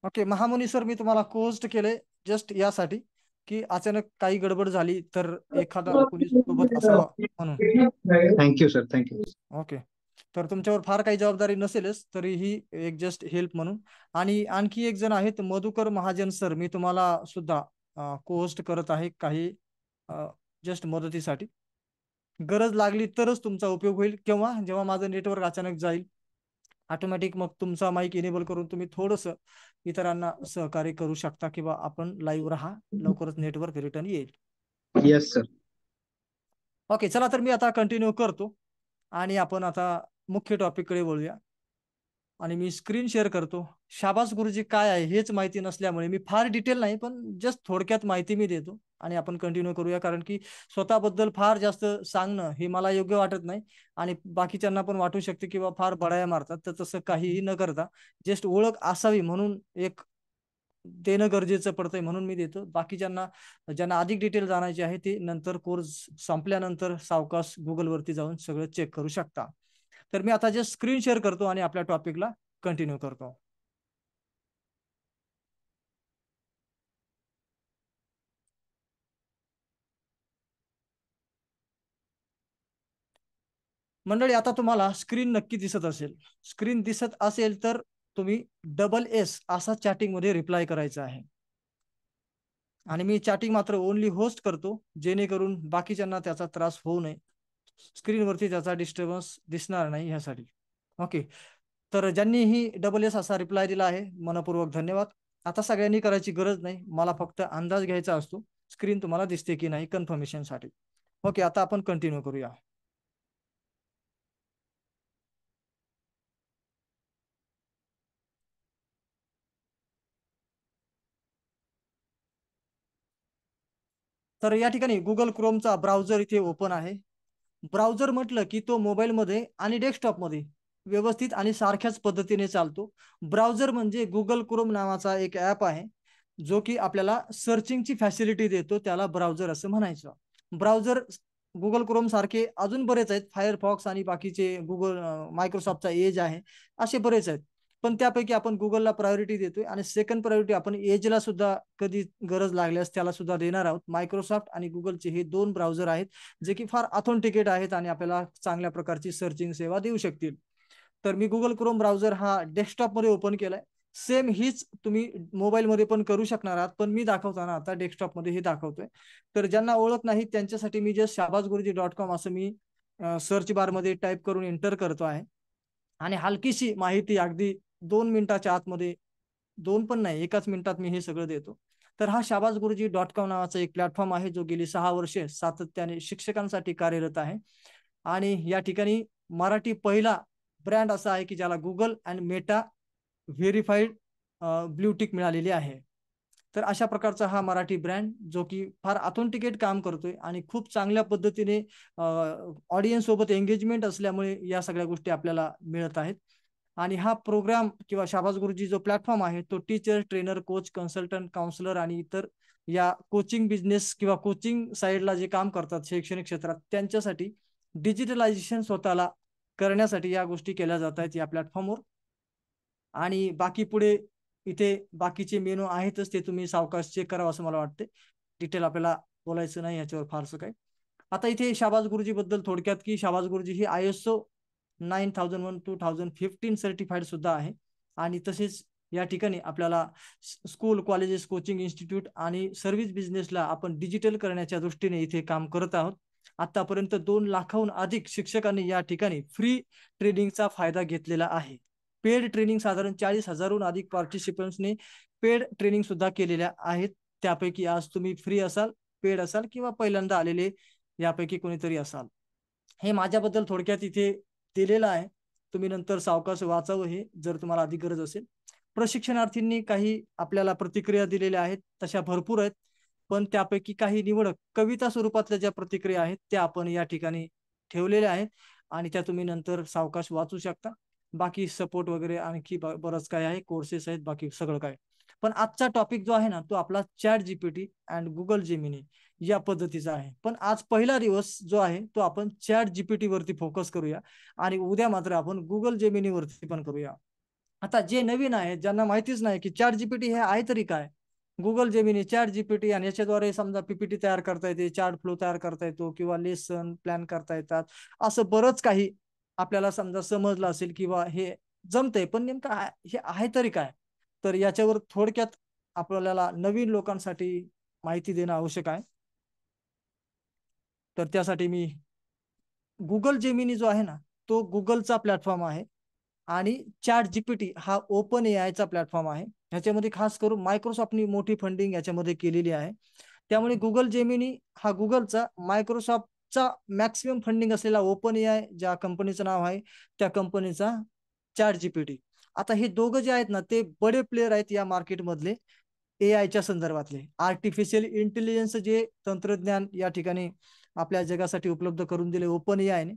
Okay महामुनी sir, मी तुम्हाला host केले just यासाठी की अचानक काही गडबड झाली तर एखादा कोणी सोबत असावा म्हणून. Thank you sir, thank you. ओके. तर तुमच्यावर फार काही जबाबदारी नसेलच, तरीही एक जस्ट हेल्प म्हणून. आणि आणखी एक जण आहेत मधुकर महाजन सर, मी तुम्हाला सुद्धा होस्ट करत आहे काही जस्ट मदतीसाठी. गरज लागली तरच तुमचा उपयोग होईल, केव्हा जेव्हा माझं नेटवर्क अचानक जाईल ऑटोमॅटिक, मग तुमचा माईक इनेबल करून तुम्ही थोडंसं इतरांना सहकार्य करू शकता किंवा आपण लाईव्ह राहा, लवकरच नेटवर्क रिटर्न येईल. Yes sir. ओके, चला तर मी आता कंटिन्यू करतो आणि आपण आता मुख्य टॉपिककडे वळूया. आणि मी स्क्रीन शेअर करतो. शाबास गुरुजी काय आहे हेच माहिती नसल्यामुळे मी फार डिटेल नाही, पण जस्ट थोडक्यात माहिती मी देतो आणि आपण कंटिन्यू करूया. कारण की स्वतःबद्दल फार जास्त सांगणं हे मला योग्य वाटत नाही आणि बाकीच्यांना पण वाटू शकते किंवा फार बडाया मारतात, तर तसं काहीही न करता जस्ट ओळख असावी म्हणून एक देणं गरजेचं पडतंय म्हणून मी देतो. बाकीच्यांना ज्यांना अधिक डिटेल जाणायचे आहे ते नंतर कोर्स संपल्यानंतर सावकाश गुगलवरती जाऊन सगळं चेक करू शकता. तर मी आता जे स्क्रीन शेअर करतो आणि आपल्या टॉपिकला कंटिन्यू करतो. मंडळी, आता तुम्हाला स्क्रीन नक्की दिसत असेल. स्क्रीन दिसत असेल तर तुम्ही SS असा चॅटिंग मध्ये रिप्लाय करायचा आहे. आणि मी चॅटिंग मात्र ओनली होस्ट करतो, जेणेकरून बाकीच्यांना त्याचा त्रास होऊ नये, स्क्रीनवरती त्याचा डिस्टर्बन्स दिसणार नाही ह्यासाठी. ओके. तर ज्यांनी ही SS असा रिप्लाय दिला आहे मनपूर्वक धन्यवाद. आता सगळ्यांनी करायची गरज नाही, मला फक्त अंदाज घ्यायचा असतो स्क्रीन तुम्हाला दिसते की नाही कन्फर्मेशनसाठी. ओके, आता आपण कंटिन्यू करूया. तर या ठिकाणी गुगल क्रोमचा ब्राउझर इथे ओपन आहे. ब्राउझर म्हटलं की तो मोबाईलमध्ये आणि डेस्कटॉपमध्ये व्यवस्थित आणि सारख्याच पद्धतीने चालतो. ब्राउझर म्हणजे गुगल क्रोम नावाचा एक ॲप आहे, जो की आपल्याला सर्चिंगची फॅसिलिटी देतो, त्याला ब्राउझर असं म्हणायचं. ब्राउझर गुगल क्रोम सारखे अजून बरेच आहेत, फायरफॉक्स आणि बाकीचे गुगल मायक्रोसॉफ्टचा एज आहे, असे बरेच आहेत. पण त्यापैकी आपण गुगलला प्रायोरिटी देतोय आणि सेकंड प्रायोरिटी आपण एजला सुद्धा कधी गरज लागल्यास त्याला सुद्धा देणार आहोत. मायक्रोसॉफ्ट आणि गुगलचे हे दोन ब्राउझर आहेत जे की फार ऑथेंटिकेट आहेत आणि आपल्याला चांगल्या प्रकारची सर्चिंग सेवा देऊ शकतील. तर मी गुगल क्रोम ब्राउझर हा डेस्कटॉपमध्ये ओपन केलाय. सेम हीच तुम्ही मोबाईलमध्ये पण करू शकणार आहात, पण मी दाखवताना आता डेस्कटॉपमध्ये हे दाखवतोय. तर ज्यांना ओळख नाही त्यांच्यासाठी मी जस्ट shahbazguruji.com असं मी सर्च बारमध्ये टाईप करून एंटर करतो आहे आणि हलकीशी माहिती अगदी 2 मिनिटाच्या आतमध्ये, दोन पण नाही, एकाच मिनिटात मी हे सगळं देतो. तर हा shahbazguruji.com नावाचा एक प्लॅटफॉर्म आहे, जो गेली 6 वर्षे सातत्याने शिक्षकांसाठी कार्यरत आहे. आणि या ठिकाणी मराठी पहिला ब्रँड असा आहे की ज्याला Google and Meta verified blue tick मिळालेली आहे. तर अशा प्रकारचा हा मराठी ब्रँड जो की फार ऑथेंटिकेट काम करतोय आणि खूप चांगल्या पद्धतीने ऑडियन्स सोबत एंगेजमेंट असल्यामुळे या सगळ्या गोष्टी आपल्याला मिळत आहेत. आणि हा प्रोग्राम किंवा शाहबाज गुरुजी जो प्लॅटफॉर्म आहे तो teacher, trainer, coach, consultant, counsellor आणि इतर या कोचिंग बिझनेस किंवा कोचिंग साईडला जे काम करतात शैक्षणिक क्षेत्रात त्यांच्यासाठी डिजिटलायझेशन स्वतःला करण्यासाठी या गोष्टी केल्या जात आहेत या प्लॅटफॉर्मवर. आणि बाकी पुढे इथे बाकीचे मेनू आहेतच, ते तुम्ही सावकाश चेक करावं असं मला वाटते. डिटेल आपल्याला बोलायचं नाही याच्यावर फारसं काय. आता इथे शाहबाज गुरुजी बद्दल थोडक्यात की शाहबाज गुरुजी ही ISO 9001:2015 सर्टिफाईड सुद्धा आहे. आणि तसेच या ठिकाणी आपल्याला स्कूल, कॉलेजेस, कोचिंग इन्स्टिट्यूट आणि सर्व्हिस बिझनेसला आपण डिजिटल करण्याच्या दृष्टीने इथे काम करत आहोत. आतापर्यंत 2 लाखाहून अधिक शिक्षकांनी या ठिकाणी फ्री ट्रेनिंगचा फायदा घेतलेला आहे. पेड ट्रेनिंग साधारण 40,000हून अधिक पार्टिसिपंट्सने पेड ट्रेनिंग सुद्धा केलेल्या आहेत. त्यापैकी आज तुम्ही फ्री असाल, पेड असाल किंवा पहिल्यांदा आलेले यापैकी कोणीतरी असाल. हे माझ्याबद्दल थोडक्यात इथे दिलेलं आहे. तुम्ही नंतर सावकाश वाचावं हे, जर तुम्हाला अधिक गरज असेल. प्रशिक्षणार्थींनी काही आपल्याला प्रतिक्रिया दिलेल्या आहेत, तशा भरपूर आहेत. पण त्यापैकी काही निवडक कविता स्वरूपातल्या ज्या प्रतिक्रिया आहेत त्या आपण या ठिकाणी ठेवलेल्या आहेत आणि त्या तुम्ही नंतर सावकाश वाचू शकता. बाकी सपोर्ट वगैरे आणखी बरंच काय आहे, कोर्सेस आहेत, बाकी सगळं काय. पण आजचा टॉपिक जो आहे ना तो आपला ChatGPT अँड गुगल जेमिनी या पद्धतीचा आहे. पण आज पहिला दिवस जो आहे तो आपण ChatGPT वरती फोकस करूया आणि उद्या मात्र आपण गुगल जेमिनी वरती पण करूया. आता जे नवीन आहेत, ज्यांना माहितीच नाही की चॅट जीपीटी हे आहे तरी काय, गुगल जेमिनी, चॅट जीपीटी, आणि याच्याद्वारे समजा पीपीटी तयार करता येते, चार्ट फ्लो तयार करता येतो, किंवा लेसन प्लॅन करता येतात. असं बरंच काही आपल्याला समजा समजलं असेल किंवा हे जमतंय, पण नेमकं हे आहे तरी काय. तर याच्यावर थोडक्यात आपल्याला नवीन लोकांसाठी माहिती देणं आवश्यक आहे. तर त्यासाठी मी गुगल जेमिनी जो आहे ना, तो गुगलचा प्लॅटफॉर्म आहे, आणि चॅट जीपीटी हा ओपन एआयचा प्लॅटफॉर्म आहे. ह्याच्यामध्ये खास करून मायक्रोसॉफ्टनी मोठी फंडिंग याच्यामध्ये केलेली आहे. त्यामुळे गुगल जेमिनी हा गुगलचा, मायक्रोसॉफ्टचा मॅक्सिमम फंडिंग असलेला ओपन एआय ज्या कंपनीचं नाव आहे, त्या कंपनीचा चॅट जीपीटी. आता हे दोघं जे आहेत ना, ते बडे प्लेयर आहेत या मार्केटमधले, एआयच्या संदर्भातले. आर्टिफिशियल इंटेलिजन्स जे तंत्रज्ञान या ठिकाणी आपल्या जगासाठी उपलब्ध करून दिले ओपन एआयने,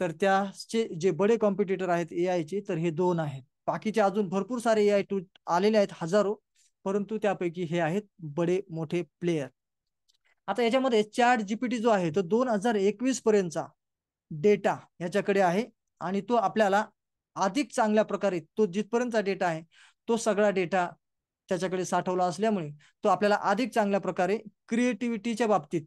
तर त्याचे जे बडे कॉम्पिटिटर आहेत एआयचे, तर हे दोन आहेत. बाकीचे अजून भरपूर सारे एआय टूल आलेले आहेत, हजारो, परंतु त्यापैकी हे आहेत बडे मोठे प्लेयर. आता याच्यामध्ये चॅट जीपीटी जो आहे तो 2021 पर्यंतचा डेटा याच्याकडे आहे, आणि तो आपल्याला अधिक चांगल्या प्रकारे, तो जिथपर्यंतचा डेटा आहे तो सगळा डेटा त्याच्याकडे साठवला असल्यामुळे तो आपल्याला अधिक चांगल्या प्रकारे क्रिएटिव्हिटीच्या बाबतीत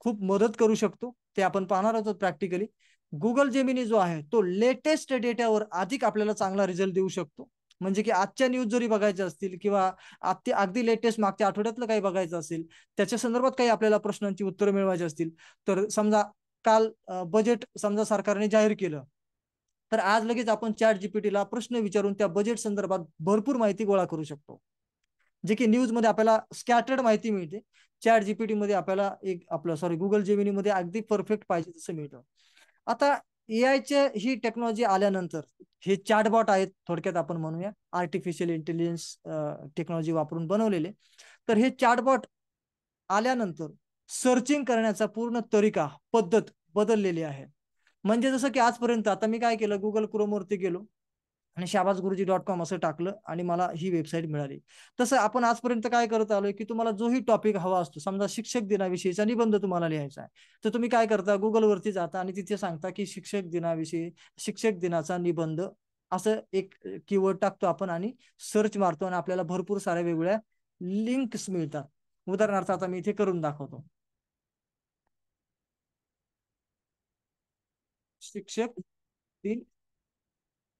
खूप मदत करू शकतो. ते आपण पाहणार आहोत प्रॅक्टिकली. गुगल जेमिनी जो आहे तो लेटेस्ट डेटावर अधिक आपल्याला चांगला रिझल्ट देऊ शकतो. म्हणजे की आजच्या न्यूज जरी बघायच्या असतील, किंवा अगदी लेटेस्ट मागच्या आठवड्यातलं काही बघायचं असेल, त्याच्या संदर्भात काही आपल्याला प्रश्नांची उत्तरं मिळवायची असतील, तर समजा काल बजेट समजा सरकारने जाहीर केलं, तर आज लगेच आपण चॅट जीपीटीला प्रश्न विचारून त्या बजेट संदर्भात भरपूर माहिती गोळा करू शकतो. जे की न्यूज मध्ये आपल्याला स्कॅटर्ड माहिती मिळते, चॅट जीपीटी मध्ये आपल्याला एक आपलं गुगल जेमिनी मध्ये अगदी परफेक्ट पाहिजे तसं मिळतं. आता एआयचे ही टेक्नॉलॉजी आल्यानंतर हे चॅटबॉट आहेत, थोडक्यात आपण म्हणूया आर्टिफिशियल इंटेलिजन्स टेक्नॉलॉजी वापरून बनवलेले. तर हे चॅटबॉट आल्यानंतर सर्चिंग करण्याचा पूर्ण तरीका, पद्धत बदललेली आहे. म्हणजे जसं की आजपर्यंत आता मी काय केलं, गुगल क्रोमवरती गेलो आणि shahbazguruji.com असं टाकलं आणि मला ही वेबसाईट मिळाली. तसं आपण आजपर्यंत काय करत आलोय, की तुम्हाला जोही टॉपिक हवा असतो, समजा शिक्षक दिनाविषयीचा निबंध तुम्हाला लिहायचा आहे, तर तुम्ही काय करता, गुगलवरती जाता आणि तिथे सांगता की शिक्षक दिनाविषयी, शिक्षक दिनाचा निबंध, असं एक कीवर्ड टाकतो आपण आणि सर्च मारतो, आणि आपल्याला भरपूर साऱ्या वेगवेगळ्या लिंक्स मिळतात. उदाहरणार्थ आता मी इथे करून दाखवतो, शिक्षक दिन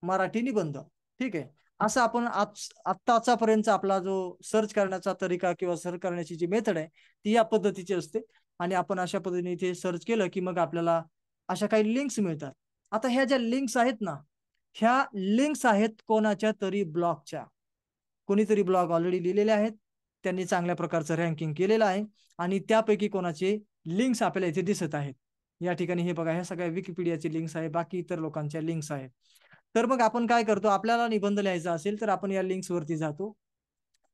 मराठी निबंध. ठीक आहे. असं आपण आत्ताचापर्यंत आपला जो सर्च करण्याचा तरीका किंवा सर्च करण्याची जी मेथड आहे, ती या पद्धतीची असते. आणि आपण अशा पद्धतीने इथे सर्च केलं की मग आपल्याला अशा काही लिंक्स मिळतात. आता ह्या ज्या लिंक्स आहेत ना, ह्या लिंक्स आहेत कोणाच्या तरी ब्लॉगच्या. कोणीतरी ब्लॉग ऑलरेडी लिहिलेले आहेत, त्यांनी चांगल्या प्रकारचं रँकिंग केलेलं आहे, आणि त्यापैकी कोणाचे लिंक्स आपल्याला इथे दिसत आहेत. या ठिकाणी हे बघा, ह्या सगळ्या विकिपीडियाची लिंक्स आहे, बाकी इतर लोकांच्या लिंक्स आहेत. तर मग आपण काय करतो, आपल्याला निबंध लिहायचा असेल तर आपण या लिंक्स वरती जातो,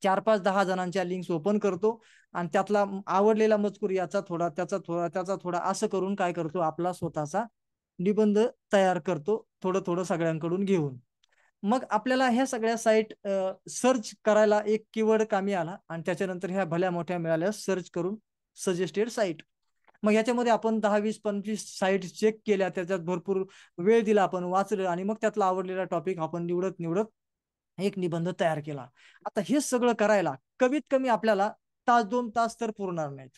4 5 10 जणांच्या लिंक्स ओपन करतो, आणि त्यातला आवडलेला मजकूर, याचा थोडा, त्याचा थोडा, त्याचा थोडा, असं करून काय करतो, आपला स्वतःचा निबंध तयार करतो, थोडं थोडं सगळ्यांकडून घेऊन. मग आपल्याला ह्या सगळ्या साईट सर्च करायला एक कीवर्ड कामी आला, आणि त्याच्यानंतर ह्या भल्या मोठ्या मिळाल्या सर्च करून सजेस्टेड साईट. मग याच्यामध्ये आपण 10 20 25 साईट चेक केल्या, त्याच्यात भरपूर वेळ दिला, आपण वाचलं, आणि मग त्यातला आवडलेला टॉपिक आपण निवडत निवडत एक निबंध तयार केला. आता हे सगळं करायला कमीत कमी आपल्याला 1 तास 2 तास तर पुरणार नाहीत.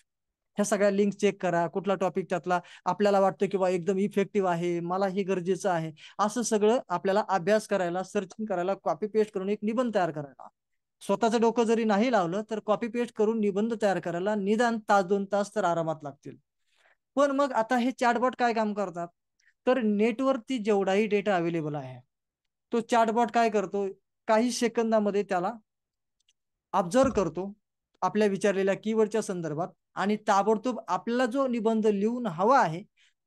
ह्या सगळ्या लिंक चेक करा, कुठला टॉपिक त्यातला आपल्याला वाटतं किंवा एकदम इफेक्टिव्ह आहे, मला हे गरजेचं आहे, असं सगळं आपल्याला अभ्यास करायला, सर्चिंग करायला, कॉपी पेस्ट करून एक निबंध तयार करायला, स्वतःचं डोकं जरी नाही लावलं तर कॉपी पेस्ट करून निबंध तयार करायला निदान 1 तास 2 तास तर आरामात लागतील. पण मग आता हे चॅटबॉट काय काम करतात, तर नेटवरती जेवढाही डेटा अवेलेबल आहे, तो चॅटबॉट काय करतो, काही सेकंदामध्ये त्याला ऑब्झर्व करतो आपल्या विचारलेल्या कीवर्डच्या संदर्भात, आणि ताबडतोब आपल्याला जो निबंध लिहून हवा आहे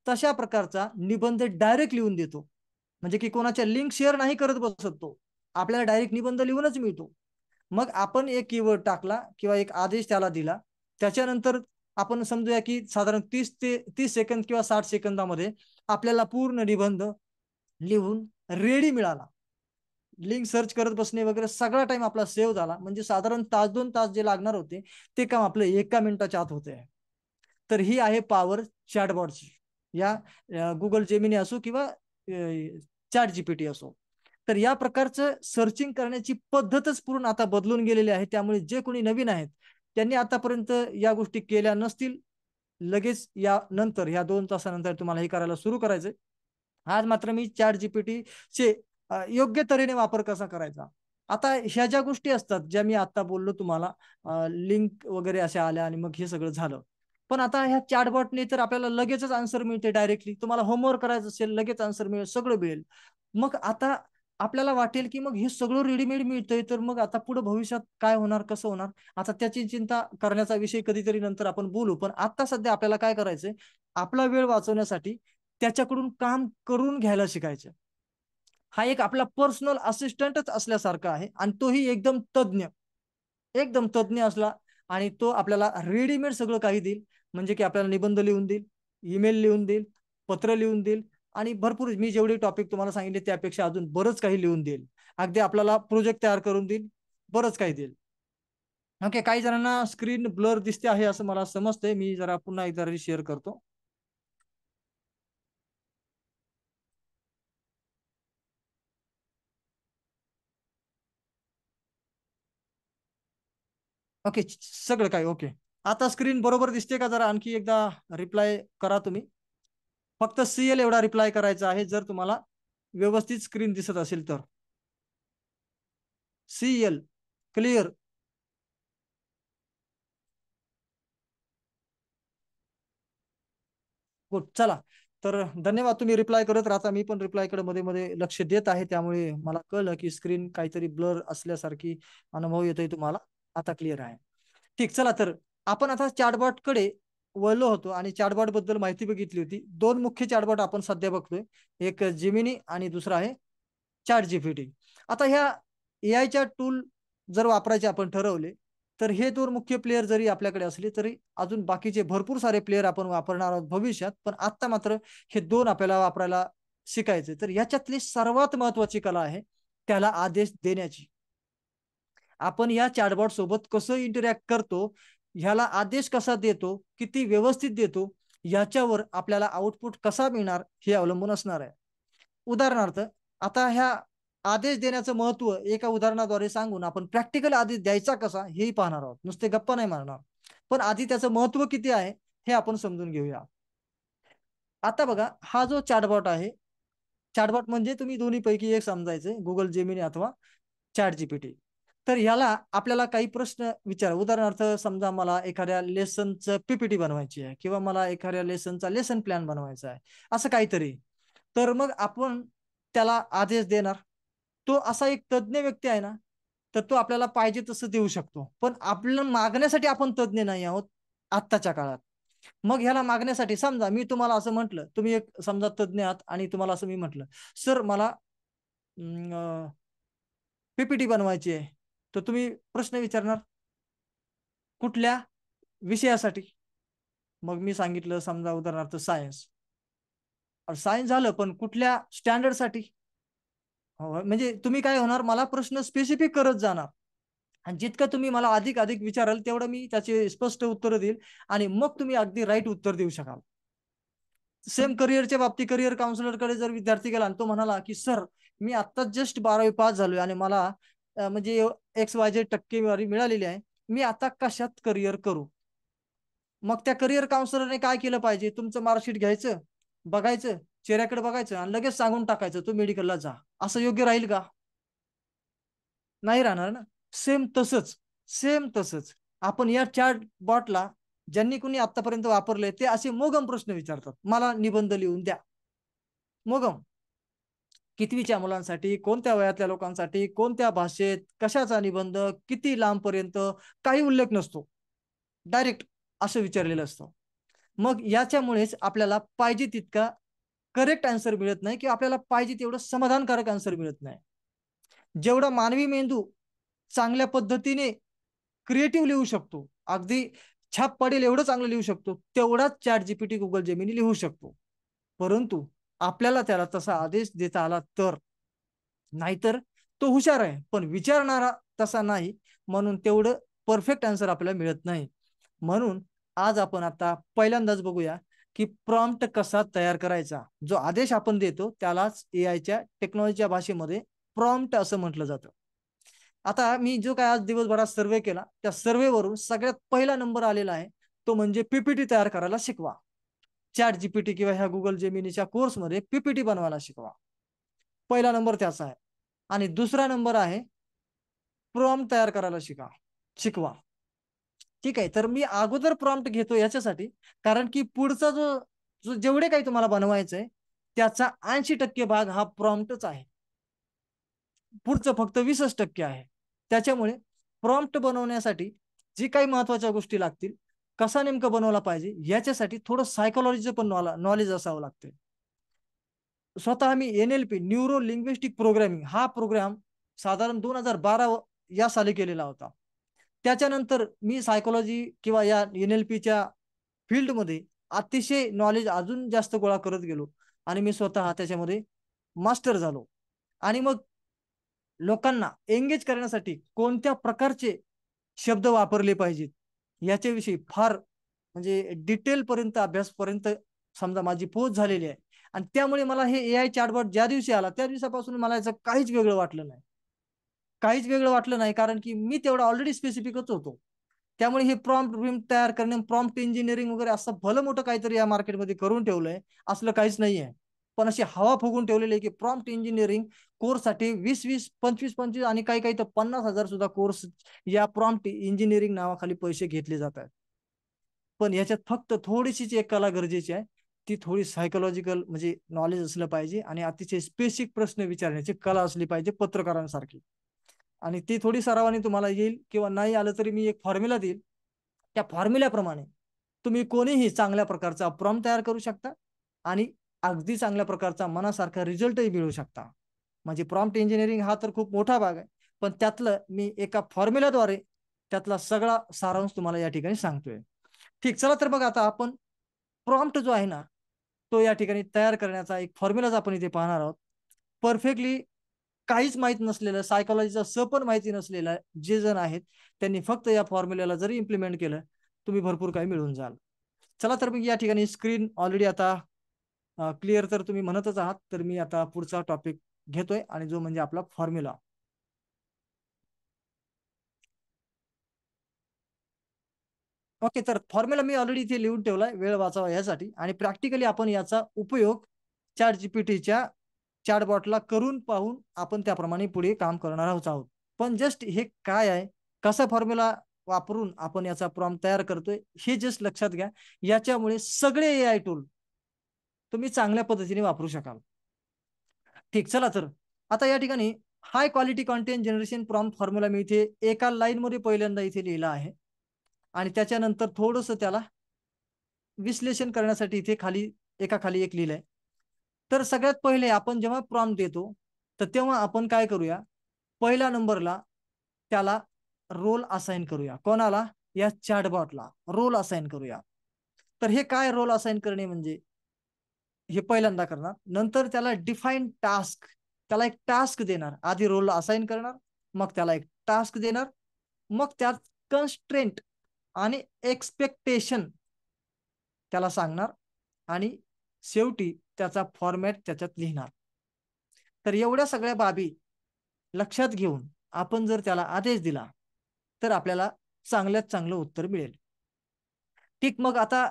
तशा प्रकारचा निबंध डायरेक्ट लिहून देतो. म्हणजे की कोणाच्या लिंक शेअर नाही करत बसत तो, आपल्याला डायरेक्ट निबंध लिहूनच मिळतो. मग आपण एक कीवर्ड टाकला किंवा एक आदेश त्याला दिला, त्याच्यानंतर आपण समजूया की साधारण 30 सेकंद किंवा 60 सेकंदामध्ये आपल्याला पूर्ण निबंध लिहून रेडी मिळाला. लिंक सर्च करत बसणे वगैरे सगळा टाइम आपला सेव्ह झाला, म्हणजे साधारण 1 तास 2 तास जे लागणार होते ते काम आपलं 1 मिनिटाच्या आत होते. तर ही आहे पॉवर चॅटबॉटची, या गुगल जेमिनी असो किंवा चॅट जीपीटी असो. तर या प्रकारचं सर्चिंग करण्याची पद्धतच पूर्ण आता बदलून गेलेली आहे. त्यामुळे जे कोणी नवीन आहेत त्यांनी आतापर्यंत या गोष्टी केल्या नसतील, लगेच या नंतर या 2 तासानंतर तुम्हाला हे करायला सुरू करायचंय. आज मात्र मी चॅट जीपीटी चे योग्य तऱ्हेने वापर कसा करायचा. आता ह्या ज्या गोष्टी असतात ज्या मी आता बोललो तुम्हाला, लिंक वगैरे अशा आल्या आणि मग हे सगळं झालं. पण आता ह्या चॅटबॉटने तर आपल्याला लगेचच आन्सर मिळते डायरेक्टली. तुम्हाला होमवर्क करायचं असेल लगेच आन्सर मिळेल, सगळं मिळेल. मग आता आपल्याला वाटेल की मग हे सगळं रेडीमेड मिळतंय, तर मग आता पुढे भविष्यात काय होणार, कसं होणार? आता त्याची चिंता करण्याचा विषय कधीतरी नंतर आपण बोलू. पण आता सध्या आपल्याला काय करायचंय, आपला वेळ वाचवण्यासाठी त्याच्याकडून काम करून घ्यायला शिकायचं. हा एक आपला पर्सनल असिस्टंटच असल्यासारखा आहे आणि तोही एकदम तज्ञ असला आणि तो आपल्याला रेडीमेड सगळं काही देईल. म्हणजे की आपल्याला निबंध लिहून देईल, ईमेल लिहून देईल, पत्र लिहून देईल आणि भरपूर मी जेवढे टॉपिक तुम्हाला सांगितले त्यापेक्षा अजून बरंच काही लिहून देईल. अगदी आपल्याला प्रोजेक्ट तयार करून देईल, बरंच काही देईल. ओके, काही जणांना स्क्रीन ब्लर दिसते आहे असं मला समजतंय. मी जरा पुन्हा एकदा शेअर करतो. ओके, सगळं काही ओके. आता स्क्रीन बरोबर दिसते का? जरा आणखी एकदा रिप्लाय करा तुम्ही. फक्त सीएल एवढा रिप्लाय करायचा आहे जर तुम्हाला व्यवस्थित स्क्रीन दिसत असेल तर. CL clear. गुड, चला. तर धन्यवाद, तुम्ही रिप्लाय करत राहता. मी पण रिप्लायकडे मध्ये मध्ये लक्ष देत आहे. त्यामुळे मला कळलं की स्क्रीन काहीतरी ब्लर असल्यासारखी अनुभव येतोय तुम्हाला. आता क्लिअर आहे. ठीक, चला. तर आपण आता चॅटबॉट कडे वळलो होतो आणि चॅटबॉट बद्दल माहिती बघितली होती. 2 मुख्य चॅटबॉट आपण सध्या बघतोय. एक जिमिनी आणि दुसरा आहे चॅट जीपीटी. आता ह्या एआयच्या टूल जर वापरायचे आपण ठरवले, तर हे 2 मुख्य प्लेयर जरी आपल्याकडे असले तरी अजून बाकीचे भरपूर सारे प्लेयर आपण वापरणार आहोत भविष्यात. पण आता मात्र हे 2 आपल्याला वापरायला शिकायचे. तर याच्यातली सर्वात महत्वाची कला आहे त्याला आदेश देण्याची. आपण या चॅटबॉट सोबत कसं इंटरॅक्ट करतो, ह्याला आदेश कसा देतो, किती व्यवस्थित देतो, याच्यावर आपल्याला आउटपुट कसा मिळणार हे अवलंबून असणार आहे. उदाहरणार्थ, आता ह्या आदेश देण्याचं महत्व एका उदाहरणाद्वारे सांगून आपण प्रॅक्टिकल आदेश द्यायचा कसा हेही पाहणार आहोत. नुसते गप्पा नाही मारणार. पण आधी त्याचं महत्व किती आहे हे आपण समजून घेऊया. आता बघा, हा जो चॅटबॉट आहे, चॅटबॉट म्हणजे तुम्ही दोन्हीपैकी एक समजायचं, गुगल जेमिनी अथवा चॅट जीपीटी. तर ह्याला आपल्याला काही प्रश्न विचार, उदाहरणार्थ समजा मला एखाद्या लेसनचं पीपीटी बनवायची आहे किंवा मला एखाद्या लेसनचा लेसन प्लॅन बनवायचा आहे, असं काहीतरी. तर मग आपण त्याला आदेश देणार. तो असा एक तज्ञ व्यक्ती आहे ना, तर तो आपल्याला पाहिजे तसं देऊ शकतो. पण आपलं मागण्यासाठी आपण तज्ञ नाही आहोत आत्ताच्या काळात. मग ह्याला मागण्यासाठी समजा मी तुम्हाला असं म्हटलं, तुम्ही एक समजा तज्ञ आहात आणि तुम्हाला असं मी म्हटलं, सर मला पीपीटी बनवायची आहे. तर तुम्ही प्रश्न विचारणार, कुठल्या विषयासाठी? मग मी सांगितलं समजा उदाहरणार्थ सायन्स. सायन्स झालं, पण कुठल्या स्टँडर्डसाठी? म्हणजे तुम्ही काय होणार, मला प्रश्न स्पेसिफिक करत जाणार आणि जितकं तुम्ही मला अधिक अधिक विचाराल तेवढं मी त्याचे स्पष्ट उत्तर देईल आणि मग तुम्ही अगदी राईट उत्तर देऊ शकाल. सेम करिअरच्या बाबतीत करिअर काउन्सिलरकडे जर विद्यार्थी गेला आणि तो म्हणाला की सर, मी आता जस्ट 12वी पास झालोय आणि मला म्हणजे XYZ टक्केवारी मिळालेली आहे, मी आता कशात करिअर करू? मग त्या करिअर काउन्सिलरने काय केलं पाहिजे, तुमचं मार्कशीट घ्यायचं, बघायचं, चेहऱ्याकडे बघायचं आणि लगेच सांगून टाकायचं तू मेडिकलला जा. असं योग्य राहील का? नाही राहणार ना. सेम तसंच आपण या चॅट बॉटला, ज्यांनी कोणी आतापर्यंत वापरले ते असे मोगम प्रश्न विचारतात. मला निबंध लिहून द्या. मोगम. कितवीच्या मुलांसाठी, कोणत्या वयातल्या लोकांसाठी, कोणत्या भाषेत, कशाचा निबंध, किती लांबपर्यंत, काही उल्लेख नसतो. डायरेक्ट असं विचारलेलं असतं. मग याच्यामुळेच आपल्याला पाहिजे तितका करेक्ट आन्सर मिळत नाही किंवा आपल्याला पाहिजे तेवढं समाधानकारक आन्सर मिळत नाही. जेवढा मानवी मेंदू चांगल्या पद्धतीने क्रिएटिव्ह लिहू शकतो, अगदी छाप पडेल एवढं चांगलं लिहू शकतो, तेवढाच चॅट जीपीटी, गुगल जेमिनी लिहू शकतो. परंतु आपल्याला त्याला तसा आदेश देता आला तर. नाहीतर तो हुशार आहे पण विचारणारा तसा नाही, म्हणून तेवढं परफेक्ट आन्सर आपल्याला मिळत नाही. म्हणून आज आपण आता पहिल्यांदाच बघूया की प्रॉम्प्ट कसा तयार करायचा. जो आदेश आपण देतो त्यालाच एआयच्या टेक्नॉलॉजीच्या भाषेमध्ये प्रॉम्प्ट असं म्हटलं जातं. आता मी जो काय आज दिवसभरात सर्वे केला त्या सर्वेवरून सगळ्यात पहिला नंबर आलेला आहे, तो म्हणजे पीपीटी तयार करायला शिकवा. चॅट जीपीटी किंवा ह्या गुगल जेमिनीच्या कोर्समध्ये पीपीटी बनवायला शिकवा. पहिला नंबर त्याचा आहे. आणि दुसरा नंबर आहे प्रॉम्प्ट तयार करायला शिकवा. ठीक आहे, तर मी अगोदर प्रॉम्प्ट घेतो याच्यासाठी, कारण की पुढचा जो जो जेवढे काही तुम्हाला बनवायचं आहे त्याचा 80% भाग हा प्रॉम्प्टच आहे. पुढचं फक्त 20% आहे. त्याच्यामुळे प्रॉम्प्ट बनवण्यासाठी जी काही महत्वाच्या गोष्टी लागतील, कसा नेमकं बनवला पाहिजे याच्यासाठी थोडं सायकोलॉजीचं पण नॉलेज असावं लागतं. स्वतः मी NLP न्यूरो लिंग्विस्टिक प्रोग्रामिंग हा प्रोग्राम साधारण 2012 या साली केलेला होता. त्याच्यानंतर मी सायकोलॉजी किंवा या NLPच्या फील्डमध्ये अतिशय नॉलेज अजून जास्त गोळा करत गेलो आणि मी स्वतः त्याच्यामध्ये मास्टर झालो. आणि मग लोकांना एंगेज करण्यासाठी कोणत्या प्रकारचे शब्द वापरले पाहिजेत याच्याविषयी फार म्हणजे डिटेल पर्यंत अभ्यासपर्यंत समजा माझी पोहोच झालेली आहे. आणि त्यामुळे मला हे AI चॅटबॉट ज्या दिवशी आला त्या दिवसापासून मला याचं काहीच वेगळं वाटलं नाही. काहीच वेगळं वाटलं नाही, कारण की मी तेवढा ऑलरेडी स्पेसिफिकच होतो. त्यामुळे हे प्रॉम्प्ट तयार करणे, प्रॉम्प्ट इंजिनिअरिंग वगैरे असं भलं मोठं काहीतरी या मार्केटमध्ये करून ठेवलंय, असलं काहीच नाहीये. पण अशी हवा फुगून ठेवलेली आहे की प्रॉम्प्ट इंजिनिअरिंग कोर्ससाठी 20-20, 25-25 आणि काही काही तर 50,000 सुद्धा कोर्स या प्रॉम्प्ट इंजिनिअरिंग नावाखाली पैसे घेतले जात आहेत. पण याच्यात फक्त थोडीशीच एक कला गरजेची आहे, ती थोडी सायकोलॉजिकल म्हणजे नॉलेज असलं पाहिजे आणि अतिशय स्पेसिफिक प्रश्न विचारण्याची कला असली पाहिजे पत्रकारांसारखी. आणि ती थोडी सरावाने तुम्हाला येईल किंवा नाही आलं तरी मी एक फॉर्म्युला देईल. त्या फॉर्म्युल्याप्रमाणे तुम्ही कोणीही चांगल्या प्रकारचा प्रॉम्प्ट तयार करू शकता आणि अगदी चांगल्या प्रकारचा मनासारखा रिझल्टही मिळवू शकता. म्हणजे प्रॉम्प्ट इंजिनिअरिंग हा तर खूप मोठा भाग आहे, पण त्यातलं मी एका फॉर्म्युल्याद्वारे त्यातला सगळा सारांश तुम्हाला या ठिकाणी सांगतोय. ठीक, चला तर मग आता आपण प्रॉम्प्ट जो आहे ना, तो या ठिकाणी तयार करण्याचा एक फॉर्म्युलाच आपण इथे पाहणार आहोत. परफेक्टली काहीच माहित नसलेलं, सायकोलॉजीचा स पण माहिती नसलेलं जे जण आहेत त्यांनी फक्त या फॉर्म्युल्याला जरी इम्प्लिमेंट केलं, तुम्ही भरपूर काही मिळून जाल. चला तर मग या ठिकाणी स्क्रीन ऑलरेडी आता क्लिअर तर तुम्ही म्हणतच आहात, तर मी आता पुढचा टॉपिक घेतोय आणि जो म्हणजे आपला फॉर्म्युला. ओके, तर फॉर्म्युला मी ऑलरेडी इथे लिहून ठेवलाय वेळ वाचावा यासाठी, आणि प्रॅक्टिकली आपण याचा उपयोग चॅट जीपीटीच्या चॅटबॉटला करून पाहून आपण त्याप्रमाणे पुढे काम करणार आहोत. पण जस्ट हे काय आहे, कसा फॉर्म्युला वापरून आपण याचा प्रॉम्प्ट तयार करतोय हे जस्ट लक्षात घ्या. याच्यामुळे सगळे AI टूल तुम्ही चांगल्या पद्धतीने वापरू शकाल. ठीक, चला तर आता या ठिकाणी high quality content generation prompt formula मी इथे एका लाईन मध्ये पहिल्यांदा इथे लिहिला आहे आणि त्याच्यानंतर थोडंसं त्याला विश्लेषण करण्यासाठी इथे खाली एका खाली एक लिहिलंय. तर सगळ्यात पहिले आपण जेव्हा प्रॉम्प्ट देतो तर तेव्हा आपण काय करूया, पहिल्या नंबरला त्याला रोल असाइन करूया. कोणाला? या चॅटबॉटला रोल असाइन करूया. तर हे काय रोल असाइन करणे म्हणजे, हे पहिल्यांदा करणार. नंतर त्याला डिफाईन टास्क, त्याला एक टास्क देणार. आधी रोल असाइन करणार, मग त्याला एक टास्क देणार, मग त्यात कन्स्ट्रेंट आणि एक्सपेक्टेशन त्याला सांगणार आणि शेवटी त्याचा फॉर्मॅट त्याच्यात लिहिणार. तर एवढ्या सगळ्या बाबी लक्षात घेऊन आपण जर त्याला आदेश दिला तर आपल्याला चांगल्यात चांगलं उत्तर मिळेल. ठीक, मग आता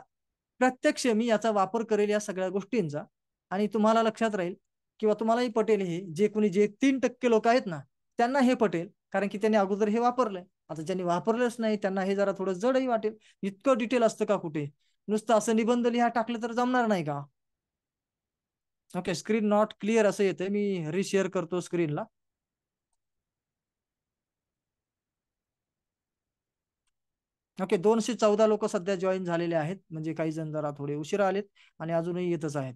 प्रत्यक्ष मी याचा वापर करेल या सगळ्या गोष्टींचा, आणि तुम्हाला लक्षात राहील किंवा तुम्हालाही पटेल, हे जे कोणी जे 3% लोक आहेत ना त्यांना हे पटेल, कारण की त्यांनी अगोदर हे वापरलंय. आता ज्यांनी वापरलंच नाही त्यांना हे जरा थोडं जडही वाटेल. इतकं डिटेल असतं का कुठे? नुसतं असं निबंध लिहा टाकलं तर जमणार नाही का? ओके, स्क्रीन नॉट क्लिअर असं येतंय, मी रिशेअर करतो स्क्रीनला. ओके, 214 लोक सध्या जॉईन झालेले आहेत, म्हणजे काही जण जरा थोडे उशिरा आलेत आणि अजूनही येतच आहेत.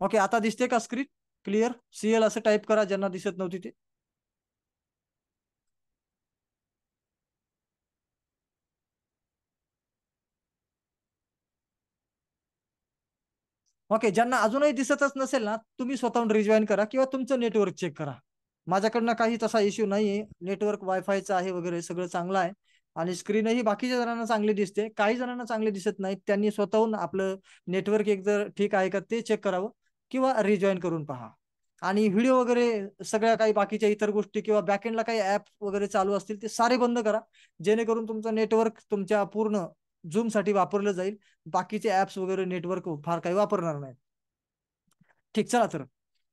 ओके, आता दिसते का स्क्रीन क्लिअर? CL असं टाईप करा ज्यांना दिसत नव्हती ते. ओके, ज्यांना अजूनही दिसतच नसेल ना, तुम्ही स्वतःहून रिजॉईन करा किंवा तुमचं नेटवर्क चेक करा. माझ्याकडनं काही तसा इश्यू नाहीये, नेटवर्क वायफायचं आहे वगैरे सगळं चांगलं आहे. आणि स्क्रीनही बाकीच्या जणांना चांगली दिसते, काही जणांना चांगली दिसत नाही. त्यांनी स्वतःहून आपलं नेटवर्क एक जर ठीक आहे का ते चेक करावं किंवा रिजॉईन करून पहा. आणि व्हिडिओ वगैरे सगळ्या काही बाकीच्या इतर गोष्टी किंवा बॅकएंडला काही ऍप वगैरे चालू असतील ते सारे बंद करा, जेणेकरून तुमचं नेटवर्क तुमच्या पूर्ण झूम साठी वापरलं जाईल. बाकीचे ऍप्स वगैरे नेटवर्क फार काही वापरणार नाही. ठीक, चला तर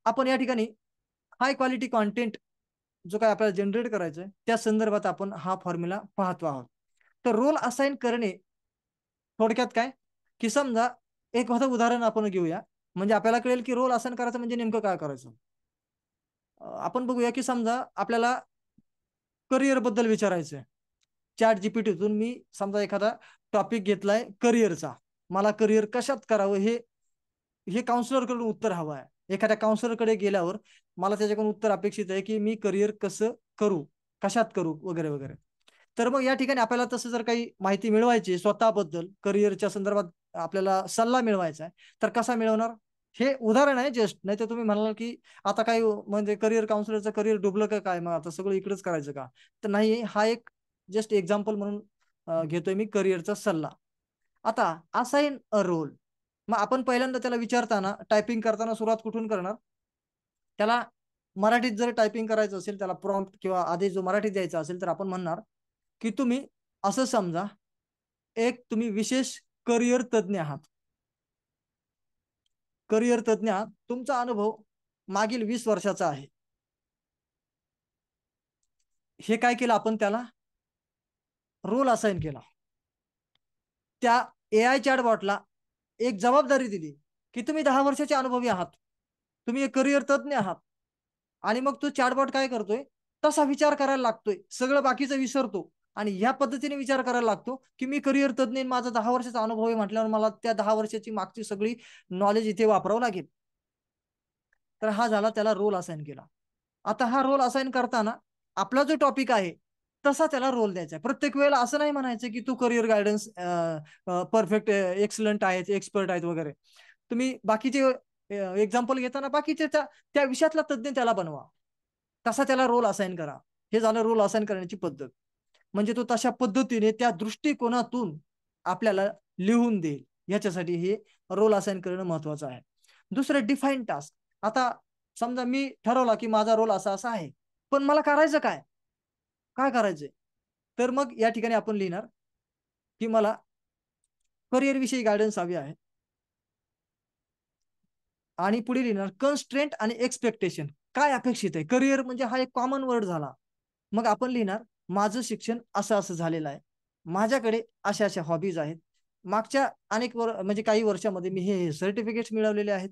आपण या ठिकाणी हाय क्वालिटी कॉन्टेंट जो काय आपल्याला जनरेट करायचं आहे त्या संदर्भात आपण हा फॉर्म्युला पाहतो आहोत. तर रोल असाइन करणे थोडक्यात काय, की समजा एक होतं उदाहरण आपण घेऊया, म्हणजे आपल्याला कळेल की रोल असाइन करायचं म्हणजे नेमकं काय करायचं. आपण बघूया की समजा आपल्याला करिअर बद्दल विचारायचं आहे. चॅट जीपीटीतून मी समजा एखादा टॉपिक घेतलाय करिअरचा, मला करिअर कशात करावं हे हे काउन्सिलरकडून उत्तर हवं आहे. एखाद्या काउन्सिलरकडे गेल्यावर मला त्याच्याकडून उत्तर अपेक्षित आहे की मी करिअर कसं करू, कशात करू वगैरे वगैरे. तर मग या ठिकाणी आपल्याला तसं जर काही माहिती मिळवायची स्वतःबद्दल करिअरच्या संदर्भात आपल्याला सल्ला मिळवायचा आहे, तर कसा मिळवणार. हे उदाहरण आहे जस्ट, नाही तर तुम्ही म्हणाल की आता काही म्हणजे करिअर काउन्सिलरचं करिअर डुबलं का काय, मग आता सगळं इकडेच करायचं का. तर नाही, हा एक जस्ट एक्झाम्पल म्हणून घेतोय मी करिअरचा सल्ला. आता असाइन अ रोल, मग आपण पहिल्यांदा त्याला विचारताना टायपिंग करताना सुरुवात कुठून करणार. त्याला मराठीत जर टायपिंग करायचं असेल, त्याला प्रॉम्प्ट किंवा आदेश जो मराठीत द्यायचा असेल, तर आपण म्हणणार की तुम्ही असं समजा, एक तुम्ही विशेष करिअर तज्ज्ञ आहात. करिअर तज्ज्ञ आहात, तुमचा अनुभव मागील 20 वर्षाचा आहे. हे काय केलं आपण, त्याला रोल असाइन केला. त्या AI चॅटबॉटला एक जबाबदारी दिली की तुम्ही 10 वर्षाचे अनुभवी आहात, तुम्ही एक करिअर तज्ज्ञ आहात. आणि मग तो चॅटबॉट काय करतोय, तसा विचार करायला लागतोय, सगळं बाकीचं विसरतो आणि ह्या पद्धतीने विचार करायला लागतो की मी करिअर तज्ज्ञ, माझा 10 वर्षाचा अनुभव आहे म्हटल्यावर मला त्या 10 वर्षाची मागची सगळी नॉलेज इथे वापरावं लागेल. तर हा झाला, त्याला रोल असाइन केला. आता हा रोल असाइन करताना आपला जो टॉपिक आहे तसा त्याला रोल द्यायचा आहे. प्रत्येक वेळेला असं नाही म्हणायचं की तू करिअर गायडन्स परफेक्ट एक्सलंट आहेत, एक्सपर्ट आहेत वगैरे. तुम्ही बाकीचे एक्झाम्पल घेताना बाकीचे त्या विषयातला तज्ज्ञ त्याला बनवा, तसा त्याला रोल असाइन करा. हे झालं रोल असाइन करण्याची पद्धत. म्हणजे तो तशा पद्धतीने त्या दृष्टिकोनातून आपल्याला लिहून देईल. याच्यासाठी हे रोल असाइन करणं महत्वाचं आहे. दुसरं, डिफाईन टास्क. आता समजा मी ठरवला की माझा रोल असा असा आहे, पण मला करायचं काय, काय करायचंय. तर मग या ठिकाणी आपण लिहिणार की मला करिअर विषयी गायडन्स हवी आहे. आणि पुढे लिहिणार कन्स्ट्रेंट आणि एक्सपेक्टेशन. काय अपेक्षित आहे, करिअर म्हणजे हा एक कॉमन वर्ड झाला. मग आपण लिहिणार माझं शिक्षण असं असं झालेलं आहे, माझ्याकडे अशा अशा हॉबीज आहेत, मागच्या अनेक म्हणजे काही वर्षामध्ये मी हे सर्टिफिकेट मिळवलेले आहेत.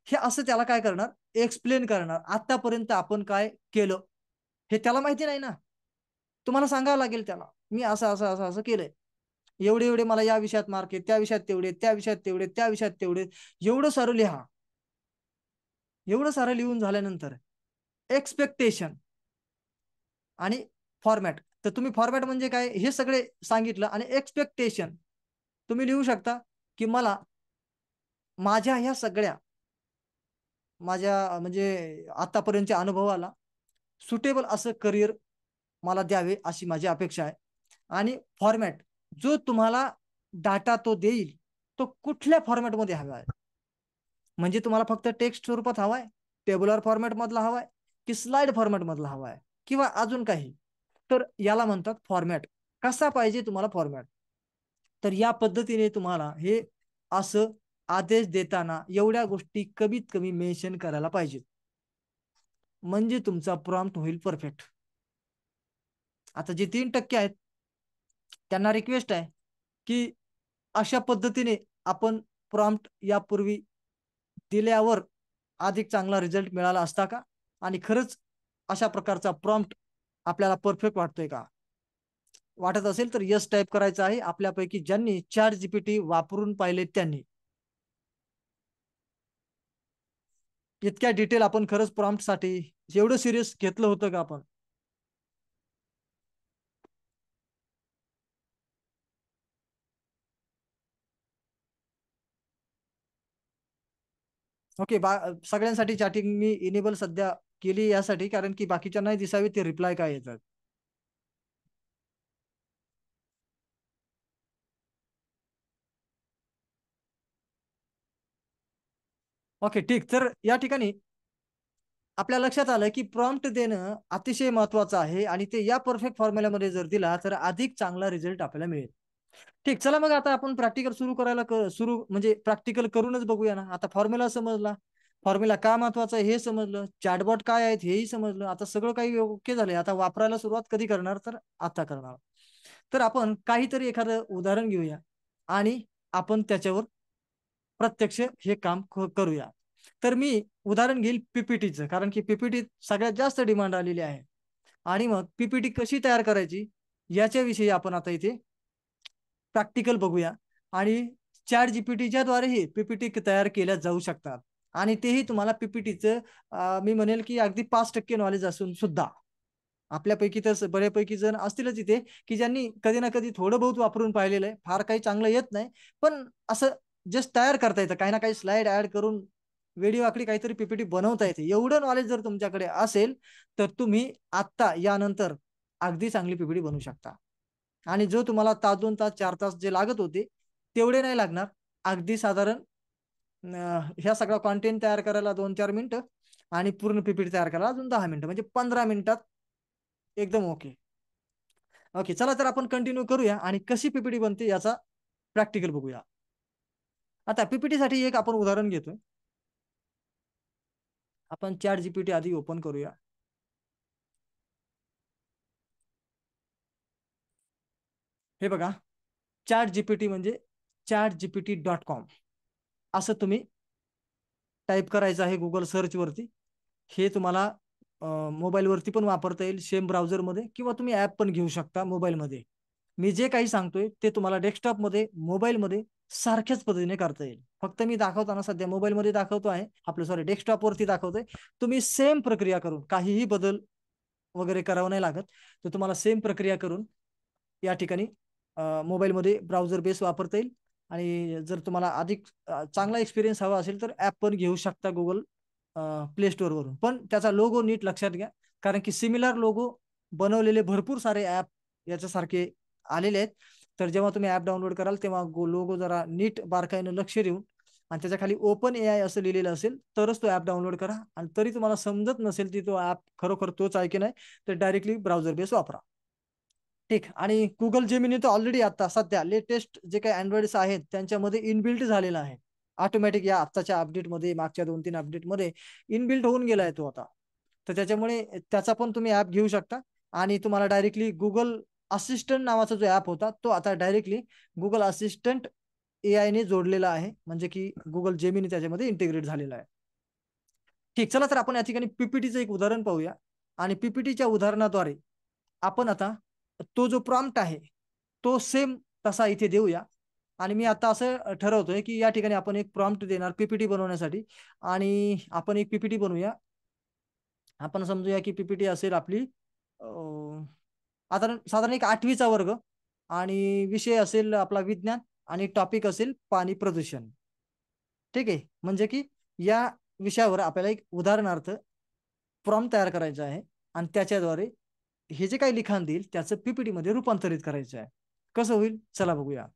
हे असं त्याला काय करणार, एक्सप्लेन करणार. आतापर्यंत आपण काय केलं हे त्याला माहिती नाही ना, तुम्हाला सांगावं लागेल त्याला, मी असं असं असं असं केलंय, एवढे एवढे मला या विषयात मार्क आहे, त्या विषयात तेवढे, त्या विषयात तेवढे, त्या विषयात तेवढे, एवढं सारं लिहा. एवढं सारं लिहून झाल्यानंतर एक्सपेक्टेशन आणि फॉर्मॅट. तर तुम्ही फॉर्मॅट म्हणजे काय हे सगळे सांगितलं, आणि एक्सपेक्टेशन तुम्ही लिहू शकता की मला माझ्या ह्या सगळ्या माझ्या म्हणजे आतापर्यंतच्या अनुभवाला सुटेबल असं करिअर मला द्यावे अशी माझी अपेक्षा आहे. आणि फॉर्मॅट जो तुम्हाला डाटा तो देईल तो कुठल्या फॉर्मॅटमध्ये हवा आहे, म्हणजे तुम्हाला फक्त टेक्स्ट स्वरूपात हवाय, टेबुलर फॉर्मॅट मधला हवाय, की स्लाइड फॉर्मॅट मधला हवाय, किंवा अजून काही. तर याला म्हणतात फॉर्मॅट. कसा पाहिजे तुम्हाला फॉर्मॅट. तर या पद्धतीने तुम्हाला हे असं आदेश देताना एवढ्या गोष्टी कमीत कमी मेन्शन करायला पाहिजेत, म्हणजे तुमचा प्रॉम्प्ट होईल परफेक्ट. आता जे 3% आहेत त्यांना रिक्वेस्ट आहे की अशा पद्धतीने आपण प्रॉम्प्ट यापूर्वी दिल्यावर अधिक चांगला रिझल्ट मिळाला असता का, आणि खरंच अशा प्रकारचा प्रॉम्प्ट आपल्याला परफेक्ट वाटतोय का. वाटत असेल तर यस टाईप करायचं आहे आपल्यापैकी ज्यांनी चॅट जीपीटी वापरून पाहिले त्यांनी. इतक्या डिटेल आपण खरंच प्रॉम्प्ट साठी एवढं सिरियस घेतलं होतं का आपण. ओके, सगळ्यांसाठी चॅटिंग मी इनेबल सध्या केली यासाठी, कारण की बाकीच्या नाही दिसावी ते रिप्लाय काय येतात. ओके, ठीक. तर या ठिकाणी आपल्या लक्षात आलं की प्रॉम्प्ट देणं अतिशय महत्वाचं आहे आणि ते या परफेक्ट फॉर्म्युल्यामध्ये जर दिला तर अधिक चांगला रिझल्ट आपल्याला मिळेल. ठीक, चला मग आता आपण प्रॅक्टिकल सुरू करायला सुरू म्हणजे प्रॅक्टिकल करूनच बघूया ना. आता फॉर्म्युला समजला, फॉर्म्युला का महत्वाचा आहे हे समजलं, चॅटबॉट काय आहेत हेही समजलं. आता सगळं काही ओके झालंय. आता वापरायला सुरुवात कधी करणार, तर आता करणार. तर आपण काहीतरी एखादं उदाहरण घेऊया आणि आपण त्याच्यावर प्रत्यक्ष हे काम करूया. तर मी उदाहरण घेईल पीपीटीचं, कारण की पीपीटी सगळ्यात जास्त डिमांड आलेली आहे. आणि मग पीपीटी कशी तयार करायची याच्याविषयी आपण आता इथे प्रॅक्टिकल बघूया. आणि चॅट जीपीटीच्या द्वारेही पीपीटी तयार केल्या जाऊ शकतात. आणि तेही तुम्हाला पीपीटीचं मी म्हणेल की अगदी 5% नॉलेज असून सुद्धा आपल्यापैकी तर बऱ्यापैकी जण असतीलच इथे, की ज्यांनी कधी ना कधी थोडं बहुत वापरून पाहिलेलं आहे. फार काही चांगलं येत नाही, पण असं जस्ट तयार करता येतं. काही ना काही स्लाईड ऍड करून वेडीवाकडी काहीतरी पीपीटी बनवता येते. एवढं नॉलेज जर तुमच्याकडे असेल, तर तुम्ही आत्ता यानंतर अगदी चांगली पीपीटी बनवू शकता. आणि जो तुम्हाला तास 2 तास 4 तास जे लागत होते, तेवढे नाही लागणार. अगदी साधारण ह्या सगळा कंटेंट तयार करायला 2-4 मिनिटं आणि पूर्ण पीपीटी तयार करायला अजून 10 मिनिटं, म्हणजे 15 मिनिटात एकदम ओके. ओके, चला तर आपण कंटिन्यू करूया आणि कशी पीपीटी बनते याचा प्रॅक्टिकल बघूया. आता पीपीटी साठी एक आपण उदाहरण घेतोय. आपण चॅट जीपीटी आधी ओपन करूया. हे बघा, चॅट जीपीटी म्हणजे chatgpt.com असं तुम्ही टाईप करायचं आहे गुगल सर्च वरती. हे तुम्हाला मोबाईलवरती पण वापरता येईल सेम ब्राउझरमध्ये, किंवा तुम्ही ॲप पण घेऊ शकता मोबाईलमध्ये. मी जे काही सांगतोय ते तुम्हाला डेस्कटॉपमध्ये, मोबाईलमध्ये सारख्याच पद्धतीने करता येईल. फक्त मी दाखवताना सध्या मोबाईलमध्ये दाखवतो आहे, आपलं सॉरी डेस्कटॉपवरती दाखवतोय. तुम्ही सेम प्रक्रिया करून, काहीही बदल वगैरे करावं नाही लागत. तर तुम्हाला सेम प्रक्रिया करून या ठिकाणी मोबाईलमध्ये ब्राउझर बेस वापरता येईल. आणि जर तुम्हाला अधिक चांगला एक्सपिरियन्स हवा असेल तर ॲप पण घेऊ शकता गुगल प्ले स्टोअरवरून. पण त्याचा लोगो नीट लक्षात घ्या, कारण की सिमिलर लोगो बनवलेले भरपूर सारे ॲप याच्यासारखे आलेले आहेत. तर जेव्हा तुम्ही ॲप डाउनलोड कराल तेव्हा लोगो जरा नीट बारकाईनं लक्ष देऊन आणि त्याच्या खाली ओपन एआय असं लिहिलेलं असेल तरच तो ॲप डाउनलोड करा. आणि तरी तुम्हाला समजत नसेल की तो ॲप खरोखर तोच आहे की नाही, तर डायरेक्टली ब्राउझर बेस वापरा. ठीक. आणि गुगल जेमिनी तर ऑलरेडी आता सध्या लेटेस्ट जे काही अँड्रॉइड्स आहेत त्यांच्यामध्ये इनबिल्ट झालेला आहे. ऑटोमॅटिक या आत्ताच्या अपडेटमध्ये, मागच्या 2-3 अपडेटमध्ये इनबिल्ट होऊन गेलाय तो आता. तर त्याच्यामुळे त्याचा पण तुम्ही ॲप घेऊ शकता. आणि तुम्हाला डायरेक्टली गुगल असिस्टंट नावाचा जो ॲप होता तो आता डायरेक्टली गुगल असिस्टंट एआय ने जोडलेला आहे. म्हणजे की गुगल जेमिनी त्याच्यामध्ये इंटिग्रेट झालेला आहे. ठीक, चला तर आपण या ठिकाणी पीपीटीचं एक उदाहरण पाहूया. आणि पीपीटीच्या उदाहरणाद्वारे आपण आता तो जो प्रॉम्प्ट आहे तो सेम तसा इथे देऊया. आणि मी आता असं ठरवतोय की या ठिकाणी आपण एक प्रॉम्प्ट देणार पीपीटी बनवण्यासाठी. आणि आपण एक पीपीटी बनवूया. आपण समजूया की पीपीटी असेल आपली साधारण साधारण एक 8वीचा वर्ग. आणि विषय असेल आपला विज्ञान. आणि टॉपिक असेल पाणी प्रदूषण. ठीक आहे, म्हणजे की या विषयावर आपल्याला एक उदाहरणार्थ प्रॉम्प्ट तयार करायचा आहे. आणि त्याच्याद्वारे हे जे काही लिखाण देईल त्याचं पीपीटी मध्ये रूपांतरित करायचं आहे. कसं होईल चला बघूया.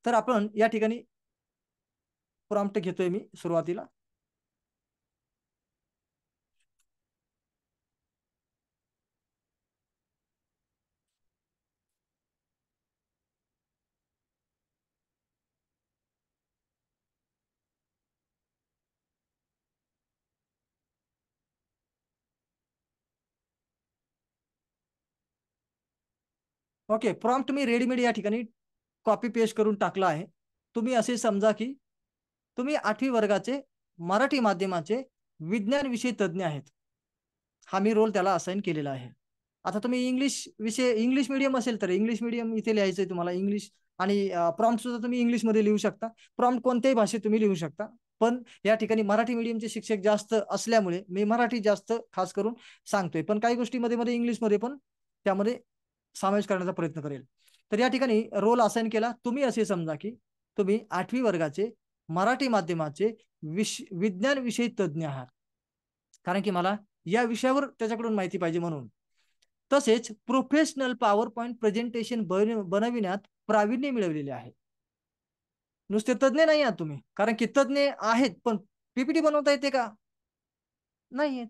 तर आपण या ठिकाणी प्रॉम्प्ट घेतोय मी सुरुवातीला. ओके, प्रॉम्प्ट मी रेडीमेड या ठिकाणी कॉपी पेस्ट करून टाकला आहे. तुम्ही असे समजा की तुम्ही 8वी वर्गाचे मराठी माध्यमाचे विज्ञान विषय तज्ञ आहेत. हा मी रोल त्याला असाइन केलेला आहे. आता तुम्ही इंग्लिश विषय, इंग्लिश मीडियम असेल तर इंग्लिश मीडियम इथे लिहायचंय तुम्हाला इंग्लिश. आणि प्रॉम्प्ट सुद्धा तुम्ही इंग्लिशमध्ये लिहू शकता. प्रॉम्प्ट कोणत्याही भाषेत तुम्ही लिहू शकता. पण या ठिकाणी मराठी मीडियमचे शिक्षक जास्त असल्यामुळे मी मराठी जास्त खास करून सांगतोय. पण काही गोष्टी मध्ये मध्ये इंग्लिशमध्ये पण त्यामध्ये समावेश करण्याचा प्रयत्न करेल. तर या ठिकाणी रोल असाइन केला. तुम्ही असे समजा की तुम्ही 8वी वर्गाचे मराठी माध्यमाचे विज्ञान विषयी तज्ज्ञ आहात. कारण की मला या विषयावर त्याच्याकडून माहिती पाहिजे म्हणून. तसेच प्रोफेशनल पॉवर पॉईंट प्रेझेंटेशन बनविण्यात प्रावीण्य मिळवलेले आहे. नुसते तज्ञ नाही आहात तुम्ही, कारण की तज्ञ आहेत पण पीपीटी बनवता येते का? नाही येत.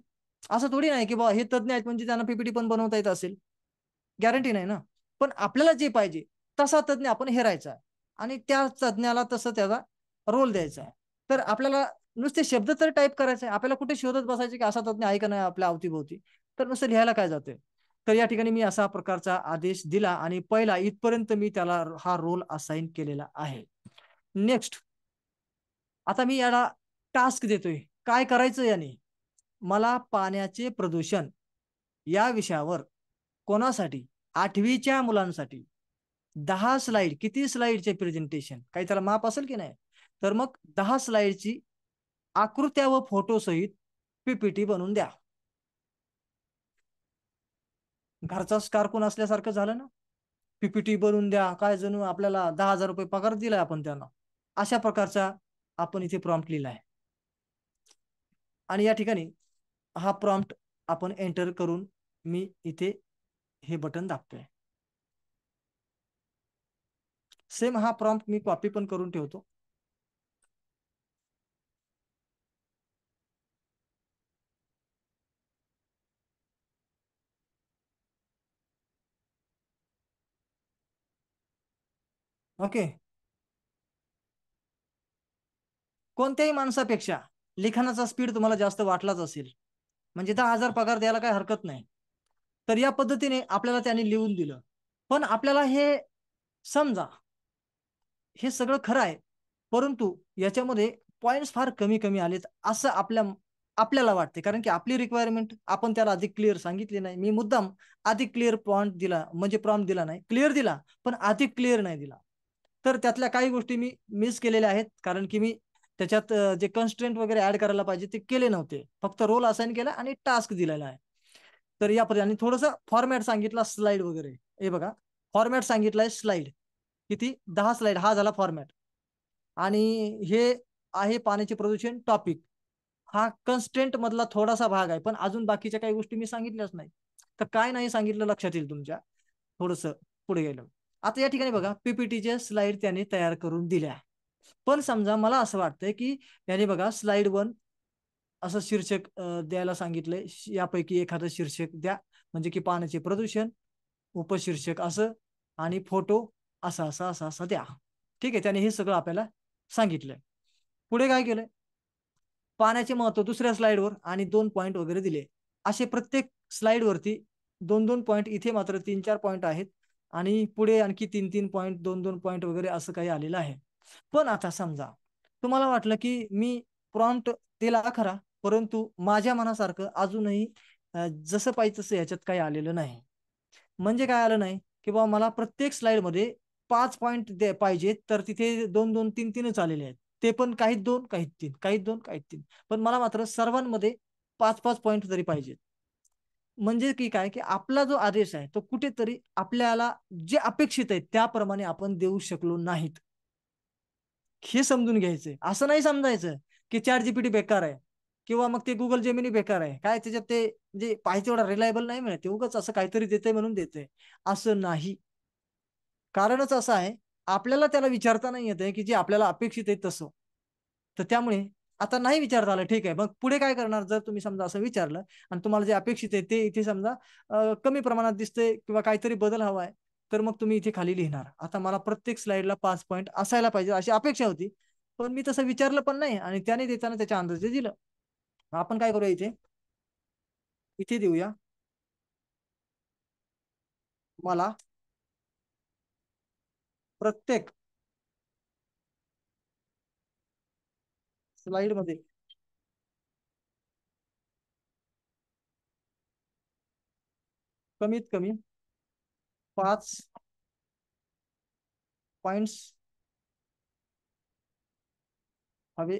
असं थोडी नाही की बा हे तज्ञ आहेत म्हणजे त्यांना पीपीटी पण बनवता येत असेल. गॅरंटी नाही ना. पण आपल्याला जे पाहिजे तसा तज्ञ आपण हेरायचा आहे आणि त्या तज्ञाला तसं त्याचा रोल द्यायचा आहे. तर आपल्याला नुसते शब्द तर टाईप करायचे आहे. आपल्याला कुठे शोधत बसायचे की असा तज्ञ आहे का नाही आपल्या अवतीभोवती. तर नुसतं लिहायला काय जातंय. तर या ठिकाणी मी असा प्रकारचा आदेश दिला आणि पहिला इथपर्यंत मी त्याला हा रोल असाइन केलेला आहे. नेक्स्ट आता मी याला टास्क देतोय. काय करायचं याने? मला पाण्याचे प्रदूषण या विषयावर कोणासाठी? 8वीच्या मुलांसाठी 10 स्लाईड. किती स्लाईडचे प्रेझेंटेशन? काही त्याला माप असेल की नाही? तर मग 10 स्लाईडची आकृत्या व फोटो सहित पीपीटी बनवून द्या. घरचाच कारकून असल्यासारखं झालं ना. पीपीटी बनवून द्या. काय जणू आपल्याला 10,000 रुपये पगार दिलाय आपण त्यांना. अशा प्रकारचा आपण इथे प्रॉम्प्ट लिहिलाय. आणि या ठिकाणी हा प्रॉम्प्ट आपण एंटर करून मी इथे हे बटन दाबतोय. सेम हा प्रॉम्प्ट मी कॉपी पण करून ठेवतो. ओके. कोणत्याही माणसापेक्षा लिखाणाचा स्पीड तुम्हाला जास्त वाटलाच असेल. म्हणजे 10,000 पगार द्यायला काही हरकत नाही. तर या पद्धतीने आपल्याला त्यांनी लिहून दिलं. पण आपल्याला हे समजा हे सगळं खरं आहे. परंतु याच्यामध्ये पॉइंट्स फार कमी कमी आलेत असं आपल्याला वाटते. कारण की आपली रिक्वायरमेंट आपण त्याला अधिक क्लिअर सांगितली नाही. मी मुद्दाम अधिक क्लिअर पॉइंट दिला म्हणजे प्रॉम्प्ट दिला नाही. क्लिअर दिला पण अधिक क्लिअर नाही दिला. तर त्यातल्या काही गोष्टी मी मिस केलेल्या आहेत. कारण की मी त्याच्यात जे कन्स्ट्रेंट वगैरे ऍड करायला पाहिजे ते केले नव्हते. फक्त रोल असाइन केला आणि टास्क दिलेला आहे. तर या पद्धतीने आणि थोडंसं फॉर्मॅट सांगितला स्लाइड वगैरे. हे बघा फॉर्मॅट सांगितलाय स्लाइड. किती? 10 स्लाइड हा झाला फॉर्मॅट. आणि हे आहे पाण्याचे प्रदूषण टॉपिक. हा कन्स्टेंट मधला थोडासा भाग आहे. पण अजून बाकीच्या काही गोष्टी मी सांगितल्याच नाही. तर काय नाही सांगितलं लक्षात येईल तुमच्या थोडंसं पुढे गेलं. आता या ठिकाणी बघा पीपीटीच्या स्लाइड त्याने तयार करून दिल्या. पण समजा मला असं वाटतंय की याने बघा स्लाइड 1 असं शीर्षक द्यायला सांगितलंय. यापैकी एखादं शीर्षक द्या. म्हणजे की पाण्याचे प्रदूषण, उपशीर्षक असं आणि फोटो असा असा असा असा द्या. ठीक आहे. त्याने हे सगळं आपल्याला सांगितलंय. पुढे काय केलंय? पाण्याचे महत्व दुसऱ्या स्लाइडवर आणि 2 पॉईंट वगैरे दिले. असे प्रत्येक स्लाइडवरती 2-2 पॉईंट, इथे मात्र 3-4 पॉईंट आहेत आणि पुढे आणखी 3-3 पॉईंट, 2-2 पॉईंट वगैरे असं काही आलेलं आहे. पण आता समजा तुम्हाला वाटलं की मी प्रॉम्प्ट दिला खरा, परंतु माझ्या मनासारखं अजूनही जसं पाहिजे तसं याच्यात काही आलेलं नाही. म्हणजे काय आलं नाही, की बाबा मला प्रत्येक स्लाइडमध्ये 5 पॉइंट पाहिजेत, तर तिथे 2-2, 3-3च आलेले आहेत. ते पण काही 2, काही 3, काही 2, काही 3. पण मला मात्र सर्वांमध्ये 5-5 पॉइंट तरी पाहिजेत. म्हणजे की काय, की आपला जो आदेश आहे, तो कुठेतरी आपल्याला जे अपेक्षित आहे, त्याप्रमाणे आपण देऊ शकलो नाहीत. हे समजून घ्यायचंय. असं नाही समजायचं, की ChatGPT बेकार आहे किंवा मग ते Google Gemini बेकार आहे. काय त्याच्यात ते म्हणजे पाहिजे तेवढा रिलायबल नाही मिळत. ते उगाच असं काहीतरी देतंय म्हणून देतंय. असं नाही. कारणच असं आहे, आपल्याला त्याला विचारता नाही येत आहे, की जे आपल्याला अपेक्षित आहे तसं. तर त्यामुळे आता नाही विचारता आलं ठीक आहे. मग पुढे काय करणार? जर तुम्ही समजा असं विचारलं आणि तुम्हाला जे अपेक्षित आहे ते इथे समजा कमी प्रमाणात दिसतंय किंवा काहीतरी बदल हवा आहे, तर मग तुम्ही इथे खाली लिहिणार. आता मला प्रत्येक स्लाइडला 5 पॉइंट असायला पाहिजे अशी अपेक्षा होती. पण मी तसं विचारलं पण नाही आणि त्याने देताना त्याच्या अंदाजे दिलं. आपण काय करूया इथे? इथे देऊया मला प्रत्येक स्लाइडमध्ये कमीत कमी 5 पॉइंट्स हवे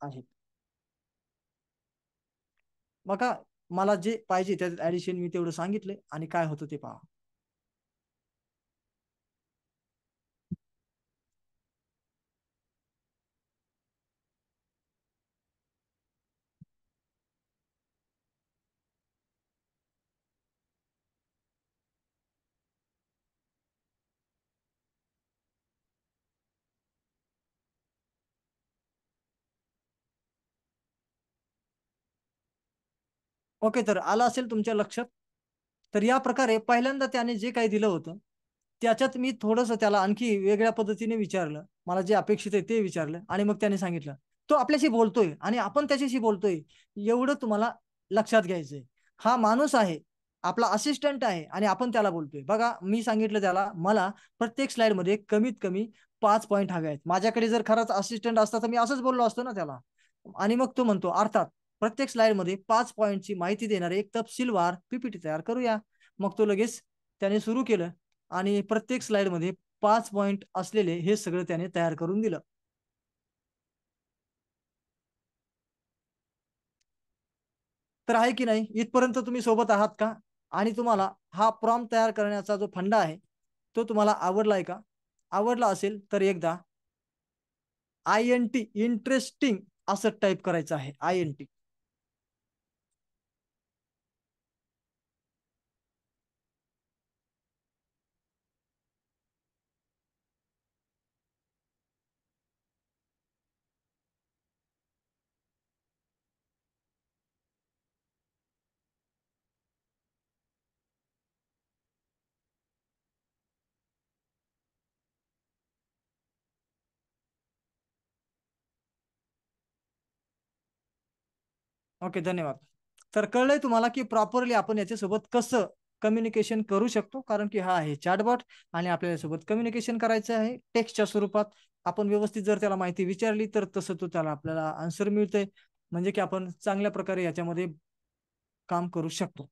आहेत. बघा मला जे पाहिजे त्याच्यात ऍडिशन मी तेवढं सांगितलंय आणि काय होतं ते पहा. ओके, तर आलं असेल तुमच्या लक्षात. तर या प्रकारे पहिल्यांदा त्याने जे काही दिलं होतं त्याच्यात मी थोडंसं त्याला आणखी वेगळ्या पद्धतीने विचारलं, मला जे अपेक्षित आहे ते विचारलं आणि मग त्याने सांगितलं तो आपल्याशी बोलतोय आणि आपण त्याच्याशी बोलतोय, एवढं तुम्हाला लक्षात घ्यायचंय. हा माणूस आहे, आपला असिस्टंट आहे आणि आपण त्याला बोलतोय. बघा, मी सांगितलं त्याला मला प्रत्येक स्लाइड मध्ये कमीत कमी 5 पॉईंट हवे आहेत. माझ्याकडे जर खरंच असिस्टंट असता तर मी असंच बोललो असतो ना त्याला. आणि मग तो म्हणतो अर्थात प्रत्येक स्लाइड मध्ये 5 पॉईंटची माहिती देणारे एक तपशीलवार पीपीटी तयार करूया. मग तो लगेच त्याने सुरू केलं आणि प्रत्येक स्लाइड मध्ये 5 पॉईंट असलेले हे सगळं त्याने तयार करून दिलं. तर आहे की नाही, इथपर्यंत तुम्ही सोबत आहात का? आणि तुम्हाला हा प्रॉम्प्ट तयार करण्याचा जो फंडा आहे तो तुम्हाला आवडलाय का? आवडला असेल तर एकदा INT इंटरेस्टिंग असं टाईप करायचं आहे, INT. ओके, धन्यवाद. तर कळलंय तुम्हाला की प्रॉपरली आपण याच्यासोबत कसं कम्युनिकेशन करू शकतो, कारण की हा आहे चॅटबॉट आणि आपल्याला सोबत कम्युनिकेशन करायचं आहे टेक्स्टच्या स्वरूपात. आपण व्यवस्थित जर त्याला माहिती विचारली तर तसं तो त्याला आपल्याला आन्सर मिळतंय, म्हणजे की आपण चांगल्या प्रकारे याच्यामध्ये काम करू शकतो.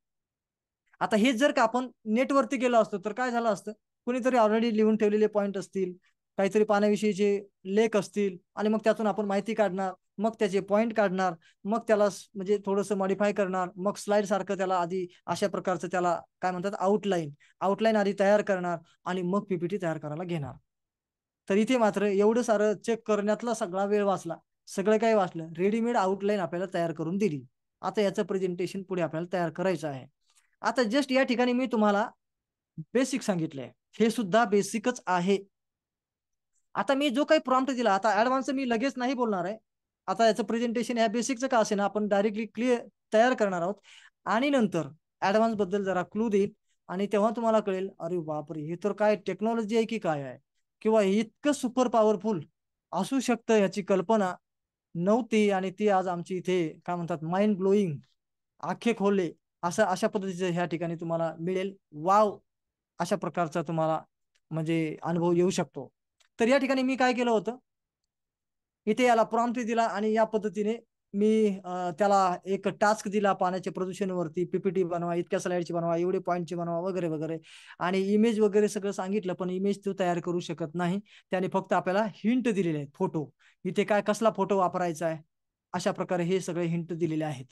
आता हेच जर का आपण नेटवरती गेलो असतो तर काय झालं असतं, कुणीतरी ऑलरेडी लिहून ठेवलेले पॉईंट असतील, काहीतरी पाण्याविषयीचे लेख असतील आणि मग त्यातून आपण माहिती काढणार, मग त्याचे पॉईंट काढणार, मग त्याला म्हणजे थोडंसं मॉडिफाय करणार, मग स्लाइड सारखं त्याला आधी अशा प्रकारचं त्याला काय म्हणतात आउटलाईन आउटलाईन आधी तयार करणार आणि मग पीपीटी तयार करायला घेणार. तर इथे मात्र एवढं सारं चेक करण्यातला सगळा वेळ वाचला, सगळं काही वाचलं, रेडीमेड आउटलाईन आपल्याला तयार करून दिली. आता याचं प्रेझेंटेशन पुढे आपल्याला तयार करायचं आहे. आता जस्ट या ठिकाणी मी तुम्हाला बेसिक सांगितलंय, हे सुद्धा बेसिकच आहे. आता मी जो काही प्रॉम्प्ट दिला, आता ऍडव्हान्स मी लगेच नाही बोलणार आहे. आता याचं प्रेझेंटेशन या बेसिकचं का असे ना आपण डायरेक्टली क्लिअर तयार करणार आहोत आणि नंतर ऍडव्हान्स बद्दल जरा क्लू देईल आणि तेव्हा तुम्हाला कळेल अरे बापरे, हे तर काय टेक्नॉलॉजी आहे की काय आहे, किंवा इतकं सुपर पॉवरफुल असू शकतं ह्याची कल्पना नव्हती आणि ती आज आमची इथे काय म्हणतात माइंड ब्लोईंग, आखे खोलले असं अशा पद्धतीचं ह्या ठिकाणी तुम्हाला मिळेल. वाव, अशा प्रकारचा तुम्हाला म्हणजे अनुभव येऊ शकतो. तर या ठिकाणी मी काय केलं होतं, इथे याला प्रॉम्प्ट दिला आणि या पद्धतीने मी त्याला एक टास्क दिला पाण्याच्या प्रदूषणावरती पीपीटी बनवा, इतक्या स्लाइडची बनवा, एवढे पॉईंटची बनवा वगैरे वगैरे, आणि इमेज वगैरे सगळं सांगितलं, पण इमेज तो तयार करू शकत नाही. त्याने फक्त आपल्याला हिंट दिलेले आहेत, फोटो इथे काय कसला फोटो वापरायचा आहे अशा प्रकारे हे सगळे हिंट दिलेले आहेत.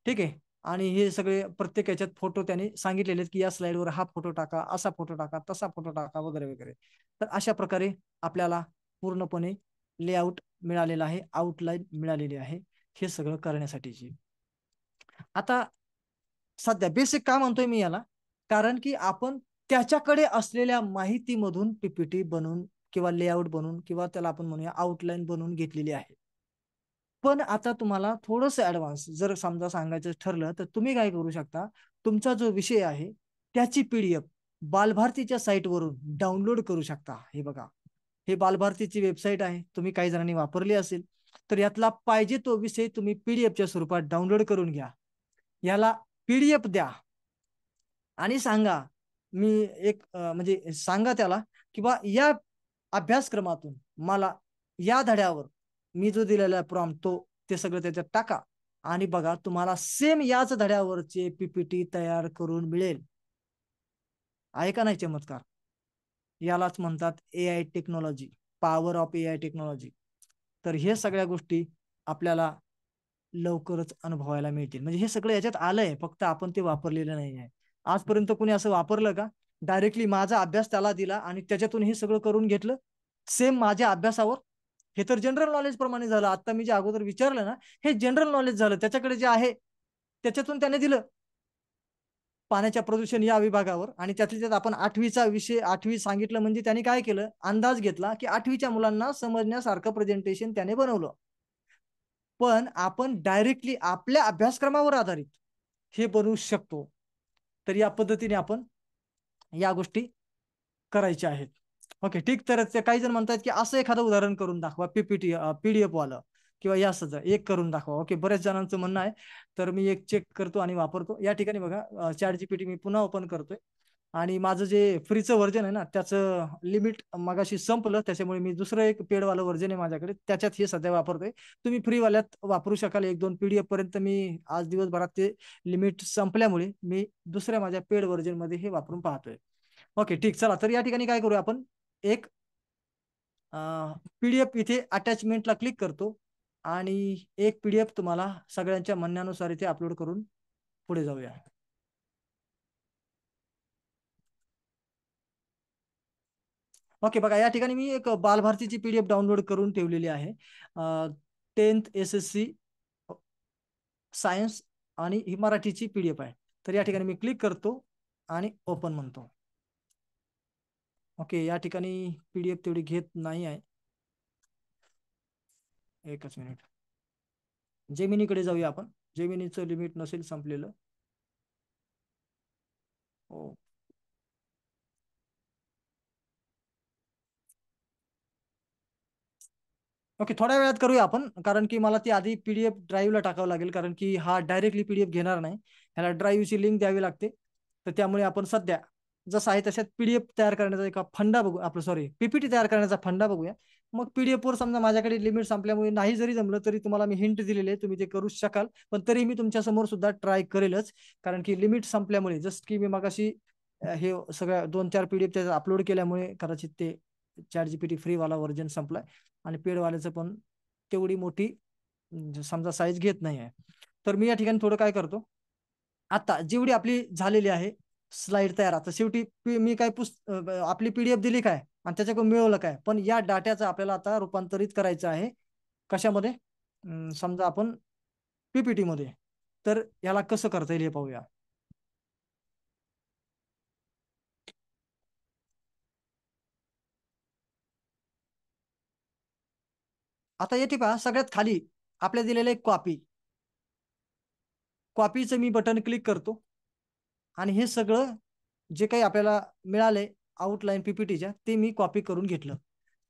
ठीक आहे. आणि हे सगळे प्रत्येक याच्यात फोटो त्यांनी सांगितलेले आहेत की या स्लाइडवर हा फोटो टाका, असा फोटो टाका, तसा फोटो टाका वगैरे वगैरे. तर अशा प्रकारे आपल्याला पूर्णपणे लेआउट मिळालेला आहे, आउटलाईन मिळालेली आहे हे सगळं करण्यासाठीची. आता सध्या बेसिक का म्हणतोय मी याला, कारण की आपण त्याच्याकडे असलेल्या माहितीमधून पीपीटी बनवून किंवा लेआउट बनवून किंवा त्याला आपण म्हणूया आउटलाईन बनवून घेतलेली आहे. पण आता तुम्हाला थोडंसं ऍडव्हान्स जर समजा सांगायचं ठरलं तर तुम्ही काय करू शकता, तुमचा जो विषय आहे त्याची पीडीएफ बालभारतीच्या साईटवरून डाउनलोड करू शकता. हे बघा, हे बालभारतीची वेबसाईट आहे, तुम्ही काही जणांनी वापरली असेल, तर यातला पाहिजे तो विषय तुम्ही पीडीएफच्या स्वरूपात डाउनलोड करून घ्या, याला पीडीएफ द्या आणि सांगा मी एक म्हणजे सांगा त्याला किंवा या अभ्यासक्रमातून मला या धड्यावर मी जो दिलेला प्रॉम्प्ट तो ते सगळं त्याच्यात टाका आणि बघा तुम्हाला सेम याच धड्यावरचे पीपीटी तयार करून मिळेल. आहे का नाही चमत्कार? यालाच म्हणतात AI technology, power of AI technology. तर हे सगळ्या गोष्टी आपल्याला लवकरच अनुभवायला मिळतील. म्हणजे हे सगळं याच्यात आलंय, फक्त आपण ते वापरलेलं नाही आहे. आजपर्यंत कोणी असं वापरलं का? डायरेक्टली माझा अभ्यास त्याला दिला आणि त्याच्यातून हे सगळं करून घेतलं सेम माझ्या अभ्यासावर. हे तर जनरल नॉलेज प्रमाणे झालं. आता मी जे अगोदर विचारलं ना, हे जनरल नॉलेज झालं. त्याच्याकडे जे आहे त्याच्यातून त्याने दिलं पाण्याच्या प्रदूषण या विभागावर, आणि त्यातल्या त्यात आपण 8वीचा विषय 8वी सांगितलं, म्हणजे त्याने काय केलं अंदाज घेतला की 8वीच्या मुलांना समजण्यासारखं प्रेझेंटेशन त्याने बनवलं. पण आपण डायरेक्टली आपल्या अभ्यासक्रमावर आधारित हे बनवू शकतो. तर या पद्धतीने आपण या गोष्टी करायच्या आहेत. ओके ठीक. तर ते काही जण म्हणतात की असं एखादं उदाहरण करून दाखवा, पीपीटी PDF वालं किंवा या असंच एक करून दाखवा. ओके, बऱ्याच जणांचं म्हणणं आहे. तर मी एक चेक करतो आणि वापरतो. या ठिकाणी बघा, ChatGPT मी पुन्हा ओपन करतोय आणि माझं जे फ्रीचं व्हर्जन आहे ना, त्याचं लिमिट मगाशी संपलं. त्याच्यामुळे मी दुसरं एक पेडवालं व्हर्जन आहे माझ्याकडे, त्याच्यात हे सध्या वापरतोय. तुम्ही फ्रीवाल्यात वापरू शकाल. 1-2 PDF पर्यंत. मी आज दिवसभरात ते लिमिट संपल्यामुळे मी दुसऱ्या माझ्या पेड व्हर्जनमध्ये हे वापरून पाहतोय. ओके ठीक. चला तर या ठिकाणी काय करूया आपण, एक PDF इथे अटॅचमेंटला क्लिक करतो आणि एक PDF तुम्हाला सगळ्यांच्या म्हणण्यानुसार इथे अपलोड करून पुढे जाऊया. ओके बघा, या ठिकाणी मी एक बालभारतीची PDF डाउनलोड करून ठेवलेली आहे. 10th SSC सायन्स आणि ही मराठीची PDF आहे. तर या ठिकाणी मी क्लिक करतो आणि ओपन म्हणतो. ओके, या ठिकाणी PDF तेवढी घेत नाही आहे. एकच मिनिट. जेमिनीकडे जाऊया आपण. जेमिनीचं लिमिट नसेल संपलेलं. हो. ओके, थोड्या वेळात करूया आपण, कारण की मला ती आधी PDF ड्राईव्हला टाकावं लागेल, कारण की हा डायरेक्टली PDF घेणार नाही. ह्याला ड्राईव्हची लिंक द्यावी लागते. तर त्यामुळे आपण सध्या जसं आहे तशात PDF तयार करण्याचा एक फंडा बघू, आपलं सॉरी PPT तयार करण्याचा फंडा बघूया. मग PDF वर समजा माझ्याकडे लिमिट संपल्यामुळे नाही जरी जमलं तरी तुम्हाला मी हिंट दिलेली आहे, तुम्ही ते करू शकाल. पण तरी मी तुमच्या समोर सुद्धा ट्राय करेलच, कारण की लिमिट संपल्यामुळे जसं की मी मगाशी हे सगळ्या 2-4 PDF त्याचा अपलोड केल्यामुळे कदाचित ते ChatGPT फ्रीवाला व्हर्जन संपलाय आणि पेडवाल्याचं पण तेवढी मोठी समजा साईज घेत नाही आहे. तर मी या ठिकाणी थोडं काय करतो, आता जेवढी आपली झालेली आहे स्लाइड तयार, आता शेवटी मी काय आपली PDF दिली काय आणि त्याच्याकडून मिळवलं काय, पण या डाट्याचं आपल्याला आता रूपांतरित करायचं आहे कशामध्ये, समजा आपण PPT मध्ये. तर याला कसं करता येईल हे पाहूया. आता येथे पहा, सगळ्यात खाली आपल्या दिलेलं एक कॉपीचं मी बटन क्लिक करतो आणि हे सगळं जे काही आपल्याला मिळाले आउटलाईन PPTच्या ते मी कॉपी करून घेतलं.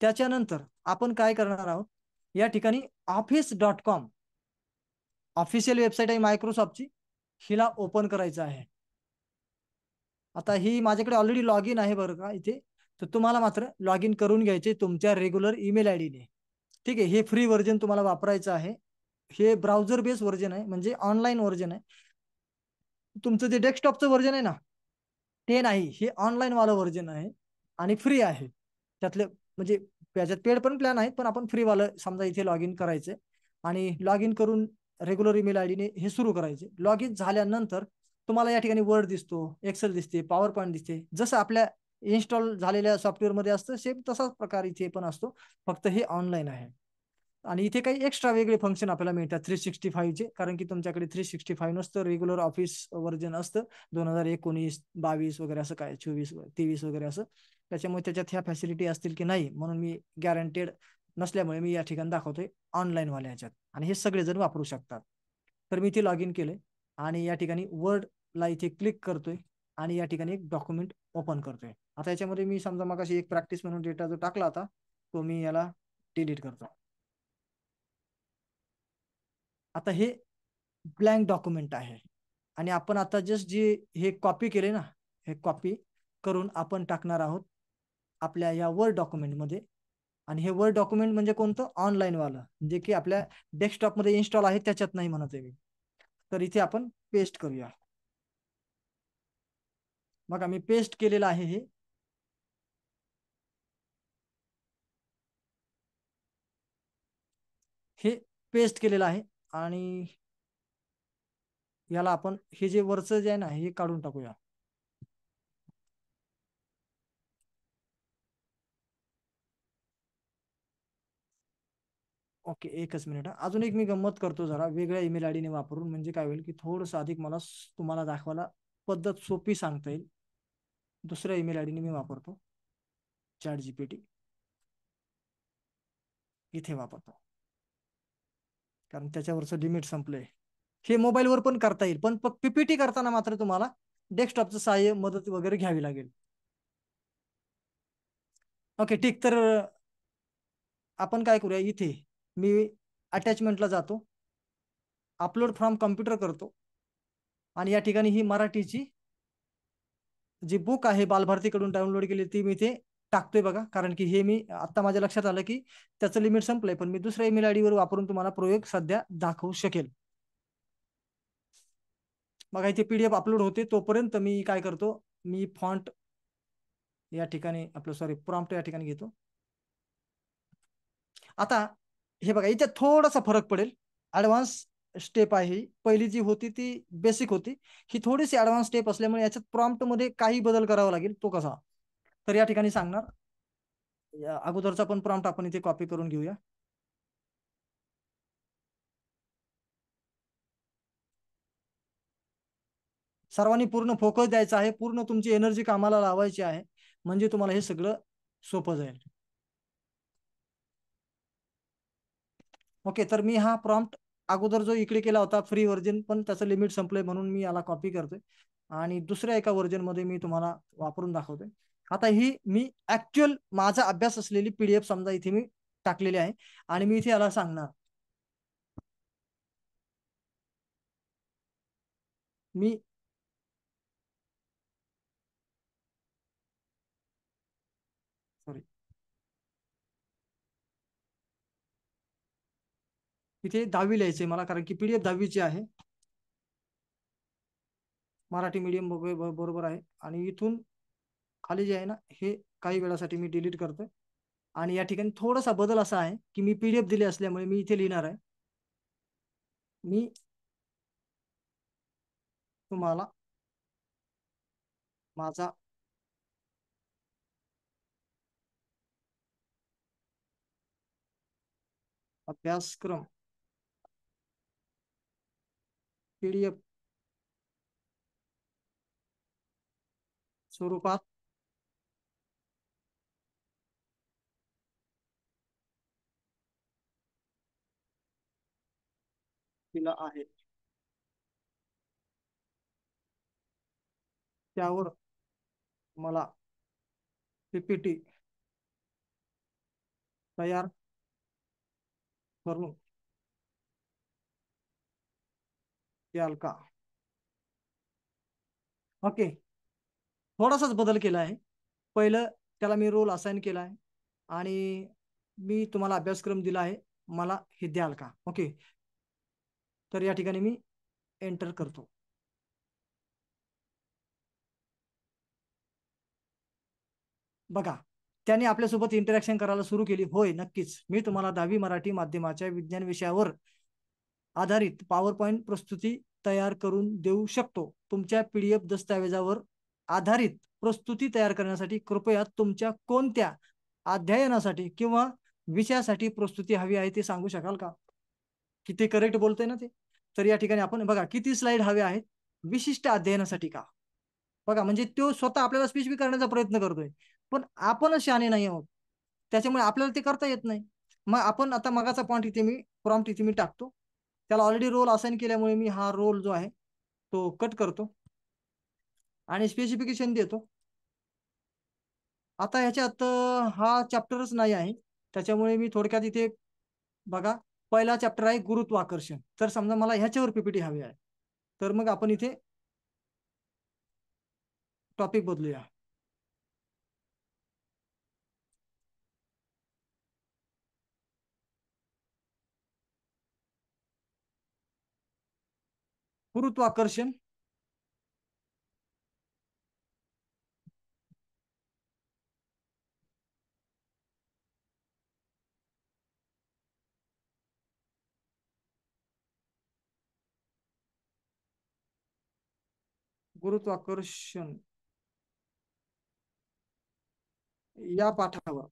त्याच्यानंतर आपण काय करणार आहोत, या ठिकाणी office.com ऑफिशियल वेबसाईट आहे मायक्रोसॉफ्टची, हिला ओपन करायचं आहे. आता ही माझ्याकडे ऑलरेडी लॉग इन आहे बरं का इथे. तर तुम्हाला मात्र लॉग इन करून घ्यायचे तुमच्या रेग्युलर ईमेल आयडीने. ठीक आहे, हे फ्री व्हर्जन तुम्हाला वापरायचं आहे. हे ब्राउझर बेस्ड व्हर्जन आहे, म्हणजे ऑनलाईन व्हर्जन आहे. तुमचं जे डेस्कटॉपचं व्हर्जन आहे ना, ते नाही, हे ऑनलाईन वालं व्हर्जन आहे आणि फ्री आहे. त्यातले म्हणजे त्याच्यात पेड पण प्लॅन आहेत, पण आपण फ्री वालं समजा इथे लॉग इन करायचं आणि लॉग इन करून रेग्युलर ईमेल आयडीने हे सुरू करायचे. लॉग इन झाल्यानंतर तुम्हाला या ठिकाणी वर्ड दिसतो, एक्सेल दिसते, पॉवर पॉईंट दिसते, जसं आपल्या इन्स्टॉल झालेल्या सॉफ्टवेअरमध्ये असतं सेम तसाच प्रकार इथे पण असतो, फक्त हे ऑनलाईन आहे. आणि इथे काही एक्स्ट्रा वेगळे फंक्शन आपल्याला मिळतात 365चे, कारण की तुमच्याकडे 365 नसतं, रेग्युलर ऑफिस व्हर्जन असतं 2019, 22 वगैरे असं काय 24, 23 वगैरे असं. त्याच्यामुळे त्याच्यात ह्या फॅसिलिटी असतील की नाही म्हणून मी गॅरंटेड नसल्यामुळे मी या ठिकाणी दाखवतोय ऑनलाईन वाल्या ह्याच्यात, आणि हे सगळेजण वापरू शकतात. तर मी इथे लॉग इन केलंय आणि या ठिकाणी वर्डला इथे क्लिक करतोय आणि या ठिकाणी एक डॉक्युमेंट ओपन करतोय. आता याच्यामध्ये मी समजा मग एक प्रॅक्टिस म्हणून डेटा जो टाकला होता तो मी याला डिलीट करतो. आता हे ब्लँक डॉक्युमेंट आहे आणि आपण आता जस्ट जे हे कॉपी केले ना, हे कॉपी करून आपण टाकणार आहोत आपल्या या वर्ड डॉक्युमेंटमध्ये. आणि हे वर्ड डॉक्युमेंट म्हणजे कोणतं, ऑनलाईन वालं, जे की आपल्या डेस्कटॉपमध्ये इन्स्टॉल आहे त्याच्यात नाही म्हणत आहे मी. तर इथे आपण पेस्ट करूया. बघा मी पेस्ट केलेलं आहे हे पेस्ट केलेलं आहे आणि याला आपण हे जे वरचं जे आहे ना हे काढून टाकूया. ओके एकच मिनिट. अजून एक मी गंमत करतो जरा वेगळ्या ईमेल आयडीने वापरून, म्हणजे काय होईल की थोडंसं अधिक मला तुम्हाला दाखवायला पद्धत सोपी सांगता येईल. दुसऱ्या ईमेल आयडीने मी वापरतो, ChatGPT इथे वापरतो, कारण त्याच्यावरचं लिमिट संपलंय. हे मोबाईलवर पण करता येईल, पण पीपीटी करताना मात्र तुम्हाला डेस्कटॉपचं सहाय्य मदत वगैरे घ्यावी लागेल. ओके ठीक. तर आपण काय करूया, इथे मी अटॅचमेंटला जातो, अपलोड फ्रॉम कम्प्युटर करतो आणि या ठिकाणी ही मराठीची जी बुक आहे बालभारतीकडून डाउनलोड केली ती मी इथे टाकतोय बघा. कारण की हे मी आता माझ्या लक्षात आलं की त्याचं लिमिट संपलंय, पण मी दुसऱ्या ईमेल आयडी वर वापरून तुम्हाला प्रयोग सध्या दाखवू शकेल. बघा इथे पीडीएफ अपलोड होते, तोपर्यंत मी काय करतो, मी फॉन्ट या ठिकाणी आपलं सॉरी प्रॉम्प्ट या ठिकाणी घेतो. आता हे बघा इथे थोडासा फरक पडेल. ऍडव्हान्स स्टेप आहे ही. पहिली जी होती ती बेसिक होती, ही थोडीशी ऍडव्हान्स स्टेप असल्यामुळे याच्यात प्रॉम्प्ट मध्ये काही बदल करावा लागेल. तो कसा, तर या ठिकाणी सांगणार. अगोदरचा पण प्रॉम्प्ट आपण इथे कॉपी करून घेऊया. सर्वांनी पूर्ण फोकस द्यायचा आहे, पूर्ण तुमची एनर्जी कामाला लावायची आहे, म्हणजे तुम्हाला हे सगळं सोपं जाईल. ओके, तर मी हा प्रॉम्प्ट अगोदर जो इकडे केला होता फ्री व्हर्जन, पण त्याचं लिमिट संपलंय म्हणून मी याला कॉपी करतोय आणि दुसऱ्या एका व्हर्जन मध्ये मी तुम्हाला वापरून दाखवतोय. आता ही मी ऍक्च्युअल माझा अभ्यास असलेली पीडीएफ समजा इथे मी टाकलेली आहे आणि मी इथे याला सांगणार, मी सॉरी इथे 10वी लिहायचंय मला, कारण की पीडीएफ 10वीची आहे, मराठी मीडियम बरोबर आहे. आणि इथून खाली जे आहे ना, हे काही वेळासाठी मी डिलीट करतोय. आणि या ठिकाणी थोडासा बदल असा आहे की मी पीडीएफ दिली असल्यामुळे मी इथे लिहिणार आहे, मी तुम्हाला माझा अभ्यासक्रम पीडीएफ स्वरूपात दिला आहे, त्यावर मला पीपीटी तयार करून द्याल का. ओके, थोडासाच बदल केला आहे. पहिलं त्याला मी रोल असाइन केला आहे आणि मी तुम्हाला अभ्यासक्रम दिला आहे, मला हे द्याल का. ओके, तर या ठिकाणी मी एंटर करतो. बघा, त्याने आपल्यासोबत इंटरॅक्शन करायला सुरू केली. होय नक्कीच, मी तुम्हाला 10वी मराठी माध्यमाच्या विज्ञान विषयावर आधारित पॉवर पॉईंट प्रस्तुती तयार करून देऊ शकतो. तुमच्या पीडीएफ दस्तऐवजावर आधारित प्रस्तुती तयार करण्यासाठी कृपया तुमच्या कोणत्या अध्ययनासाठी किंवा विषयासाठी प्रस्तुती हवी आहे ते सांगू शकाल का. किती करेक्ट बोलतोय ना ते. तर या ठिकाणी आपण बघा किती स्लाइड हवे आहेत, विशिष्ट अध्ययनासाठी का. बघा म्हणजे तो स्वतः आपल्याला स्पेसिफिक करण्याचा प्रयत्न करतोय, पण आपणच शहाणे नाही आहोत, त्याच्यामुळे आपल्याला ते करता येत नाही. मग आपण आता मगाचा पॉईंट इथे मी प्रॉम्प्ट इथे मी टाकतो, त्याला ऑलरेडी रोल असाइन केल्यामुळे मी हा रोल जो आहे तो कट करतो आणि स्पेसिफिकेशन देतो. आता ह्याच्यात हा चॅप्टरच नाही आहे, त्याच्यामुळे मी थोडक्यात इथे बघा, पहिला चॅप्टर आहे गुरुत्वाकर्षण. तर समजा मला ह्याच्यावर पीपीटी हवी आहे, तर मग आपण इथे टॉपिक बदलूया. गुरुत्वाकर्षण गुरुत्वाकर्षण या पाठावर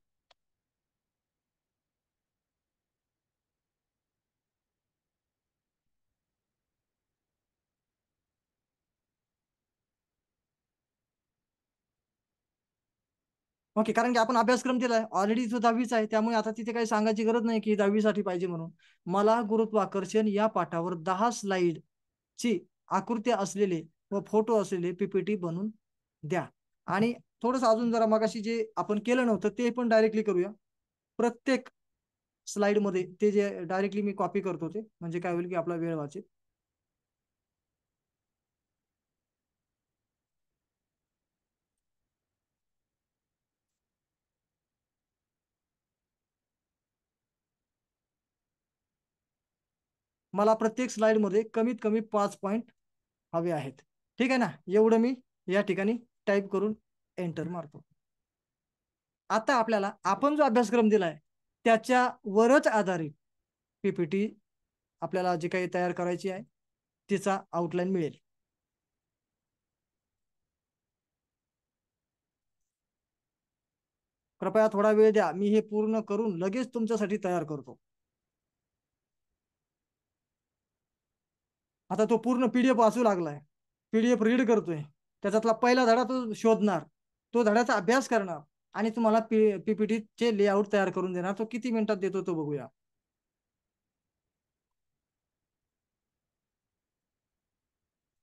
ओके, कारण की आपण अभ्यासक्रम दिलाय ऑलरेडी, तो 10वीचा आहे, त्यामुळे आता तिथे काही सांगायची गरज नाही की 10वी साठी पाहिजे म्हणून. मला गुरुत्वाकर्षण या पाठावर 10 स्लाइड ची आकृत्या असलेले व फोटो असलेले पीपीटी बनवून द्या. आणि थोडंसं अजून जरा मगाशी जे आपण केलं नव्हतं ते पण डायरेक्टली करूया. प्रत्येक स्लाइड मध्ये ते जे डायरेक्टली मी कॉपी करतो ते म्हणजे काय होईल की आपला वेळ वाचेल. मला प्रत्येक स्लाइड मध्ये कमीत कमी 5 पॉईंट हवे आहेत. ठीक आहे ना, एवढं मी या ठिकाणी टाईप करून एंटर मारतो. आता आपल्याला आपण जो अभ्यासक्रम दिलाय त्याच्यावरच आधारित पीपीटी आपल्याला जे काही तयार करायची आहे तिचा आउटलाईन मिळेल. कृपया थोडा वेळ द्या, मी हे पूर्ण करून लगेच तुमच्यासाठी तयार करतो. आता तो पूर्ण पीडीएफ वाचू लागलाय, पीडीएफ रीड करतोय, त्याच्यातला पहिला धडा तो शोधणार, तो धड्याचा अभ्यास करणार आणि तुम्हाला पीपीटी चे लेआउट तयार करून देणार. तो किती मिनिटात देतो तो बघूया.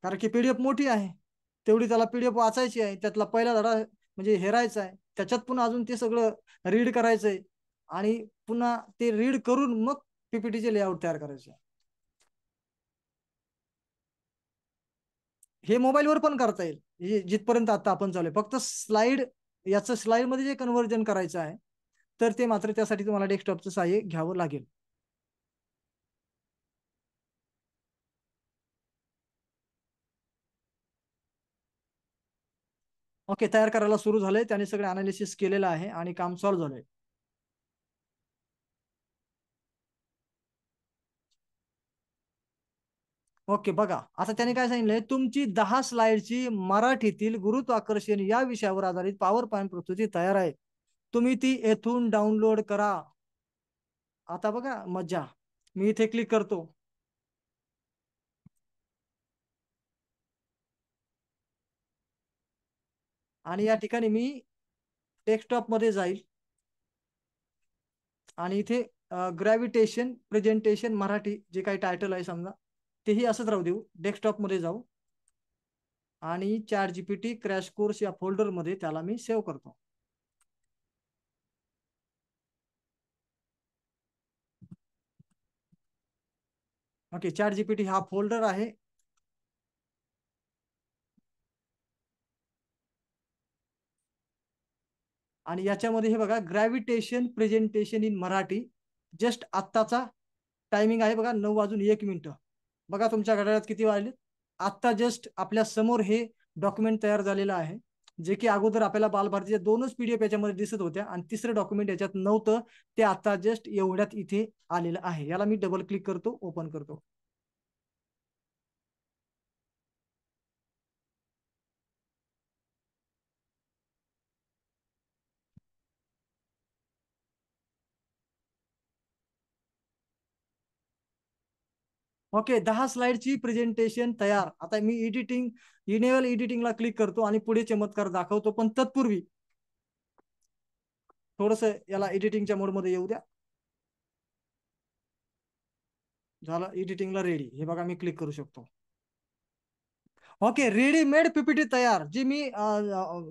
कारण की पीडीएफ मोठी आहे, तेवढी त्याला पीडीएफ वाचायची आहे, त्यातला पहिला धडा म्हणजे हेरायचा आहे, त्याच्यात पुन्हा अजून ते सगळं रीड करायचंय आणि पुन्हा ते रीड करून मग पीपीटीचे लेआउट तयार करायचे. हे मोबाईलवर पण करता येईल जिथपर्यंत आता आपण चालू आहे. फक्त स्लाइड याचं स्लाइड मध्ये जे कन्व्हर्जन करायचं आहे तर ते मात्र त्यासाठी तुम्हाला डेस्कटॉपचं सहाय्य घ्यावं लागेल. ओके, तयार करायला सुरू झालंय, त्याने सगळं अनालिसिस केलेलं आहे आणि काम सॉल्व्ह झालंय. ओके, बघा आता त्याने काय सांगितलंय, तुमची 10 स्लाइडची मराठीतील गुरुत्वाकर्षण या विषयावर आधारित पॉवर पॉईंट प्रस्तुती तयार आहे, तुम्ही ती येथून डाउनलोड करा. आता बघा मज्जा, मी इथे क्लिक करतो आणि या ठिकाणी मी डेस्कटॉप मध्ये जाईल आणि इथे ग्रॅव्हिटेशन प्रेझेंटेशन मराठी जे काही टायटल आहे समजा तेही असंच राहू देऊ. डेस्कटॉप मध्ये जाऊ आणि चॅट जीपीटी क्रॅश कोर्स या फोल्डर मध्ये त्याला मी सेव्ह करतो. ओके, चॅट जीपीटी हा फोल्डर आहे आणि याच्यामध्ये हे बघा gravitation presentation in Marathi, just आत्ताचा टायमिंग आहे बघा 9:01. बघा तुमच्या घड्याळात किती वाजले. आत्ता जस्ट आपल्या समोर हे डॉक्युमेंट तयार झालेलं आहे, जे की अगोदर आपल्याला बालभारतीच्या 2च पीडीएफ याच्यामध्ये दिसत होत्या आणि तिसरं डॉक्युमेंट याच्यात नव्हतं, ते आता जस्ट एवढ्यात इथे आलेलं आहे. याला मी डबल क्लिक करतो, ओपन करतो. ओके, 10 स्लाइडची प्रेझेंटेशन तयार. आता मी एडिटिंग इनेबल एडिटिंगला क्लिक करतो आणि पुढे चमत्कार दाखवतो, पण तत्पूर्वी थोडस याला एडिटिंगच्या मोडमध्ये येऊ द्या. झालं एडिटिंगला रेडी, हे बघा मी क्लिक करू शकतो. ओके, रेडीमेड पीपीटी तयार, जी मी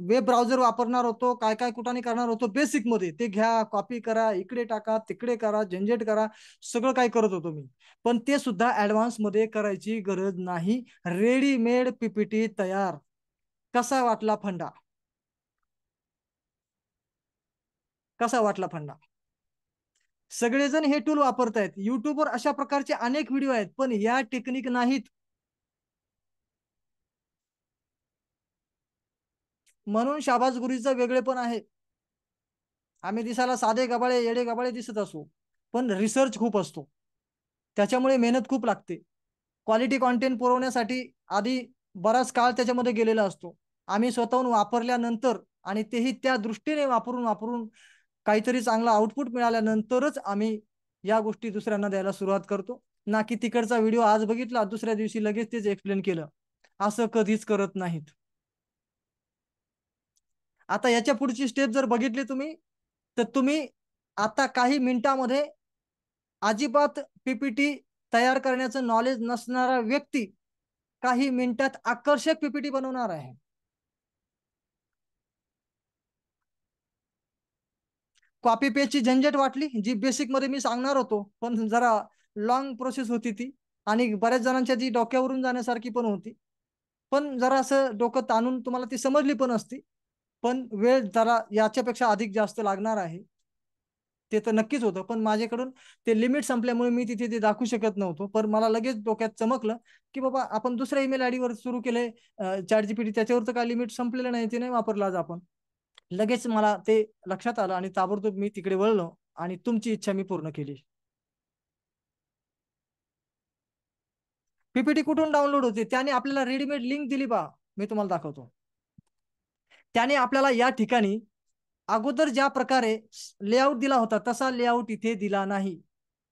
वेब ब्राउझर वापरणार होतो, काय काय कुठाने करणार होतो बेसिक मध्ये, ते घ्या कॉपी करा, इकडे टाका तिकडे करा, झंझट करा, सगळं काय करत होतो मी, पण ते सुद्धा ऍडव्हान्स मध्ये करायची गरज नाही. रेडीमेड पीपीटी तयार. कसा वाटला फंडा? कसा वाटला फंडा? सगळेजण हे टूल वापरतायत. युट्यूबवर अशा प्रकारचे अनेक व्हिडिओ आहेत, पण या टेक्निक नाहीत. म्हणून शाबास गुरुजीचं वेगळे पण आहे. आम्ही दिसायला साधे गबाळे येडे गबाळे दिसत असू, पण रिसर्च खूप असतो, त्याच्यामुळे मेहनत खूप लागते. क्वालिटी कॉन्टेंट पुरवण्यासाठी आधी बराच काळ त्याच्यामध्ये गेलेला असतो. आम्ही स्वतःहून वापरल्यानंतर आणि तेही त्या दृष्टीने वापरून वापरून काहीतरी चांगला आउटपुट मिळाल्यानंतरच आम्ही या गोष्टी दुसऱ्यांना द्यायला सुरुवात करतो. ना की तिकडचा व्हिडिओ आज बघितला दुसऱ्या दिवशी लगेच तेच एक्सप्लेन केलं, असं कधीच करत नाहीत. आता याच्या पुढची स्टेप जर बघितली तुम्ही, तर तुम्ही आता काही मिनिटामध्ये अजिबात पीपीटी तयार करण्याचं नॉलेज नसणारा व्यक्ती काही मिनिटात आकर्षक पीपीटी बनवणार आहे. कॉपी पेजची झंझट वाटली, जी बेसिक मध्ये मी सांगणार होतो, पण जरा लॉंग प्रोसेस होती ती, आणि बऱ्याच जणांच्या ती डोक्यावरून जाण्यासारखी पण होती. पण जरा असं डोकं ताणून तुम्हाला ती समजली पण असती, पण वेळ जरा याच्यापेक्षा अधिक जास्त लागणार आहे. ते तर नक्कीच होतं, पण माझ्याकडून ते लिमिट संपल्यामुळे मी तिथे ते दाखवू शकत नव्हतो. पण मला लगेच डोक्यात चमकलं की बाबा आपण दुसऱ्या ईमेल आयडी वर सुरू केलंय चॅट जीपीटी, त्याच्यावर तर काय लिमिट संपलेलं नाही, ते नाही वापरलं आज आपण. लगेच मला ते लक्षात आलं आणि ताबडतोब मी तिकडे वळलो आणि तुमची इच्छा मी पूर्ण केली. पीपीटी कुठून डाउनलोड होते? त्याने आपल्याला रेडीमेड लिंक दिली बा, मी तुम्हाला दाखवतो. त्याने आपल्याला या ठिकाणी अगोदर ज्या प्रकारे लेआउट दिला होता तसा लेआउट इथे दिला नाही.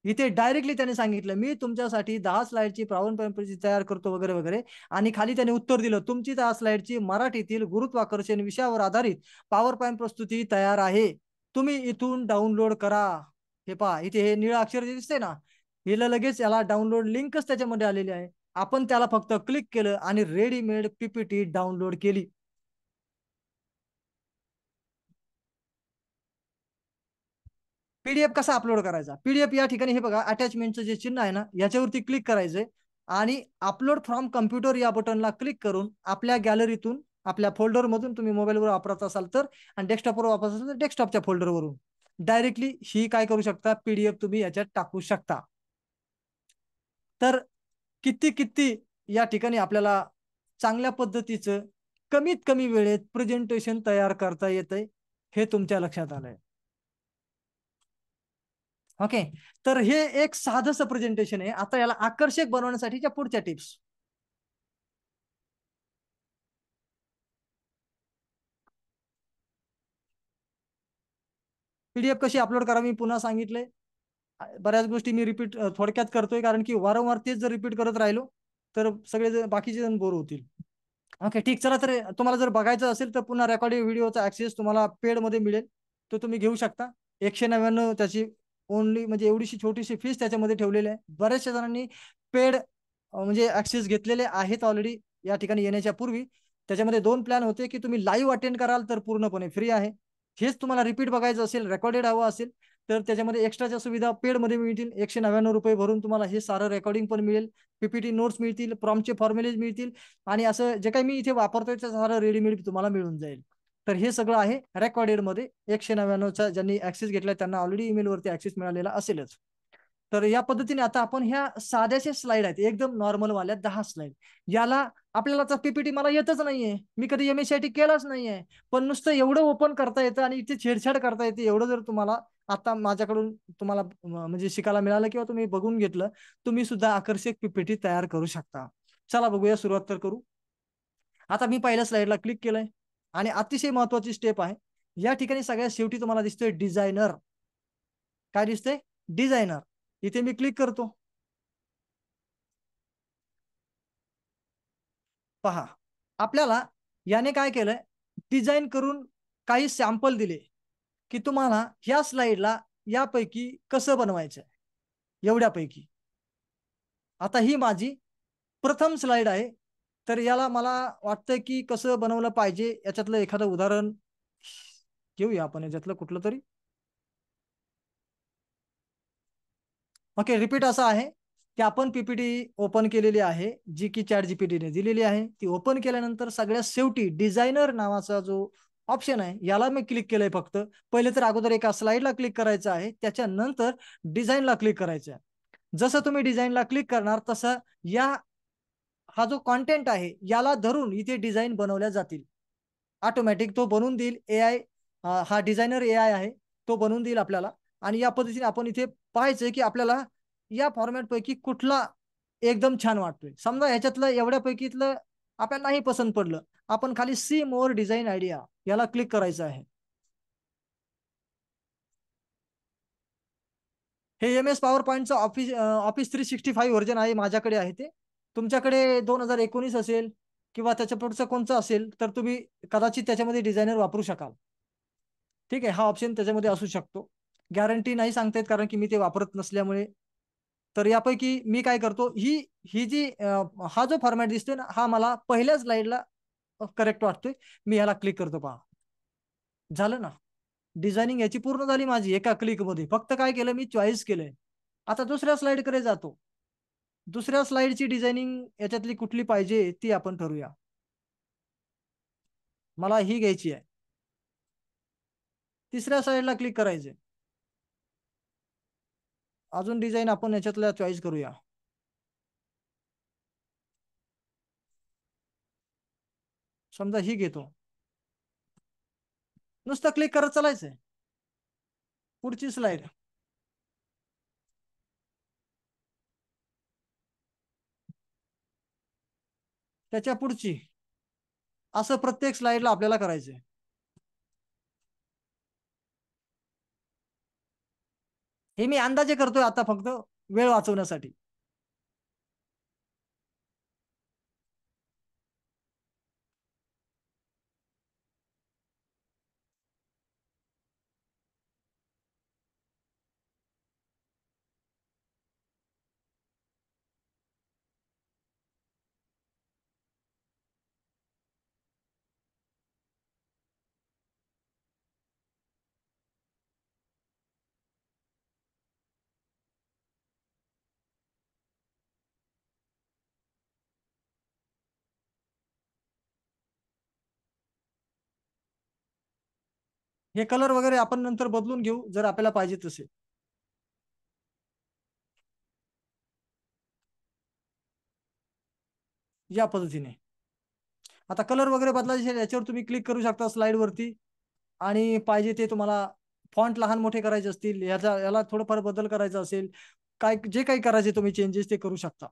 इथे डायरेक्टली त्याने सांगितलं मी तुमच्यासाठी 10 स्लाइडची पॉवर पॉईंट तयार करतो वगैरे वगैरे, आणि खाली त्याने उत्तर दिलं तुमची 10 स्लाइडची मराठीतील गुरुत्वाकर्षण विषयावर आधारित पॉवर पॉईंट प्रस्तुती तयार आहे, तुम्ही इथून डाउनलोड करा. हे पहा, इथे हे निळं अक्षर जे दिसते ना, हे लगेच याला डाउनलोड लिंकच त्याच्यामध्ये आलेली आहे. आपण त्याला फक्त क्लिक केलं आणि रेडीमेड पीपीटी डाउनलोड केली. पीडीएफ कसा अपलोड करायचा? पीडीएफ या ठिकाणी हे बघा, अटॅचमेंटचं जे चिन्ह आहे ना, याच्यावरती क्लिक करायचंय आणि अपलोड फ्रॉम कम्प्युटर या बटनला क्लिक करून आपल्या गॅलरीतून, आपल्या फोल्डरमधून, तुम्ही मोबाईलवर वापरत असाल तर, आणि डेस्कटॉपवर वापरत असाल तर डेस्कटॉपच्या फोल्डरवरून डायरेक्टली ही काय करू शकता, पीडीएफ तुम्ही याच्यात टाकू शकता. तर किती किती या ठिकाणी आपल्याला चांगल्या पद्धतीचं कमीत कमी वेळेत प्रेझेंटेशन तयार करता येतंय, हे तुमच्या लक्षात आलंय. ओके, तर हे एक साधंसं प्रेझेंटेशन आहे. आता याला आकर्षक बनवण्यासाठीच्या पुढच्या टिप्स. पीडीएफ कशी अपलोड करा मी पुन्हा सांगितलंय. बऱ्याच गोष्टी मी रिपीट थोडक्यात करतोय, कारण की वारंवार तेच जर रिपीट करत राहिलो तर सगळे बाकीचे जण बोर होतील. ओके ठीक, चला तर तुम्हाला जर बघायचं असेल तर पुन्हा रेकॉर्डेड व्हिडिओचा ऍक्सेस तुम्हाला पेड मध्ये मिळेल, तो तुम्ही घेऊ शकता. 199 त्याची ओनली, म्हणजे एवढीशी छोटीशी फीस त्याच्यामध्ये ठेवलेली आहे. बऱ्याचशा जणांनी पेड म्हणजे ऍक्सेस घेतलेले आहेत ऑलरेडी या ठिकाणी येण्याच्या पूर्वी. त्याच्यामध्ये 2 प्लॅन होते की तुम्ही लाईव्ह अटेंड कराल तर पूर्णपणे फ्री आहे. हेच तुम्हाला रिपीट बघायचं असेल, रेकॉर्डेड हवं असेल तर त्याच्यामध्ये एक्स्ट्राच्या सुविधा पेडमध्ये मिळतील. 199 रुपये भरून तुम्हाला हे सारं रेकॉर्डिंग पण मिळेल, पीपीटी नोट्स मिळतील, प्रॉम्प्टचे फॉर्म्युलेज मिळतील, आणि असं जे काही मी इथे वापरतोय ते सारं रेडीमेड तुम्हाला मिळून जाईल. तर हे सगळं आहे रेकॉर्डेड मध्ये. 199चा ज्यांनी ऍक्सेस घेतलाय त्यांना ऑलरेडी ईमेलवरती ऍक्सेस मिळालेला असेलच. तर या पद्धतीने आता आपण ह्या साध्याशा स्लाइड आहेत, एकदम नॉर्मल वाल्या 10 स्लाइड, याला आपल्याला तर पीपीटी मला येतच नाहीये, मी कधी एमएसआयटी केलाच नाहीये, पण नुसतं एवढं ओपन करता येतं आणि इथे छेडछाड करता येते, एवढं जर तुम्हाला आता माझ्याकडून तुम्हाला म्हणजे शिकायला मिळालं किंवा तुम्ही बघून घेतलं, तुम्ही सुद्धा आकर्षक पीपीटी तयार करू शकता. चला बघूया, सुरुवात तर करू. आता मी पहिल्या स्लाइडला क्लिक केलंय आणि अतिशय महत्वाची स्टेप आहे या ठिकाणी. सगळ्यात शेवटी तुम्हाला दिसतोय डिझायनर. काय दिसतंय? डिझायनर. इथे मी क्लिक करतो. पहा, आपल्याला याने काय केलंय, डिझाईन करून काही सॅम्पल दिले की तुम्हाला ह्या स्लाइडला यापैकी कसं बनवायचं, एवढ्यापैकी. आता ही माझी प्रथम स्लाइड आहे, तर याला मला वाटतंय की कसं बनवलं पाहिजे, याच्यातलं एखादं उदाहरण घेऊया आपण, याच्यातलं कुठलं तरी. ओके, रिपीट असं आहे की आपण पीपीटी ओपन केलेली आहे, जी की चॅट जीपीटीने दिलेली आहे. ती ओपन केल्यानंतर सगळ्यात शेवटी डिझायनर नावाचा जो ऑप्शन आहे याला मी क्लिक केलंय फक्त. पहिले तर अगोदर एका स्लाइडला क्लिक करायचं आहे, त्याच्यानंतर डिझाईनला क्लिक करायचं आहे. जसं तुम्ही डिझाईनला क्लिक करणार तसं या हा जो कॉन्टेंट आहे याला धरून इथे डिझाईन बनवल्या जातील. ऑटोमॅटिक तो बनवून देईल एआय. हा डिझायनर एआय आहे, तो बनवून देईल आपल्याला. आणि या पद्धतीने आपण इथे पाहायचंय की आपल्याला या फॉर्मॅट पैकी कुठला एकदम छान वाटतोय. समजा ह्याच्यातलं एवढ्यापैकीतलं आपल्याला नाही पसंत पडलं, आपण खाली सी मोर डिझाईन आयडिया याला क्लिक करायचं आहे. हे एम एस पॉवर पॉईंटचं ऑफिस 365 व्हर्जन आहे, माझ्याकडे आहे ते. तुमच्याकडे 2019 असेल किंवा त्याच्या पुढचं कोणचं असेल तर तुम्ही कदाचित त्याच्यामध्ये डिझायनर वापरू शकाल. ठीक आहे, हा ऑप्शन त्याच्यामध्ये असू शकतो. गॅरंटी नाही सांगता येत, कारण की मी ते वापरत नसल्यामुळे. तर यापैकी मी काय करतो, ही ही जी हा जो फॉर्मॅट दिसतोय ना, हा मला पहिल्या स्लाइडला करेक्ट वाटतोय. मी ह्याला क्लिक करतो पहा. झालं ना. डिझायनिंग याची पूर्ण झाली माझी एका क्लिकमध्ये. फक्त काय केलं मी चॉईस केलंय. आता दुसऱ्या स्लाइडकडे जातो. दुसऱ्या स्लाइडची डिझायनिंग याच्यातली कुठली पाहिजे ती आपण ठरवूया. मला ही घ्यायची आहे. तिसऱ्या स्लाइडला क्लिक करायचे. अजून डिझाईन आपण याच्यातल्या चॉईस करूया. समजा ही घेतो. नुसतं क्लिक करत चालायचंय. पुढची स्लाइड. त्याच्या पुढची. असं प्रत्येक स्लाइडला आपल्याला करायचंय. हे मी अंदाजे करतोय आता फक्त वेळ वाचवण्यासाठी. हे कलर वगैरे आपण नंतर बदलून घेऊ जर आपल्याला पाहिजे तसे. या पद्धतीने. आता कलर वगैरे बदलायचे याच्यावर तुम्ही क्लिक करू शकता स्लाइड वरती. आणि पाहिजे ते तुम्हाला फॉन्ट लहान मोठे करायचे असतील, याला थोडंफार बदल करायचा असेल, काय जे काही करायचे तुम्ही चेंजेस ते करू शकता.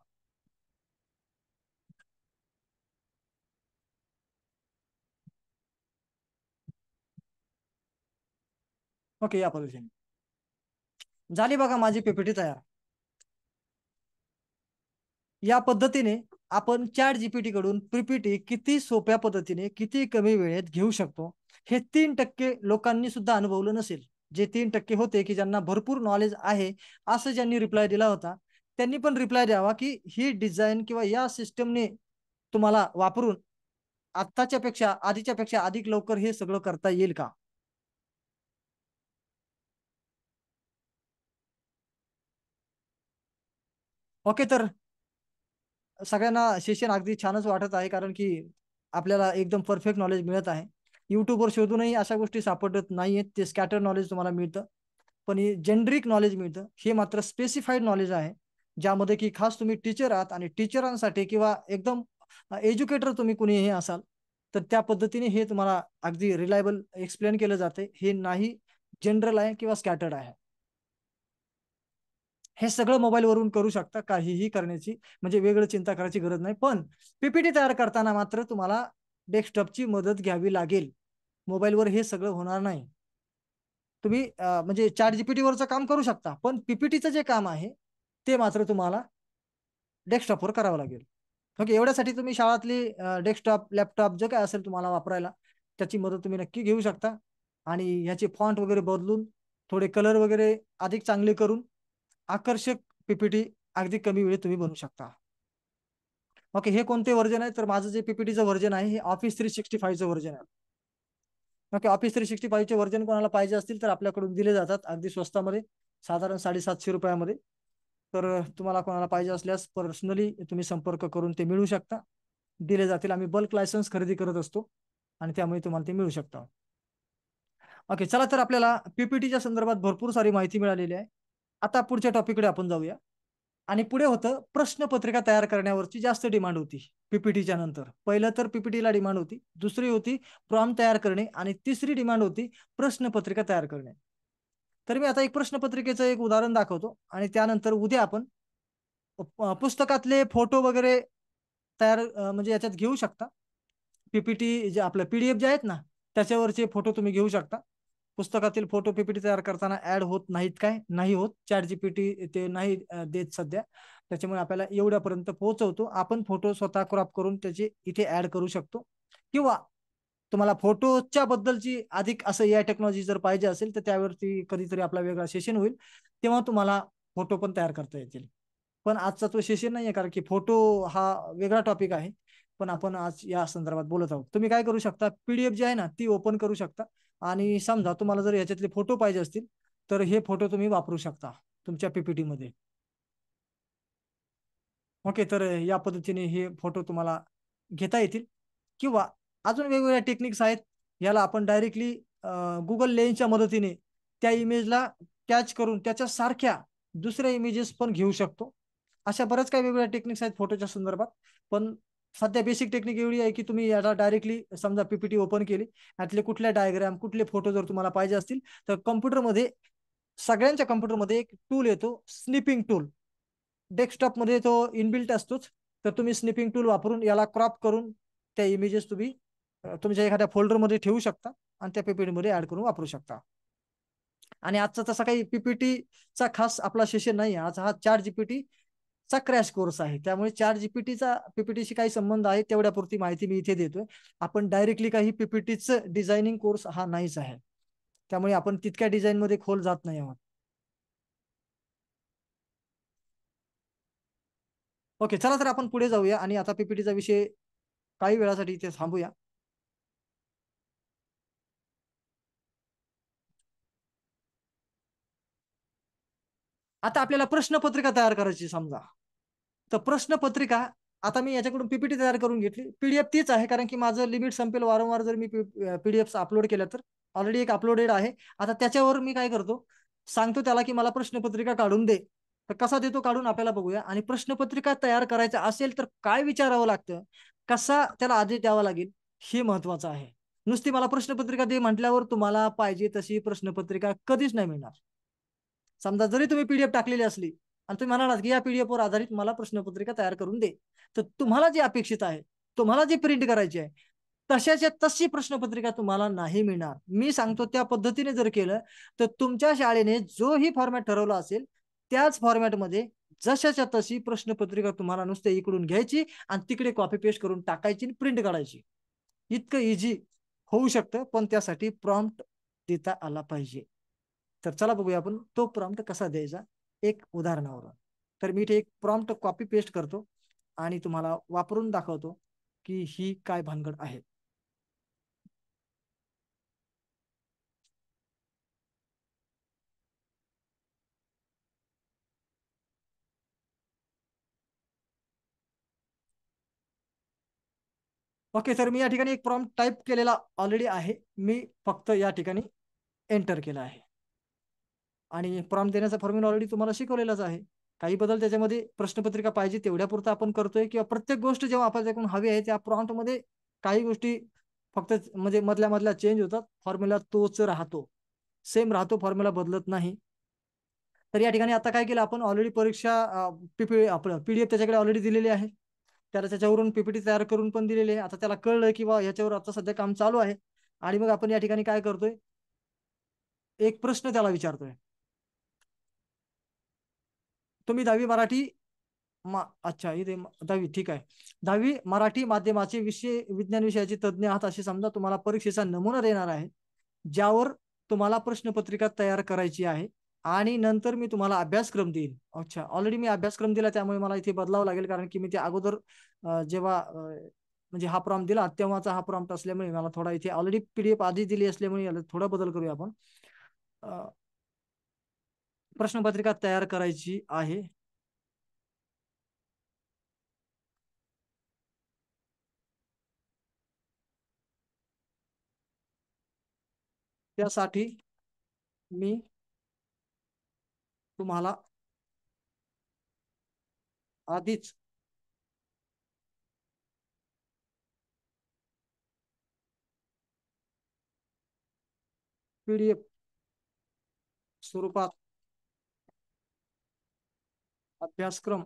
ओके, या पद्धतीने झाली बघा माझी पीपीटी तयार. या पद्धतीने आपण चॅट जीपीटी कडून पीपीटी किती सोप्या पद्धतीने किती कमी वेळेत घेऊ शकतो हे 3% लोकांनी सुद्धा अनुभवलं नसेल. जे 3% होते की ज्यांना भरपूर नॉलेज आहे असं ज्यांनी रिप्लाय दिला होता, त्यांनी पण रिप्लाय द्यावा की ही डिझाईन किंवा या सिस्टमने तुम्हाला वापरून आत्ताच्या पेक्षा आधीच्या पेक्षा अधिक लवकर हे सगळं करता येईल का. ओके, तर सगळ्यांना सेशन अगदी छानच वाटत आहे, कारण की आपल्याला एकदम परफेक्ट नॉलेज मिळत आहे. युट्यूबवर शोधूनही अशा गोष्टी सापडत नाहीयेत. ते स्कॅटर नॉलेज तुम्हाला मिळतं, पण हे जेनरिक नॉलेज मिळतं. हे मात्र स्पेसिफाईड नॉलेज आहे, ज्यामध्ये की खास तुम्ही टीचर आहात आणि टीचरांसाठी किंवा एकदम एज्युकेटर तुम्ही कुणीही असाल तर त्या पद्धतीने हे तुम्हाला अगदी रिलायबल एक्सप्लेन केलं जाते. हे नाही जनरल आहे किंवा स्कॅटर्ड आहे. हे सगळं मोबाईलवरून करू शकता. काहीही करण्याची म्हणजे वेगळं चिंता करायची गरज नाही. पण पीपीटी तयार करताना मात्र तुम्हाला डेस्कटॉपची मदत घ्यावी लागेल. मोबाईलवर हे सगळं होणार नाही. तुम्ही म्हणजे चॅट जीपीटी वरचं काम करू शकता, पण पीपीटीचं जे काम आहे ते मात्र तुम्हाला डेस्कटॉपवर करावं लागेल. ओके, एवढ्यासाठी तुम्ही शाळातली डेस्कटॉप, लॅपटॉप जे काय असेल तुम्हाला वापरायला, त्याची मदत तुम्ही नक्की घेऊ शकता. आणि ह्याचे फॉन्ट वगैरे बदलून थोडे कलर वगैरे अधिक चांगले करून आकर्षक पीपीटी अगदी कमी वेळेत तुम्ही बनवू शकता. ओके, हे कोणते व्हर्जन आहे तर माझं जे पीपीटीचं व्हर्जन आहे हे ऑफिस 365चं व्हर्जन आहे. ओके, ऑफिस 365चे व्हर्जन कोणाला पाहिजे असतील तर आपल्याकडून दिले जातात अगदी स्वस्तामध्ये, साधारण 750 रुपयामध्ये. तर तुम्हाला कोणाला पाहिजे असल्यास पर्सनली तुम्ही संपर्क करून ते मिळू शकता. दिले जातील. आम्ही बल्क लायसन्स खरेदी करत असतो आणि त्यामुळे तुम्हाला ते मिळू शकतं. ओके, चला तर आपल्याला पीपीटीच्या संदर्भात भरपूर सारी माहिती मिळालेली आहे. आता पुढच्या टॉपिककडे आपण जाऊया. आणि पुढे होतं प्रश्नपत्रिका तयार करण्यावरची जास्त डिमांड होती पीपीटीच्या नंतर. पहिलं तर पीपीटीला डिमांड होती, दुसरी होती प्रॉम्प्ट तयार करणे आणि तिसरी डिमांड होती प्रश्नपत्रिका तयार करणे. तर मी आता एक प्रश्नपत्रिकेचं एक उदाहरण दाखवतो आणि त्यानंतर उद्या आपण पुस्तकातले फोटो वगैरे तयार म्हणजे याच्यात घेऊ शकता. पीपीटी जे आपलं पीडीएफ जे आहेत ना त्याच्यावरचे फोटो तुम्ही घेऊ शकता. पुस्तकातील फोटो पीपीटी तयार करताना ऍड होत नाहीत काय? नाही होत. चॅट जीपीटी ते नाही देत सध्या. त्याच्यामुळे आपल्याला एवढ्यापर्यंत पोहोचवतो. आपण फोटो स्वतः क्रॉप करून त्याचे इथे ऍड करू शकतो. किंवा तुम्हाला फोटोच्या बद्दलची अधिक असं या टेक्नॉलॉजी जर पाहिजे असेल तर त्यावरती कधीतरी आपला वेगळा सेशन होईल, तेव्हा तुम्हाला फोटो पण तयार करता येतील. पण आजचा तो सेशन नाही आहे, कारण की फोटो हा वेगळा टॉपिक आहे. पण आपण आज या संदर्भात बोलत आहोत. तुम्ही काय करू शकता, पीडीएफ जी आहे ना ती ओपन करू शकता. आणि समजा तुम्हाला जर याच्यातले फोटो पाहिजे असतील तर हे फोटो तुम्ही वापरू शकता तुमच्या पीपीटी मध्ये. ओके, तर या पद्धतीने हे फोटो तुम्हाला घेता येतील. किंवा अजून वेगवेगळ्या टेक्निक्स आहेत. याला आपण डायरेक्टली गुगल लेन्सच्या मदतीने त्या इमेजला कॅच करून त्याच्या सारख्या दुसऱ्या इमेजेस पण घेऊ शकतो. अशा बऱ्याच काही वेगवेगळ्या टेक्निक्स आहेत फोटोच्या संदर्भात. पण सध्या बेसिक टेक्निक एवढी आहे की तुम्ही याला डायरेक्टली समजा पीपीटी ओपन केली, यातले कुठल्या डायग्राम कुठले फोटो जर तुम्हाला पाहिजे असतील तर कम्प्युटरमध्ये, सगळ्यांच्या कम्प्युटरमध्ये एक टूल येतो स्निपिंग टूल. डेस्कटॉपमध्ये तो इनबिल्ट असतोच. तर तुम्ही स्निपिंग टूल वापरून याला क्रॉप करून त्या इमेजेस तुम्ही तुमच्या एखाद्या फोल्डरमध्ये ठेवू शकता आणि त्या पीपीटी मध्ये ऍड करून वापरू शकता. आणि आजचा तसा काही पीपीटीचा खास आपला सेशन नाही, आज हा चार जीपीटी चा क्रॅश कोर्स आहे. त्यामुळे चार जीपीटीचा पीपीटीशी काही संबंध आहे तेवढ्यापुरती माहिती मी इथे देतोय. आपण डायरेक्टली काही पीपीटीचं डिझायनिंग कोर्स हा नाहीच आहे. त्यामुळे आपण तितक्या डिझाईन मध्ये खोल जात नाही आहोत. ओके, चला तर आपण पुढे जाऊया आणि आता पीपीटीचा विषय काही वेळासाठी इथे थांबूया. आता आपल्याला प्रश्नपत्रिका तयार करायची समजा. तर प्रश्नपत्रिका, आता मी याच्याकडून पीपीटी तयार करून घेतली. पीडीएफ तीच आहे, कारण की माझं लिमिट संपेल वारंवार जर मी पीडीएफ अपलोड केल्या तर. ऑलरेडी एक अपलोडेड आहे. आता त्याच्यावर मी काय करतो, सांगतो त्याला की मला प्रश्नपत्रिका काढून दे. तर कसा देतो काढून आपल्याला बघूया. आणि प्रश्नपत्रिका तयार करायचा असेल तर काय विचारावं लागतं, कसा त्याला आधी द्यावा लागेल, हे महत्वाचं आहे. नुसती मला प्रश्नपत्रिका दे म्हटल्यावर तुम्हाला पाहिजे तशी प्रश्नपत्रिका कधीच नाही मिळणार. समजा जरी तुम्ही पीडीएफ टाकलेली असली आणि तुम्ही म्हणालात की या पीडीएफ वर आधारित मला प्रश्नपत्रिका तयार करून दे, तर तुम्हाला जे अपेक्षित आहे, तुम्हाला जी प्रिंट करायची आहे, तशाच्या तशी प्रश्नपत्रिका तुम्हाला नाही मिळणार. मी सांगतो त्या पद्धतीने जर केलं तर तुमच्या शाळेने जोही फॉर्मॅट ठरवला असेल त्याच फॉर्मॅटमध्ये जशाच्या तशी प्रश्नपत्रिका तुम्हाला नुसते इकडून घ्यायची आणि तिकडे कॉपी पेस्ट करून टाकायची आणि प्रिंट काढायची. इतकं इझी होऊ शकतं, पण त्यासाठी प्रॉम्प्ट देता आला पाहिजे. तर चला बघूया आपण तो प्रॉम्प्ट कसा द्यायचा एक उदाहरणावर. तर मी इथे एक प्रॉम्प्ट कॉपी पेस्ट करतो आणि तुम्हाला वापरून दाखवतो की ही काय भानगड आहे. ओके, तर मी या ठिकाणी एक प्रॉम्प्ट टाईप केलेला ऑलरेडी आहे. मी फक्त या ठिकाणी एंटर केला आहे. आणि प्रॉम्प्ट देण्याचा फॉर्म्युला ऑलरेडी तुम्हाला शिकवलेलाच आहे. काही बदल त्याच्यामध्ये प्रश्नपत्रिका पाहिजे तेवढ्यापुरतं आपण करतोय, किंवा प्रत्येक गोष्ट जेव्हा आपल्याकडून हवी आहे त्या प्रॉम्प्ट मध्ये काही गोष्टी फक्त म्हणजे मधल्या मधल्या चेंज होतात. फॉर्म्युला तोच राहतो, सेम राहतो, फॉर्म्युला बदलत नाही. तर या ठिकाणी आता काय केलं आपण, ऑलरेडी परीक्षा पीडीएफ त्याच्याकडे ऑलरेडी दिलेली आहे. त्याला त्याच्यावरून पीपीटी तयार करून पण दिलेली आहे. आता त्याला कळलं किंवा याच्यावर आता सध्या काम चालू आहे. आणि मग आपण या ठिकाणी काय करतोय, एक प्रश्न त्याला विचारतोय. तुम्ही 10वी मराठी अच्छा इथे 10वी ठीक आहे. 10वी मराठी माध्यमाचे विषय विज्ञान विषयाचे तज्ज्ञ आहात असे समजा. तुम्हाला परीक्षेचा नमुना देणार आहे ज्यावर तुम्हाला प्रश्नपत्रिका तयार करायची आहे. आणि नंतर मी तुम्हाला अभ्यासक्रम देईल. अच्छा, ऑलरेडी मी अभ्यासक्रम दिला त्यामुळे मला इथे बदलावं लागेल, कारण की मी ते अगोदर जेव्हा म्हणजे हा प्रॉम्प्ट दिला तेव्हाचा हा प्रॉम्प्ट असल्यामुळे मला थोडा इथे ऑलरेडी पीडीएफ आधी दिली असल्यामुळे याला थोडा बदल करूया आपण. प्रश्नपत्रिका तयार करायची आहे. त्यासाठी मी तुम्हाला आधीच पीडीएफ स्वरूपात अभ्यासक्रम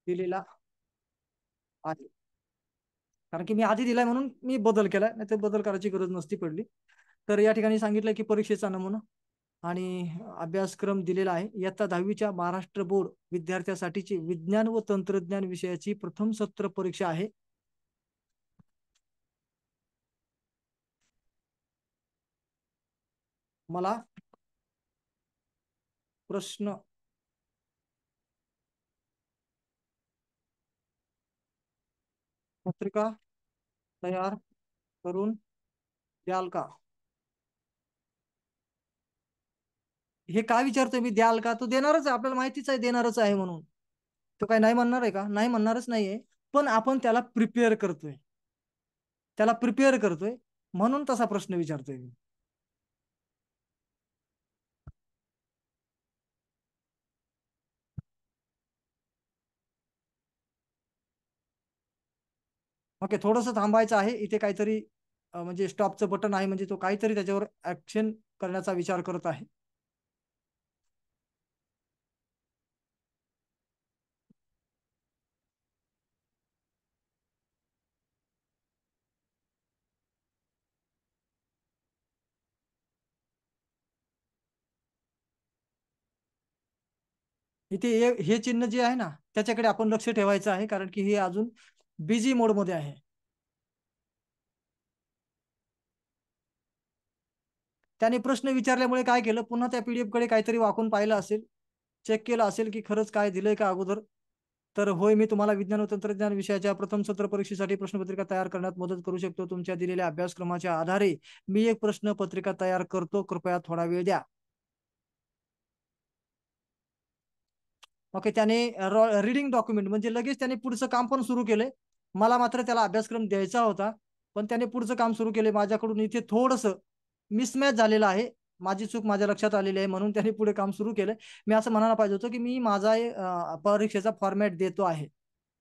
दिलेला आहे. कारण की मी आधी दिलाय म्हणून मी बदल केलाय, नाही तर बदल करायची गरज नसती पडली. तर या ठिकाणी सांगितलं की परीक्षेचा नमुना आणि अभ्यासक्रम दिलेला आहे. इयत्ता 10वीच्या महाराष्ट्र बोर्ड विद्यार्थ्यांसाठीची विज्ञान व तंत्रज्ञान विषयाची प्रथम सत्र परीक्षा आहे. मला प्रश्न पत्रिका तयार करून द्याल का? हे काय विचारतोय मी, द्याल का? तो देणारच आहे, आपल्याला माहितीच आहे देणारच आहे म्हणून. तो काय नाही म्हणणार आहे का? नाही म्हणणारच नाहीये. पण आपण त्याला प्रिपेअर करतोय, म्हणून तसा प्रश्न विचारतोय मी. ओके, थोडस थांबायचं आहे इथे. काहीतरी म्हणजे स्टॉपचं बटन आहे, म्हणजे तो काहीतरी त्याच्यावर ऍक्शन करण्याचा विचार करत आहे. इथे हे चिन्ह जे आहे ना, त्याच्याकडे आपण लक्ष ठेवायचं आहे, कारण की हे अजून बिझी मोड मध्ये आहे. त्याने प्रश्न विचारल्यामुळे काय केलं, पुन्हा त्या पीडीएफ कडे काहीतरी वाकून पाहिलं असेल, चेक केलं असेल की खरंच काय दिलंय का अगोदर. तर होय, मी तुम्हाला विज्ञान व तंत्रज्ञान विषयाच्या प्रथम सत्र परीक्षेसाठी प्रश्नपत्रिका तयार करण्यात मदत करू शकतो. तुमच्या दिलेल्या अभ्यासक्रमाच्या आधारे मी एक प्रश्नपत्रिका तयार करतो, कृपया थोडा वेळ द्या. ओके, त्याने रीडिंग डॉक्युमेंट म्हणजे लगेच त्याने पुढचं काम पण सुरू केलंय. मला मात्र त्याला अभ्यासक्रम द्यायचा होता, पण त्याने पुढचं काम सुरू केले. माझ्याकडून इथे थोडस मिसमॅच झालेलं आहे, माझी चूक माझ्या लक्षात आलेली आहे, म्हणून त्याने पुढे काम सुरू केलंय. मी असं म्हणायला पाहिजे होतं की मी माझा परीक्षेचा फॉर्मॅट देतो आहे,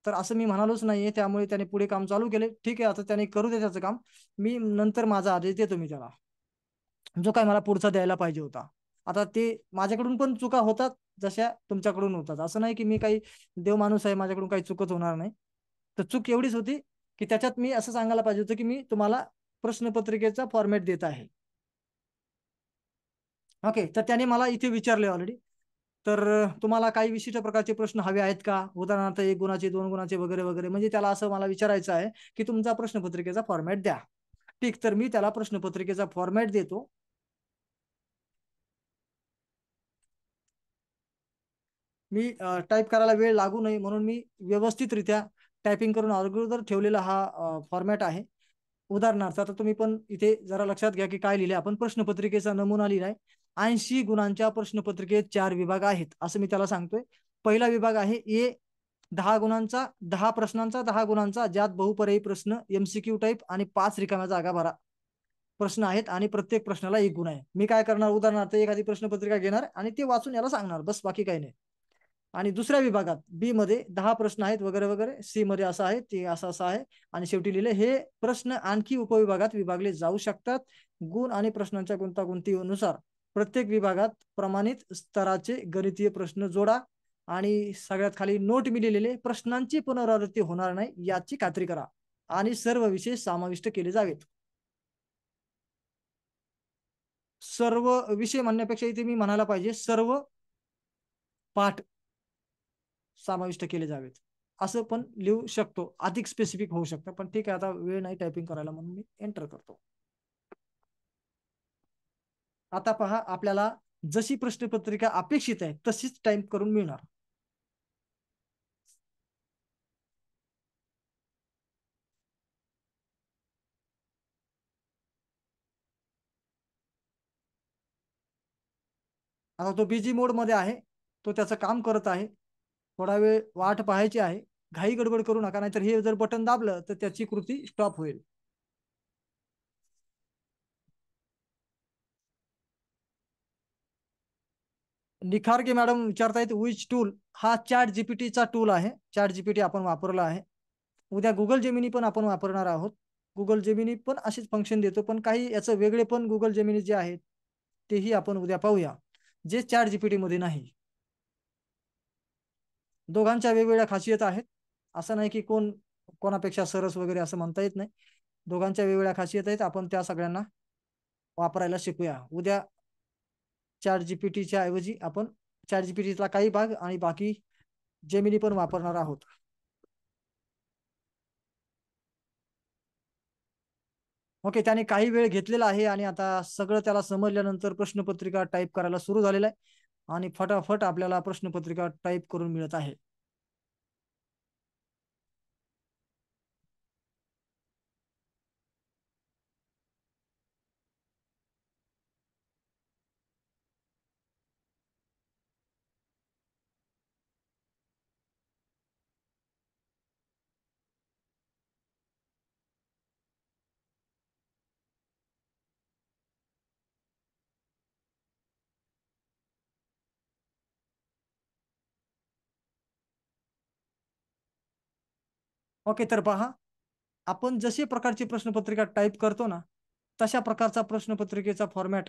तर असं मी म्हणालोच नाहीये. त्यामुळे त्याने पुढे काम चालू केले. ठीक आहे, आता त्याने करू दे त्याचं काम. मी नंतर माझा आदेश देतो मी त्याला, जो काय मला पुढचा द्यायला पाहिजे होता. आता ते माझ्याकडून पण चुका होतात, जशा तुमच्याकडून होतात. असं नाही की मी काही देव माणूस आहे, माझ्याकडून काही चुकत होणार नाही. तर चूक एवढीच होती की त्याच्यात मी असं सांगायला पाहिजे होतं की मी तुम्हाला प्रश्नपत्रिकेचा फॉर्मॅट देत आहे. ओके, तर त्याने मला इथे विचारले ऑलरेडी. तर तुम्हाला काही विशिष्ट प्रकारचे प्रश्न हवे आहेत का? उदाहरणार्थ 1 गुणाचे, 2 गुणाचे वगैरे वगैरे. म्हणजे त्याला असं मला विचारायचं आहे की तुमचा प्रश्नपत्रिकेचा फॉर्मॅट द्या. ठीक, तर मी त्याला प्रश्नपत्रिकेचा फॉर्मॅट देतो. मी टाईप करायला वेळ लागू नये म्हणून मी व्यवस्थितरित्या टायपिंग करून अगोदर ठेवलेला हा फॉर्मॅट आहे. उदाहरणार्थ आता तुम्ही पण इथे जरा लक्षात घ्या की काय लिहिले आपण. प्रश्नपत्रिकेचा नमुना लिहिलाय. 80 गुणांच्या प्रश्नपत्रिकेत 4 विभाग आहेत, असं मी त्याला सांगतोय. पहिला विभाग आहे ए, 10 गुणांचा, 10 प्रश्नांचा, 10 गुणांचा, ज्यात बहुपर्यायी प्रश्न, एमसीक्यू टाईप आणि 5 रिकाम्या जागा भरा प्रश्न आहेत, आणि प्रत्येक प्रश्नाला 1 गुण आहे. मी काय करणार, उदाहरणार्थ एखादी प्रश्नपत्रिका घेणार आणि ते वाचून याला सांगणार, बस, बाकी काही नाही. आणि दुसऱ्या विभागात बी मध्ये 10 प्रश्न आहेत वगैरे वगैरे. सी मध्ये असं आहे, ते असं असं आहे, आणि शेवटी लिहिले हे प्रश्न आणखी उपविभागात विभागले जाऊ शकतात. गुण आणि प्रश्नांच्या गुंतागुंतीनुसार प्रत्येक विभागात प्रमाणित स्तराचे गणितीय प्रश्न जोडा, आणि सगळ्यात खाली नोट मी लिहिलेले, प्रश्नांची पुनरावृत्ती होणार नाही याची खात्री करा, आणि सर्व विषय समाविष्ट केले जावेत. सर्व विषय म्हणण्यापेक्षा इथे मी म्हणायला पाहिजे सर्व पाठ समाविष्ट केले जावेत, असं पण लिहू शकतो. अधिक स्पेसिफिक होऊ शकतं, पण ठीक आहे, आता वेळ नाही टायपिंग करायला म्हणून मी एंटर करतो. आता पहा, आपल्याला जशी प्रश्नपत्रिका अपेक्षित आहे तशीच टाईप करून मिळणार. आता तो बिझी मोड मध्ये आहे, तो त्याचं काम करत आहे. थोडा वेळ वाट पाहायची आहे. घाई गडबड करू नका, नाहीतर हे जर बटन दाबलं तर त्याची कृती स्टॉप होईल. निखारगे मॅडम विचारतायत विच टूल. हा चॅट जीपीटीचा टूल आहे. चॅट जीपीटी आपण वापरला आहे. उद्या गुगल जेमिनी पण आपण वापरणार आहोत. गुगल जेमिनी पण असेच फंक्शन देतो, पण काही याचं वेगळे पण गुगल जेमिनी जे आहेत तेही आपण उद्या पाहूया, जे चॅट जीपीटी मध्ये नाही. दोघांच्या वेगवेगळ्या खासियत आहेत. असं नाही की कोण कोणापेक्षा सरस वगैरे असं म्हणता येत नाही. दोघांच्या वेगवेगळ्या खासियत आहेत, आपण त्या सगळ्यांना वापरायला शिकूया. उद्या चॅट जीपीटीच्या ऐवजी आपण चॅट जीपीटीचा काही भाग आणि बाकी जेमिनी पण वापरणार आहोत. ओके, त्याने काही वेळ घेतलेला आहे आणि आता सगळं त्याला समजल्यानंतर प्रश्नपत्रिका टाईप करायला सुरू झालेला आहे आणि फटाफट आपल्याला प्रश्नपत्रिका टाईप करून मिळत आहे. ओके, तर पहा, आपण जशी प्रकारची प्रश्नपत्रिका टाईप करतो ना, तशा प्रकारचा प्रश्नपत्रिकेचा फॉर्मॅट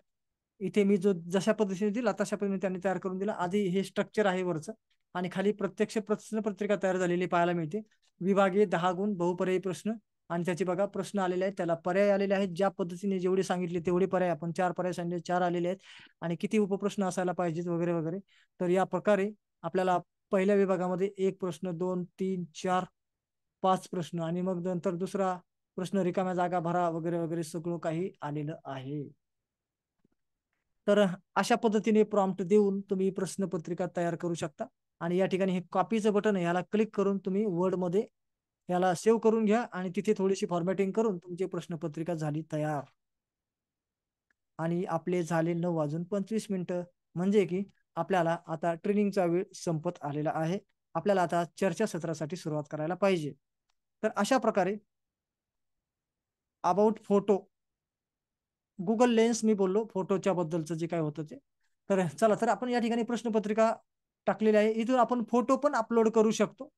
इथे मी जो जशा पद्धतीने दिला तशा पद्धतीने त्यांनी तयार करून दिला. आधी हे स्ट्रक्चर आहे वरचं आणि खाली प्रत्यक्ष प्रश्नपत्रिका तयार झालेली पाहायला मिळते. विभागीय 10 गुण बहुपर्यायी प्रश्न आणि त्याचे बघा प्रश्न आलेले आहेत, त्याला पर्याय आलेले आहेत. ज्या पद्धतीने जेवढे सांगितले तेवढे पर्याय, आपण 4 पर्याय सांगितले, 4 आलेले आहेत आणि किती उपप्रश्न असायला पाहिजेत वगैरे वगैरे. तर या प्रकारे आपल्याला पहिल्या विभागामध्ये 1 प्रश्न, 2, 3, 4, 5 प्रश्न आणि मग नंतर दुसरा प्रश्न रिकाम्या जागा भरा वगैरे वगैरे सगळं काही आलेलं आहे. तर अशा पद्धतीने प्रॉम्प्ट देऊन तुम्ही प्रश्नपत्रिका तयार करू शकता आणि या ठिकाणी हे कॉपीचं बटन आहे, याला क्लिक करून तुम्ही वर्डमध्ये याला सेव्ह करून घ्या आणि तिथे थोडीशी फॉर्मॅटिंग करून तुमची प्रश्नपत्रिका झाली तयार. आणि आपले झाले 9:25 म्हणजे की आपल्याला आता ट्रेनिंगचा वेळ संपत आलेला आहे. आपल्याला आता चर्चासत्रासाठी सुरुवात करायला पाहिजे. तर अशा प्रकारे अबाउट फोटो, गुगल लेन्स मी बोललो फोटोच्या बद्दलचं जे काय होतं ते. तर चला, तर आपण या ठिकाणी प्रश्नपत्रिका टाकलेली आहे. इथून आपण फोटो पण अपलोड करू शकतो.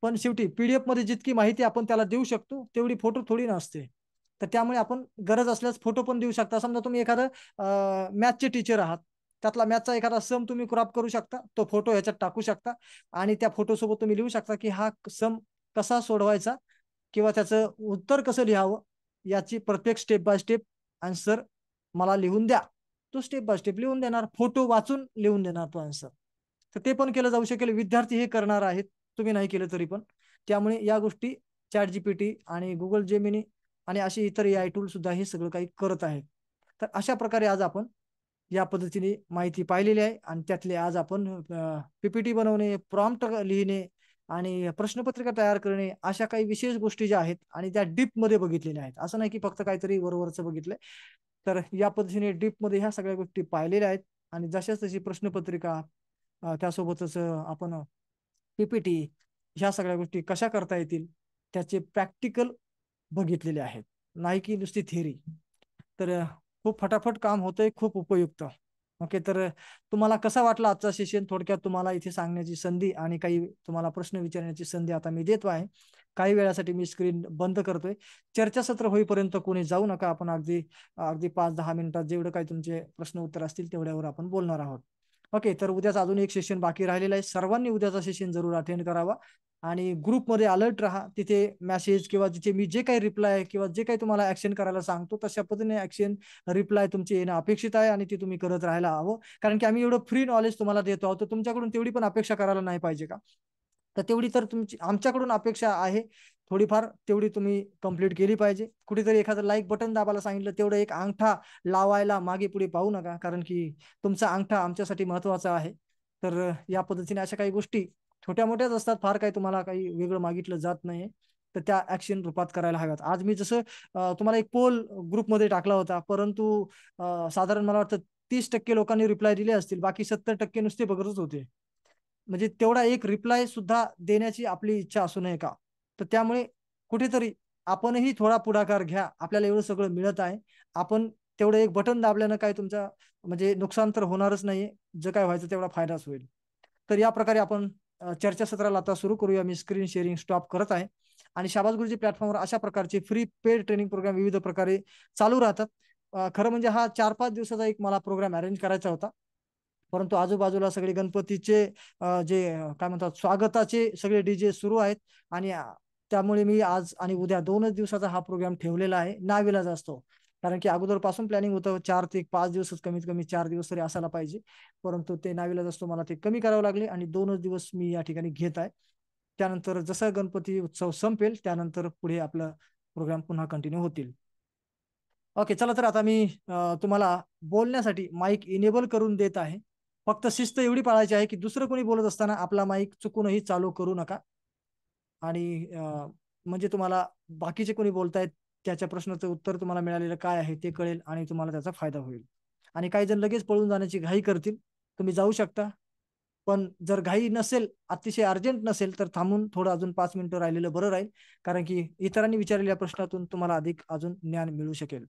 पण शेवटी पीडीएफ मध्ये जितकी माहिती आपण त्याला देऊ शकतो तेवढी फोटो थोडी नसते. तर त्यामुळे आपण गरज असल्यास फोटो पण देऊ शकता. समजा तुम्ही एखादं मॅथचे टीचर आहात, त्यातला मॅथचा एखादा सम तुम्ही क्रॉप करू शकता, तो फोटो ह्याच्यात टाकू शकता आणि त्या फोटो सोबत तुम्ही लिहू शकता की हा सम कसा सोडवायचा किंवा त्याचं उत्तर कसं लिहावं याची प्रत्येक स्टेप बाय स्टेप आन्सर मला लिहून द्या. तो स्टेप बाय स्टेप लिहून देणार, फोटो वाचून लिहून देणार तो आन्सर. तर ते पण केलं जाऊ शकेल. विद्यार्थी हे करणार आहेत, तुम्ही नाही केलं तरी पण. त्यामुळे या गोष्टी चॅट जीपीटी आणि गुगल जेमिनी आणि असे इतर AI टूल सुद्धा हे सगळं काही करत आहेत. तर अशा प्रकारे आज आपण या पद्धतीने माहिती पाहिलेली आहे आणि त्यातले आज आपण पीपीटी बनवणे, प्रॉम्प्ट लिहिणे आणि प्रश्नपत्रिका तयार करणे अशा काही विशेष गोष्टी ज्या आहेत आणि त्या डीप मध्ये बघितलेल्या आहेत. असं नाही की फक्त काहीतरी वरवरचं बघितलंय. तर या पद्धतीने डीप मध्ये ह्या सगळ्या गोष्टी पाहिलेल्या आहेत आणि जशाच तशी प्रश्नपत्रिका त्यासोबतच आपण पीपीटी ह्या सगळ्या गोष्टी कशा करता येतील त्याचे प्रॅक्टिकल बघितलेले आहेत, नाही की नुसती थिअरी. तर खूप फटाफट काम होतंय, खूप उपयुक्त. ओके, तर तुम्हाला कसा वाटला आजचा सेशन? थोडक्यात तुम्हाला इथे सांगण्याची संधी आणि काही तुम्हाला प्रश्न विचारण्याची संधी आता मी देतो आहे. काही वेळासाठी मी स्क्रीन बंद करतोय. चर्चासत्र होईपर्यंत कोणी जाऊ नका. आपण अगदी अगदी 5-10 मिनिटात जेवढं काही तुमचे प्रश्न उत्तर असतील तेवढ्यावर आपण बोलणार आहोत. ओके, तर उद्याचा अजून एक सेशन बाकी राहिलेला आहे. सर्वांनी उद्याचा सेशन जरूर अटेंड करावा आणि ग्रुपमध्ये अलर्ट राहा. तिथे मेसेज किंवा तिथे मी जे काही रिप्लाय किंवा जे काही तुम्हाला ऍक्शन करायला सांगतो तशा पद्धतीने ऍक्शन रिप्लाय तुमचे येणं अपेक्षित आहे आणि ते तुम्ही करत राहायला हवं. कारण की आम्ही एवढं फ्री नॉलेज तुम्हाला देतो आहोत, तर तुमच्याकडून तेवढी पण अपेक्षा करायला नाही पाहिजे का? तर तेवढी तर तुमची आमच्याकडून अपेक्षा आहे. थोडीफार तेवढी तुम्ही कंप्लीट केली पाहिजे. कुठेतरी एखादं लाईक बटन दाबायला सांगितलं, तेवढं एक अंगठा लावायला मागे पुढे पाहू नका, कारण की तुमचा अंगठा आमच्यासाठी महत्वाचा आहे. तर या पद्धतीने अशा काही गोष्टी छोट्या मोठ्याच असतात, फार काही तुम्हाला काही वेगळं मागितलं जात नाही. तर त्या ऍक्शन रूपात करायला हव्यात. आज मी जसं तुम्हाला एक पोल ग्रुपमध्ये टाकला होता, परंतु साधारण मला वाटतं 30% लोकांनी रिप्लाय दिले असतील, बाकी 70% नुसते बघतच होते. म्हणजे तेवढा एक रिप्लाय सुद्धा देण्याची आपली इच्छा असू नये का? तर त्यामुळे कुठेतरी आपणही थोडा पुढाकार घ्या. आपल्याला एवढं सगळं मिळत आहे. आपण तेवढं एक बटन दाबल्यानं काय तुमचा म्हणजे नुकसान तर होणारच नाहीये. जे काय व्हायचं तेवढा फायदाच होईल. तर या प्रकारे आपण चर्चासत्राला आता सुरू करूया. मी स्क्रीन शेअरिंग स्टॉप करत आहे आणि शाबास गुरुजी प्लॅटफॉर्मवर अशा प्रकारचे फ्री पेड ट्रेनिंग प्रोग्राम विविध प्रकारे चालू राहतात. खरं म्हणजे हा 4-5 दिवसाचा एक मला प्रोग्राम अरेंज करायचा होता. परंतु आजूबाजूला सगळे गणपतीचे जे काय म्हणतात स्वागताचे सगळे डीजे सुरू आहेत आणि त्यामुळे मी आज आणि उद्या 2च दिवसाचा हा प्रोग्राम ठेवलेला आहे. नाविलाज असतो. कारण की अगोदरपासून प्लॅनिंग होतं 4 ते 5 दिवसच, कमीत कमी 4 दिवस तरी असायला पाहिजे. परंतु ते नाईलाज असतो, मला ते कमी करावं लागले आणि 2च दिवस मी या ठिकाणी घेत आहे. त्यानंतर जसा गणपती उत्सव संपेल त्यानंतर पुढे आपला प्रोग्राम पुन्हा कंटिन्यू होतील. ओके, चला तर आता मी तुम्हाला बोलण्यासाठी माईक इनेबल करून देत आहे. फक्त शिस्त एवढी पाळायची आहे की दुसरं कोणी बोलत असताना आपला माईक चुकूनही चालू करू नका. आणि म्हणजे तुम्हाला बाकीचे कोणी बोलतायत त्याच्या प्रश्नाचं उत्तर तुम्हाला मिळालेलं काय आहे ते कळेल आणि तुम्हाला त्याचा फायदा होईल. आणि काही जण लगेच पळून जाण्याची घाई करतील. तुम्ही जाऊ शकता. पण जर घाई नसेल, अतिशय अर्जंट नसेल, तर थांबून थोडं अजून 5 मिनिटं राहिलेलं बरं राहील. कारण की इतरांनी विचारलेल्या प्रश्नातून तुम्हाला अधिक अजून ज्ञान मिळू शकेल.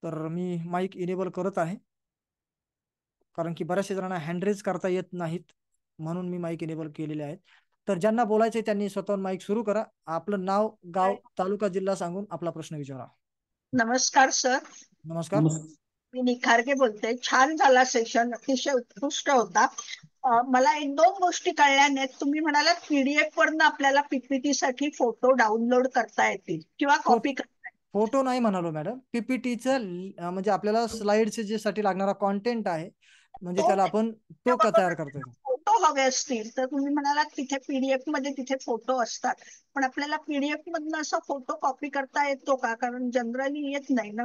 तर मी माईक इनेबल करत आहे. कारण की बऱ्याचशा जणांना हँड करता येत नाहीत, म्हणून मी माईक इनेबल केलेले आहेत. तर ज्यांना बोलायचे त्यांनी स्वतःहून माईक सुरू करा. आपलं नाव, गाव, तालुका, जिल्हा सांगून आपला प्रश्न विचारा. नमस्कार सर. नमस्कार. मी निखारगे बोलते. छान झाला सेशन, अतिशय उत्कृष्ट होता. मला एक दोन गोष्टी कळल्या नाहीत. तुम्ही म्हणालात पीडीएफ वरनं आपल्याला पीपीटी साठी फोटो डाउनलोड करता येतील किंवा कॉपी करता येतील. फोटो नाही म्हणालो मॅडम, पीपीटीचं म्हणजे आपल्याला स्लाइडचे जे साठी लागणारा कॉन्टेंट आहे, म्हणजे त्याला आपण तो तयार करतोय. फोटो हवे असतील तर तुम्ही म्हणालात तिथे पीडीएफ मध्ये तिथे फोटो असतात, पण आपल्याला पीडीएफ मधनं असा फोटो कॉपी करता येतो का? कारण जनरली येत नाही ना.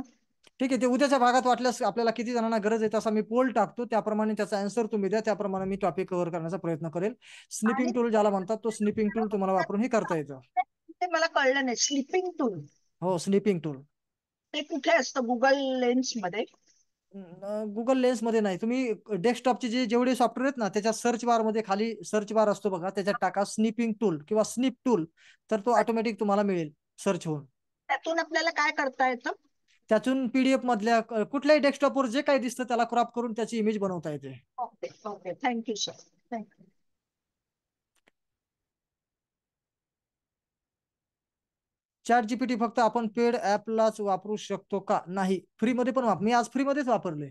ठीक आहे, ते उद्याच्या भागात वाटल्यास आपल्याला किती जणांना गरज आहे तसा मी पोल टाकतो, त्याप्रमाणे त्याचा आन्सर तुम्ही द्या, त्याप्रमाणे मी टॉपिक कव्हर करण्याचा प्रयत्न करेल. स्निपिंग टूल ज्याला म्हणतात, तो स्निपिंग टूल तुम्हाला वापरून हे करता येतं. ते मला कळलं नाही. स्लिपिंग टूल, हो, स्निपिंग टूल ते कुठे असतं? गुगल लेन्स मध्ये? गुगल लेन्स मध्ये नाही. तुम्ही डेस्कटॉपचे जेवढे सॉफ्टवेअर आहेत ना, त्याच्या सर्च बार मध्ये खाली सर्च बार असतो बघा, त्याच्यात टाका स्निपिंग टूल किंवा स्निप टूल, तर तो ऑटोमॅटिक तुम्हाला मिळेल सर्च होऊन. त्यातून आपल्याला काय करता येतं? त्यातून पीडीएफ मधल्या कुठल्याही डेस्कटॉपवर जे काही दिसतं त्याला क्रॉप करून त्याची इमेज बनवता येते. Okay okay, thank you sir. Thank you. Chat GPT फक्त आपण पेड ऍपलाच वापरू शकतो का? नाही, फ्रीमध्ये पण मी आज फ्रीमध्येच वापरले.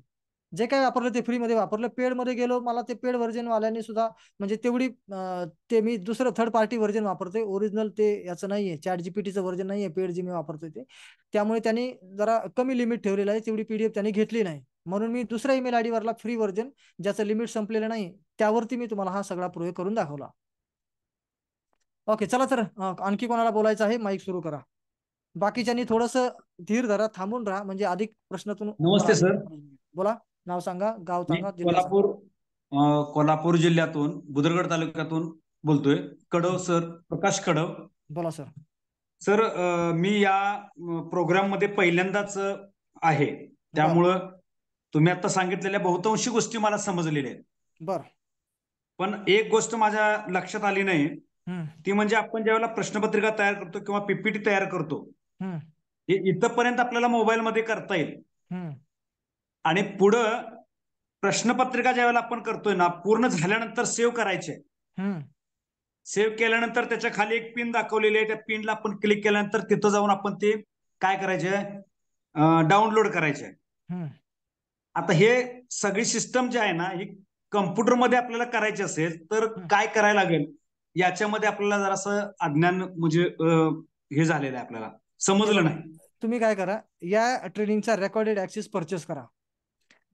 जे काही वापरलं ते फ्रीमध्ये वापरलं. पेडमध्ये गेलो, मला ते पेड व्हर्जन वाल्याने सुद्धा म्हणजे तेवढी ते मी दुसरं थर्ड पार्टी व्हर्जन वापरतोय. ओरिजिनल ते याचं नाहीये, चॅट जीपीटीचं व्हर्जन नाहीये पेड जे मी वापरतोय ते. त्यामुळे त्यांनी जरा कमी लिमिट ठेवलेलं आहे, तेवढी पीडीएफ त्यांनी घेतली नाही. म्हणून मी दुसऱ्या ईमेल आयडी वरला फ्री व्हर्जन, ज्याचं लिमिट संपलेलं नाही, त्यावरती मी तुम्हाला हा सगळा प्रयोग करून दाखवला. ओके, चला तर आणखी कोणाला बोलायचं आहे माईक सुरू करा. बाकीच्यांनी थोडस धीर धरा, थांबून राहा, म्हणजे अधिक प्रश्नातून नमस्ते सर. बोला. नाव सांगा, गाव मी सांगा, जिल्हा सांगा. कोल्हापूर जिल्ह्यातून बुदरगड तालुक्यातून बोलतोय. कडव सर, प्रकाश कडव. बोला सर. सर, मी या प्रोग्राम मध्ये पहिल्यांदाच आहे, त्यामुळं तुम्ही आता सांगितलेल्या बहुतांशी गोष्टी मला समजलेल्या आहेत. बर. पण एक गोष्ट माझ्या लक्षात आली नाही, ती म्हणजे आपण ज्यावेळेला प्रश्नपत्रिका तयार करतो किंवा पीपीटी तयार करतो, हे इथपर्यंत आपल्याला मोबाईल मध्ये करता येईल आणि पुढं प्रश्नपत्रिका ज्यावेळेला आपण करतोय ना, पूर्ण झाल्यानंतर सेव्ह करायचे. सेव्ह केल्यानंतर त्याच्या खाली एक पिन दाखवलेली आहे, त्या पिनला आपण क्लिक केल्यानंतर तिथं जाऊन आपण ते काय करायचे, डाउनलोड करायचे. आता हे सगळी सिस्टम जी आहे ना, ही कम्प्युटरमध्ये आपल्याला करायची असेल तर काय करायला लागेल, याच्यामध्ये आपल्याला जरासं अज्ञान म्हणजे हे झालेलं आहे, आपल्याला समजलं नाही. तुम्ही काय करा, या ट्रेनिंगचा रेकॉर्डेड ऍक्सेस परचेस करा.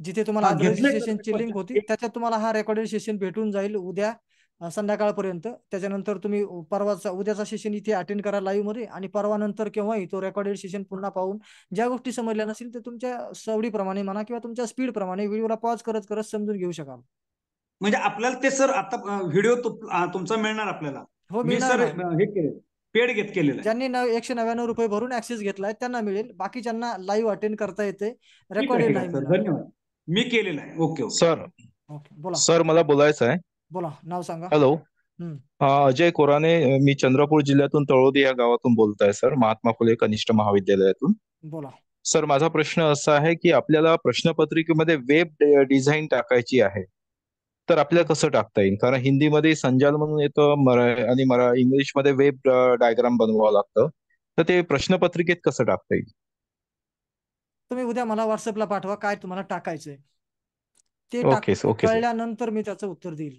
जिथे तुम्हाला आज घेतलंय रजिस्ट्रेशनची लिंक होती त्याच्यात तुम्हाला हा रेकॉर्डेड सेशन भेटून जाईल उद्या संध्याकाळपर्यंत. त्याच्यानंतर तुम्ही परवाचा उद्याचा सेशन इथे अटेंड करा लाईव्ह मध्ये, आणि परवा नंतर केव्हाही तो रेकॉर्डेड सेशन पुन्हा पाहून ज्या गोष्टी समजल्या नसतील ते तुमच्या सवडीप्रमाणे म्हणा किंवा तुमच्या स्पीड प्रमाणे व्हिडिओला पॉज करत करत समजून घेऊ शकाल. म्हणजे आपल्याला ते सर आता व्हिडिओ तुमचा मिळणार आपल्याला? हो, मी मिळणार सर ना. हे केलं, पेड केलेलं आहे. ज्यांनी 199 रुपये भरून ऍक्सेस घेतलाय त्यांना मिळेल, बाकीच्यांना लाईव्ह अटेंड करता येते, ठीक आहे, रेकॉर्डेड ठीक नाही आहे सर, मिळणार. धन्यवाद. मी केलेलं आहे. Okay okay sir. ओके, बोला सर, मला बोलायचं आहे. बोला, नाव सांगा. हॅलो. अजय कोराणे, मी चंद्रपूर जिल्ह्यातून तळोदी या गावातून बोलताय सर, महात्मा फुले कनिष्ठ महाविद्यालयातून. बोला सर, माझा प्रश्न असा आहे की आपल्याला प्रश्नपत्रिकेमध्ये वेब डिझाईन टाकायची आहे, तर आपल्याला कसं टाकता येईल? कारण हिंदीमध्ये संजाल म्हणून येतं आणि इंग्लिशमध्ये वेब डायग्राम बनवावं लागतं, तर ते प्रश्नपत्रिकेत कसं टाकता येईल? तुम्ही उद्या मला व्हॉट्सअपला पाठवा काय तुम्हाला टाकायचंय ते. ओके ओके सर, कळल्यानंतर मी त्याचं उत्तर देईल.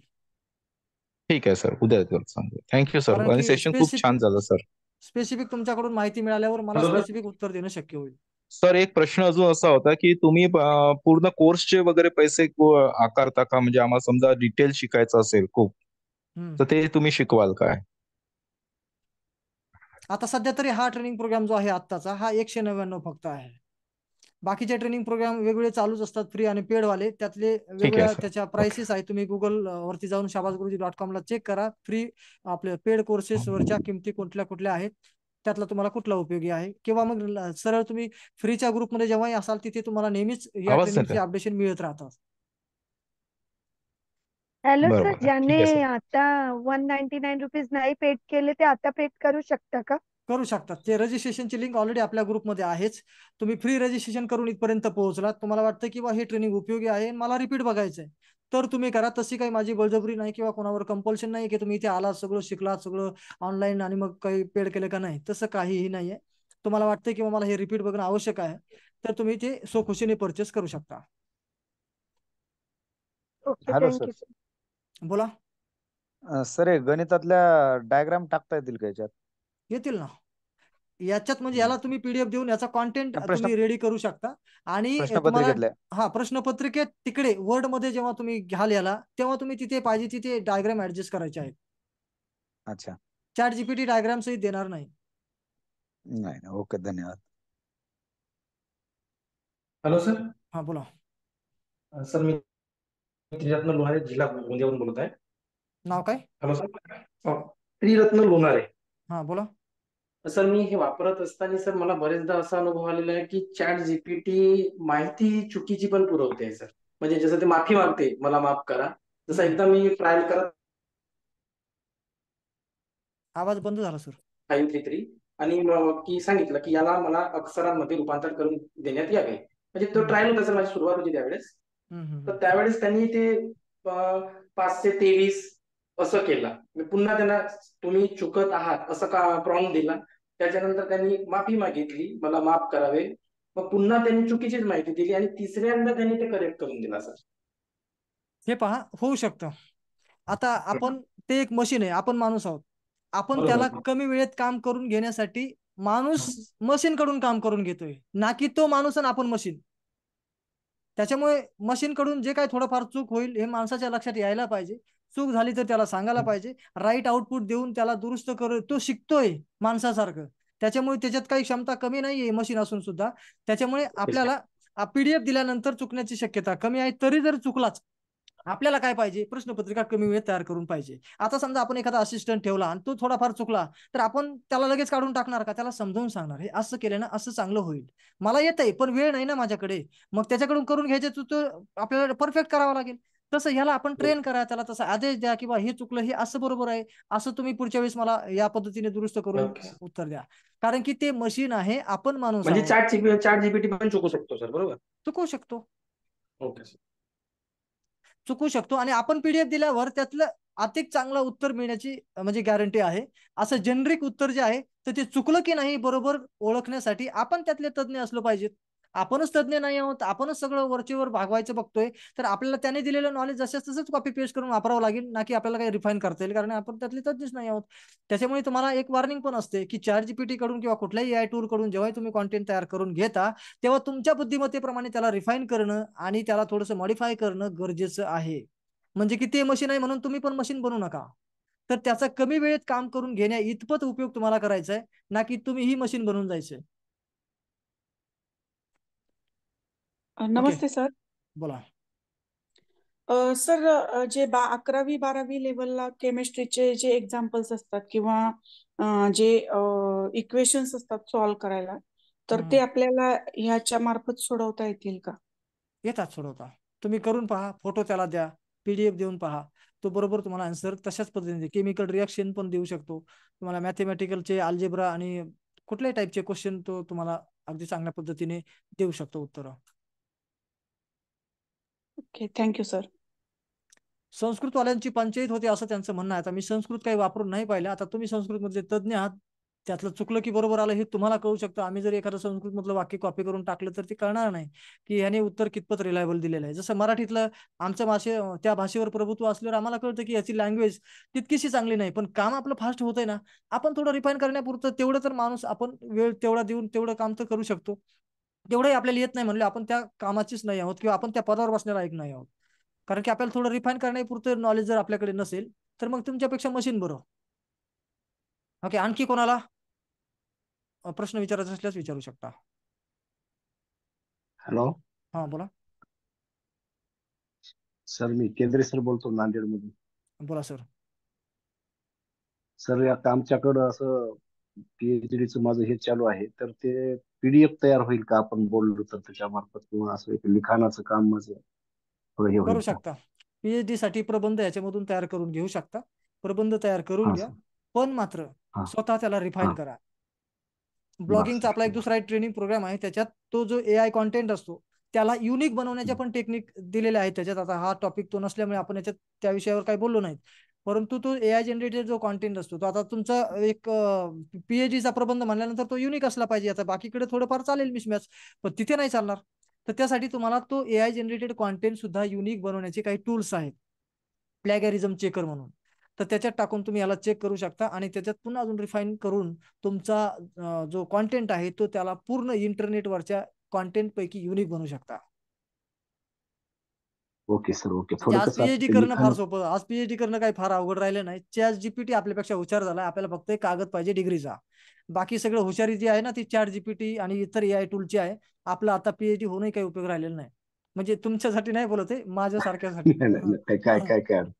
ठीक आहे सर, उद्या सांगू. थँक्यू सर, कारण आणि की सेशन खूप छान झालं सर. स्पेसिफिक तुमच्याकडून माहिती मिळाल्यावर मला हॅलो सर. स्पेसिफिक उत्तर देणं शक्य होईल. सर एक प्रश्न अजून असा होता की तुम्ही पूर्ण कोर्सचे वगैरे पैसे आकारता का? म्हणजे आम्हाला समजा डिटेल शिकायचं असेल खूप, तर ते तुम्ही शिकवाल काय? आता सध्या तरी हा ट्रेनिंग प्रोग्राम जो आहे आत्ताचा हा 199 फक्त आहे. बाकीचे ट्रेनिंग प्रोग्राम वेगवेगळे चालूच असतात, फ्री आणि पेड वाले. त्यातले ठीक आहे वेगवेगळ्या सर. त्याच्या प्राइसेस आहे. तुम्ही गुगल वरती जाऊन shahbazguruji.com ला चेक करा. फ्री आपले पेड कोर्सेस वरच्या किमती कुठल्या कुठल्या आहेत, त्यातला तुम्हाला कुठला उपयोगी आहे. किंवा मग सरळ तुम्ही फ्रीच्या ग्रुपमध्ये जेव्हाही असाल तिथे तुम्हाला नेहमीच या आवाज ट्रेनिंगचे येतोय? अपडेशन मिळत राहतात. हॅलो सर, बरोबर आहे. ज्याने ठीक आहे सर. आता 199 रुपीज नाही पेड केले ते आता पेड करू शकता का? करू शकतात. ते रजिस्ट्रेशनची लिंक ऑलरेडी आपल्या ग्रुपमध्ये आहेच. तुम्ही फ्री रजिस्ट्रेशन करून इथपर्यंत पोहोचलात, तुम्हाला वाटतं की हे ट्रेनिंग उपयोगी आहे, मला रिपीट बघायचंय, तर तुम्ही करा. तशी काही माझी बळजबरी नाही किंवा कोणावर कंपल्शन नाही की तुम्ही इथे आलात, सगळं शिकलात, सगळं ऑनलाईन आणि मग काही पेड केलं का नाही, तसं काहीही नाहीये. तुम्हाला वाटतं की मला हे रिपीट बघणं आवश्यक आहे, तर तुम्ही ते स्वखुशीने परचेस करू शकता. Okay, hello sir. Thank you sir. बोला. सर हे गणितातल्या डायग्राम टाकता येतील का याच्यात? येतील ना. याच्यात म्हणजे याला तुम्ही पीडीएफ देऊन याचा कॉन्टेंट प्रश्न तुम्ही रेडी करू शकता. आणि तुम्हाला प्रश्नपत्रिकेतल्या हा प्रश्नपत्रिकेत तिकडे वर्ड मध्ये जेव्हा तुम्ही घ्याल याला, तेव्हा तुम्ही तिथे पाहिजे तिथे डायग्राम ऍडजस्ट करायचे आहेत. अच्छा. चॅट जीपीटी डायग्राम सहित देणार नाही. नाही नाही, ओके, धन्यवाद. Hello sir. हा बोला. सर मी त्रिरत्न लोणारे, जिल्हा गोंदियावरून बोलत आहे. नाव काय? Hello sir. त्रिरत्न लोणारे. हा बोला. सर मी हे वापरत असताना सर मला बरेचदा असा अनुभव आलेला आहे की चॅट जीपीटी माहिती चुकीची पण पुरवते सर. म्हणजे जसं ते माफी मागते, मला माफ करा. जसं एकदा मी ट्रायल करत आवाज बंद झाला सर. 533 आणि की सांगितलं की याला मला अक्षरांमध्ये रूपांतर करून देण्यात यावे. म्हणजे तो ट्रायल होता सर, माझी सुरुवात होती त्यावेळेस. तर त्यावेळेस त्यांनी ते 523 असं केलं. पुन्हा त्यांना तुम्ही चुकत आहात असं का प्रॉम्प्ट दिला. त्याच्यानंतर त्यांनी माफी मागितली, मला माफ करावे. मग पुन्हा त्यांनी चुकीचीच माहिती दिली आणि तिसऱ्यांदा त्यांनी ते करेक्ट करून दिला सर. हे पहा, होऊ शकतं. आता आपण ते एक मशीन आहे, आपण माणूस आहोत. आपण त्याला कमी वेळेत काम करून घेण्यासाठी माणूस मशीन कडून काम करून घेतोय, ना की तो माणूस आणि आपण मशीन. त्याच्यामुळे मशीन कडून जे काही थोडंफार चूक होईल हे माणसाच्या लक्षात यायला पाहिजे. चूक झाली तर त्याला सांगायला पाहिजे, राईट आउटपुट देऊन त्याला दुरुस्त कर. तो शिकतोय माणसासारखं, त्याच्यामुळे त्याच्यात काही क्षमता कमी नाहीये मशीन असून सुद्धा. त्याच्यामुळे आपल्याला पीडीएफ दिल्यानंतर चुकण्याची शक्यता कमी आहे. तरी जर चुकलाच, आपल्याला काय पाहिजे, प्रश्नपत्रिका कमी वेळेत तयार करून पाहिजे. आता समजा आपण एखादा असिस्टंट ठेवला आणि तो थोडाफार चुकला, तर आपण त्याला लगेच काढून टाकणार का? त्याला समजावून सांगणार, हे असं केलं ना असं चांगलं होईल. मला येतंय पण वेळ नाही ना माझ्याकडे, मग त्याच्याकडून करून घ्यायचे तो आपल्याला परफेक्ट करावा लागेल. तसं ह्याला आपण ट्रेन करा, त्याला तसा आदेश द्या की बा हे चुकलं, हे असं बरोबर आहे, असं तुम्ही पुढच्या वेळेस मला या पद्धतीने दुरुस्त करून उत्तर द्या. कारण की ते मशीन आहे, आपण माणूस म्हणजे आहोत. चॅट जीपीटी पण चुकू शकतो सर, बरोबर? चुकू शकतो. Okay sir. चुकू शकतो. आणि आपण पीडीएफ दिल्यावर त्यातलं अधिक चांगलं उत्तर मिळण्याची म्हणजे गॅरंटी आहे. असं जेनरिक उत्तर जे आहे तर ते चुकलं की नाही बरोबर ओळखण्यासाठी आपण त्यातले तज्ज्ञ असलो पाहिजेत. आपणच तज्ज्ञ नाही आहोत, आपणच सगळं वरचेवर भागवायचं बघतोय, तर आपल्याला त्याने दिलेलं नॉलेज जसंच तसंच कॉपी पेस्ट करून वापरावं लागेल, ना की आपल्याला काही रिफाईन करता येईल, कारण आपण त्यातले तज्ज्ञच नाही आहोत. त्याच्यामुळे तुम्हाला एक वॉर्निंग पण असते की चॅट जीपीटी कडून किंवा कुठल्याही एआय टूल कडून जेव्हा तुम्ही कॉन्टेंट तयार करून घेता, तेव्हा तुमच्या बुद्धिमत्तेप्रमाणे त्याला रिफाईन करणं आणि त्याला थोडंसं मॉडिफाय करणं गरजेचं आहे. म्हणजे की ते मशीन आहे म्हणून तुम्ही पण मशीन बनू नका. तर त्याचा कमी वेळेत काम करून घेण्या इतपत उपयोग तुम्हाला करायचा आहे, ना की तुम्ही ही मशीन बनून जायचंय. नमस्ते सर. बोला. सर जे 11वी-12वी लेवलला केमिस्ट्रीचे जे एक्झाम्पल्स असतात किंवा जे इक्वेशन्स असतात सॉल्व्ह करायला, तर ते आपल्याला ह्याच्या मार्फत सोडवता येतील का? येतात सोडवता. तुम्ही करून पहा, फोटो त्याला द्या, पीडीएफ देऊन पहा, तो बरोबर तुम्हाला आन्सर तशाच पद्धतीने केमिकल रिएक्शन पण देऊ शकतो. तुम्हाला मॅथमॅटिकलचे अल्जेब्रा आणि कुठल्याही टाईपचे क्वेश्चन तो तुम्हाला अगदी चांगल्या पद्धतीने देऊ शकतो उत्तरं. Okay, thank you sir. संस्कृतवाल्यांची पंचायत होती असं त्यांचं म्हणणं आहे. आता मी संस्कृत काही वापरून नाही पाहिलं, आता तुम्ही संस्कृत मधले तज्ज्ञ आहात, त्यातलं चुकलं की बरोबर आलं हे तुम्हाला कळू शकतं. आम्ही जर एखादं संस्कृत मधलं वाक्य कॉपी करून टाकलं तर ते कळणार नाही की ह्याने उत्तर कितपत रिलायबल दिलेलं आहे. जसं मराठीतलं आमच्या त्या भाषेवर प्रभुत्व असल्यावर आम्हाला कळतं की याची लँग्वेज तितकीशी चांगली नाही, पण काम आपलं फास्ट होतंय ना, आपण थोडं रिफाईन करण्यापुरतं तेवढं तर माणूस आपण वेळ तेवढा देऊन तेवढं काम तर करू शकतो. तेवढंही आपल्याला येत नाही म्हणलं आपण त्या कामाचीच नाही आहोत किंवा आपण त्या पदावर बसण्याला ऐक नाही आहोत. कारण की आपल्याला थोडं रिफाईन करण्यापुरतं नॉलेज जर आपल्याकडे नसेल तर मग तुमच्यापेक्षा मशीन बरं. ओके, आणखी कोणाला प्रश्न विचारायचा असल्यास विचारू शकता. हॅलो हा बोला. सर, मी केंद्रे सर बोलतो नांदेड मधून. बोला सर. सर, आता आमच्याकडं असं पीएचडीचं माझं हे चालू आहे, तर ते पीडीएफ तयार होईल का आपण बोललो तर त्याच्या मार्फत, किंवा असं एक लिखाणाचं काम माझं थोडं हे होईल करू का? शकता. पीएचडी साठी प्रबंध याच्यामधून तयार करून घेऊ शकता. प्रबंध तयार करून हा घ्या, सर. पण मात्र हा स्वतः त्याला हा. रिफाईन करा. बर ब्लॉगिंगचा सर. आपला एक दुसरा एक ट्रेनिंग प्रोग्राम आहे, त्याच्यात तो जो एआय कॉन्टेंट असतो त्याला युनिक बनवण्याच्या पण टेक्निक दिलेल्या आहेत त्याच्यात. आता हा टॉपिक तो नसल्यामुळे आपण याच्यात त्या विषयावर काही बोललो नाही, परंतु तो एआय जनरेटेड जो कॉन्टेंट असतो तो आता तुमचा एक पीएचडीचा प्रबंध म्हणल्यानंतर तो युनिक असला पाहिजे. आता बाकीकडे थोडंफार चालेल मिसमॅच, पण तिथे नाही चालणार. तर त्यासाठी तुम्हाला तो एआय जनरेटेड कॉन्टेंट सुद्धा युनिक बनवण्याचे काही टूल्स आहेत, प्लॅगॅरिझम चेकर म्हणून. तर त्याच्यात टाकून तुम्ही याला चेक करू शकता आणि त्याच्यात पुन्हा अजून रिफाईन करून तुमचा जो कॉन्टेंट आहे तो त्याला पूर्ण इंटरनेटवरच्या कॉन्टेंट पैकी युनिक बनवू शकता. Okay sir. ओके. म्हणजे थोडं आज कसं पीएचडी आता करणं फार लिखाण. सोपं, आज पीएचडी करणं काही फार अवघड राहिलं नाही. चॅट जीपीटी आपल्यापेक्षा हुशार झाला, आपल्याला फक्त एक कागद पाहिजे डिग्रीचा. बाकी सगळं हुशारी जी आहे ना ती चॅट जीपीटी आणि इतर एआय टूलची आहे. आपलं आता पीएचडी होणंही काही उपयोग राहिलेला नाही. म्हणजे तुमच्यासाठी नाही बोलत आहे, माझ्यासारख्यासाठी. नाही नाही नाही, काय काय काय अडचण.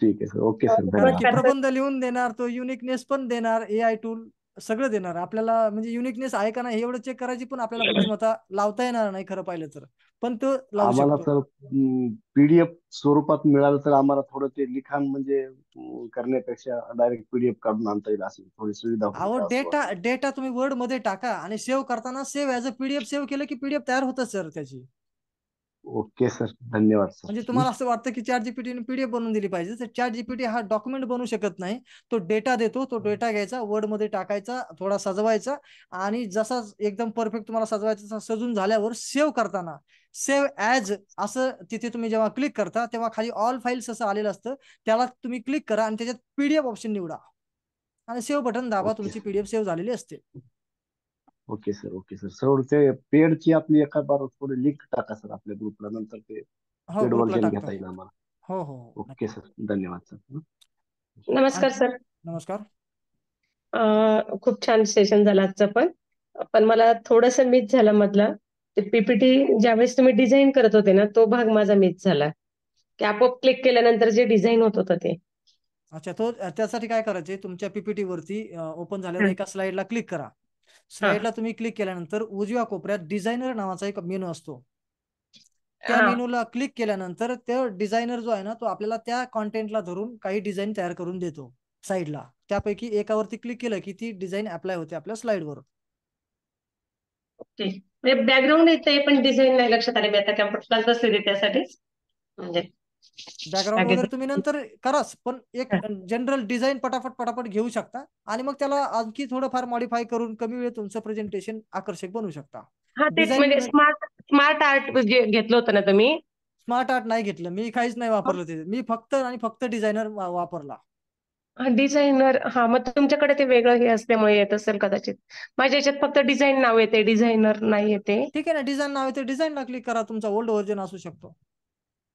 ठीक आहे सर. Okay sir. कारण की धन्यवाद सर. प्रबंध लिहून देणार, तो युनिकनेस पण देणार, एआय टूल सगळं देणार आपल्याला. म्हणजे युनिकनेस आहे का नाही हे एवढं चेक करायची पण आपल्याला बुद्धिमत्ता लावता येणार नाही खरं पाहिलं तर, पण तो लावू आम्हाला शकतो. सर पीडीएफ स्वरूपात मिळालं तर आम्हाला थोडं ते लिखाण म्हणजे करण्यापेक्षा डायरेक्ट पीडीएफ काढून आणता येईल, अशी थोडी सुविधा होईल अहो का असं डेटा वाटतं. डेटा तुम्ही वर्ड मध्ये टाका आणि सेव्ह करताना save as a PDF save केलं की पीडीएफ तयार होतं सर त्याची. Okay sir. धन्यवाद म्हणजे सर. तुम्हाला असं वाटतं की चॅट जीपीटीने पीडीएफ बनवून दिली पाहिजे, तर चॅट जीपीटी हा डॉक्युमेंट बनवू शकत नाही. तो डेटा देतो, तो डेटा घ्यायचा वर्ड मध्ये टाकायचा, थोडा सजवायचा आणि जसा एकदम परफेक्ट तुम्हाला सजवायचा सजून झाल्यावर सेव्ह करताना सेव्ह ॲज असं तिथे तुम्ही जेव्हा क्लिक करता तेव्हा खाली ऑल फाईल्स असं आलेलं असतं, त्याला तुम्ही क्लिक करा आणि त्याच्यात पीडीएफ ऑप्शन निवडा आणि सेव्ह बटन दाबा, ओके तुमची सर. पीडीएफ सेव्ह झालेली असते. Okay sir. Okay sir. Sir ते पेडची आपली एका बार थोडी लिंक टाका सर आपल्या ग्रुपला, नंतर ते हो पेड ग्रुपला वर्जन टाकतो. घेता येईल आम्हाला. हो हो हो ओके नक्की. सर. धन्यवाद सर. नमस्कार आणखी सर. नमस्कार. खूप छान सेशन झालं आजचं पण मला थोडस मिस झालं मधला. ते पीपीटी ज्यावेळेस तुम्ही डिझाईन करत होते ना तो भाग माझा मिस झाला, की आपोआप क्लिक केल्यानंतर जे डिझाईन होत होतं ते. अच्छा, तो त्यासाठी काय करायचे, तुमच्या पीपीटी वरती ओपन झालेल्या हं. एका स्लाइडला क्लिक करा. हा स्लाइडला तुम्ही क्लिक केल्यानंतर उजव्या कोपऱ्यात डिझायनर नावाचा एक मेनू असतो. त्या हा मेनूला क्लिक केल्यानंतर तो डिझायनर जो आहे ना तो आपल्याला त्या कॉन्टेंटला धरून काही डिझाईन तयार करून देतो साईडला. त्यापैकी एकावरती क्लिक केलं की ती डिझाईन अप्लाय होते आपल्या स्लाइडवर. ओके. म्हणजे बॅकग्राऊंड येते पण डिझाईन नाही लक्षात आले. मी आता कॅम्प्युटर क्लास बसलेली त्यासाठीच म्हणजे बॅकग्राऊंड बागेत. वगैरे तुम्ही नंतर कराच, पण एक जनरल डिझाईन पटापट पटापट घेऊ शकता आणि मग त्याला आणखी थोडंफार मॉडिफाय करून कमी वेळ तुमचं प्रेझेंटेशन आकर्षक बनवू शकता. हा तेच म्हणजे डिझाईन स्मार्ट स्मार्ट आर्ट जे घेतलं होतं ना तुम्ही. स्मार्ट आर्ट नाही घेतलं मी, काहीच नाही वापरलं ते. मी फक्त आणि फक्त डिझायनर वापरला. डिझायनर हा मग तुमच्याकडे ते वेगळं हे असल्यामुळे येत असेल कदाचित. माझ्या याच्यात फक्त डिझाईन नाव येते, डिझायनर नाही येते. ठीक आहे ना, डिझाईन नाव आहे ते डिझाईनला क्लिक करा, तुमचा ओल्ड व्हर्जन असू शकतो.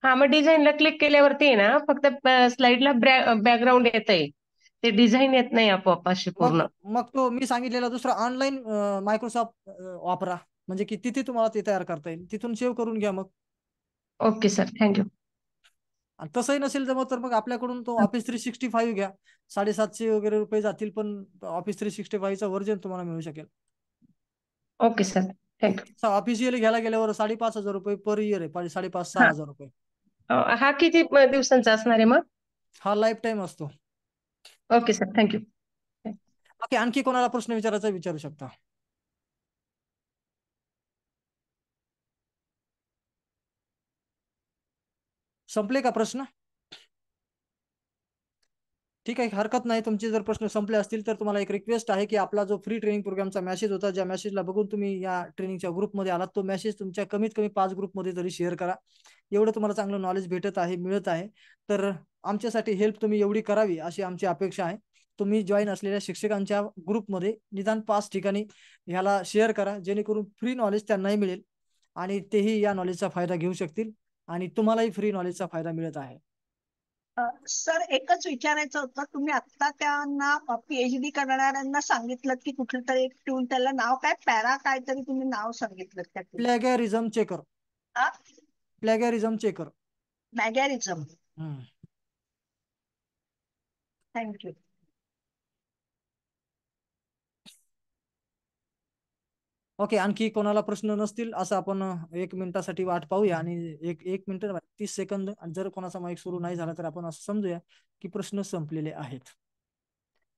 हा मग डिझाईनला क्लिक केल्यावरती आहे ना फक्त स्लाइडला बॅकग्राऊंड येत आहे, ते डिझाईन येत नाही आपोआप अशी मग पूर्ण. मग तो मी सांगितलेला दुसरा ऑनलाईन मायक्रोसॉफ्ट वापरा, म्हणजे की तिथे तुम्हाला ते तयार करता येईल, तिथून सेव्ह करून घ्या मग. Okay sir. थँक्यू. आणि तसंही नसेल जमत तर मग आपल्याकडून तो ऑफिस 365 घ्या. 750 वगैरे रुपये जातील, पण ऑफिस 365चा व्हर्जन तुम्हाला मिळू शकेल. Okay sir. थँक्यू. ऑफिशियली घ्यायला गेल्यावर 5,500 रुपये पर इयर आहे, 5,500-6,000 रुपये. हा किती दिवसांचा असणार आहे मग? हा लाईफ टाईम असतो. Okay sir. थँक्यू. ओके, आणखी कोणाला प्रश्न विचारायचा विचारू शकता. संपले का प्रश्न? ठीक आहे, हरकत नाही. तुमचे जर प्रश्न संपले असतील तर तुम्हाला एक रिक्वेस्ट आहे की आपला जो फ्री ट्रेनिंग प्रोग्रामचा मेसेज होता, ज्या मेसेजला बघून तुम्ही या ट्रेनिंगच्या ग्रुपमध्ये आलात, तो मेसेज तुमच्या कमीत कमी 5 ग्रुपमध्ये तरी शेअर करा. एवढं तुम्हाला चांगलं नॉलेज भेटत आहे, मिळत आहे. तर आमच्यासाठी हेल्प तुम्ही एवढी करावी अशी आमची अपेक्षा आहे. तुम्ही जॉईन असलेल्या शिक्षकांच्या ग्रुपमध्ये निदान 5 ठिकाणी ह्याला शेअर करा, जेणेकरून फ्री नॉलेज त्यांनाही मिळेल आणि तेही या नॉलेजचा फायदा घेऊ शकतील आणि तुम्हालाही फ्री नॉलेजचा फायदा मिळत आहे. सर, एकच विचारायचं होतं, तुम्ही आता त्यांना पीएचडी करणाऱ्यांना सांगितलं की कुठलं तरी एक टूल, त्याला नाव काय, पॅरा काय तरी तुम्ही नाव सांगितलं त्या tool? Plagiarism checker. Plagiarism checker. मॅगॅरिझम. थँक्यू. ओके, आणखी कोणाला प्रश्न नसतील असं आपण 1 मिनिटासाठी वाट पाहूया आणि एक मिनिट 30 सेकंद. जर कोणाचा माईक सुरू नाही झाला तर आपण असं समजूया की प्रश्न संपलेले आहेत.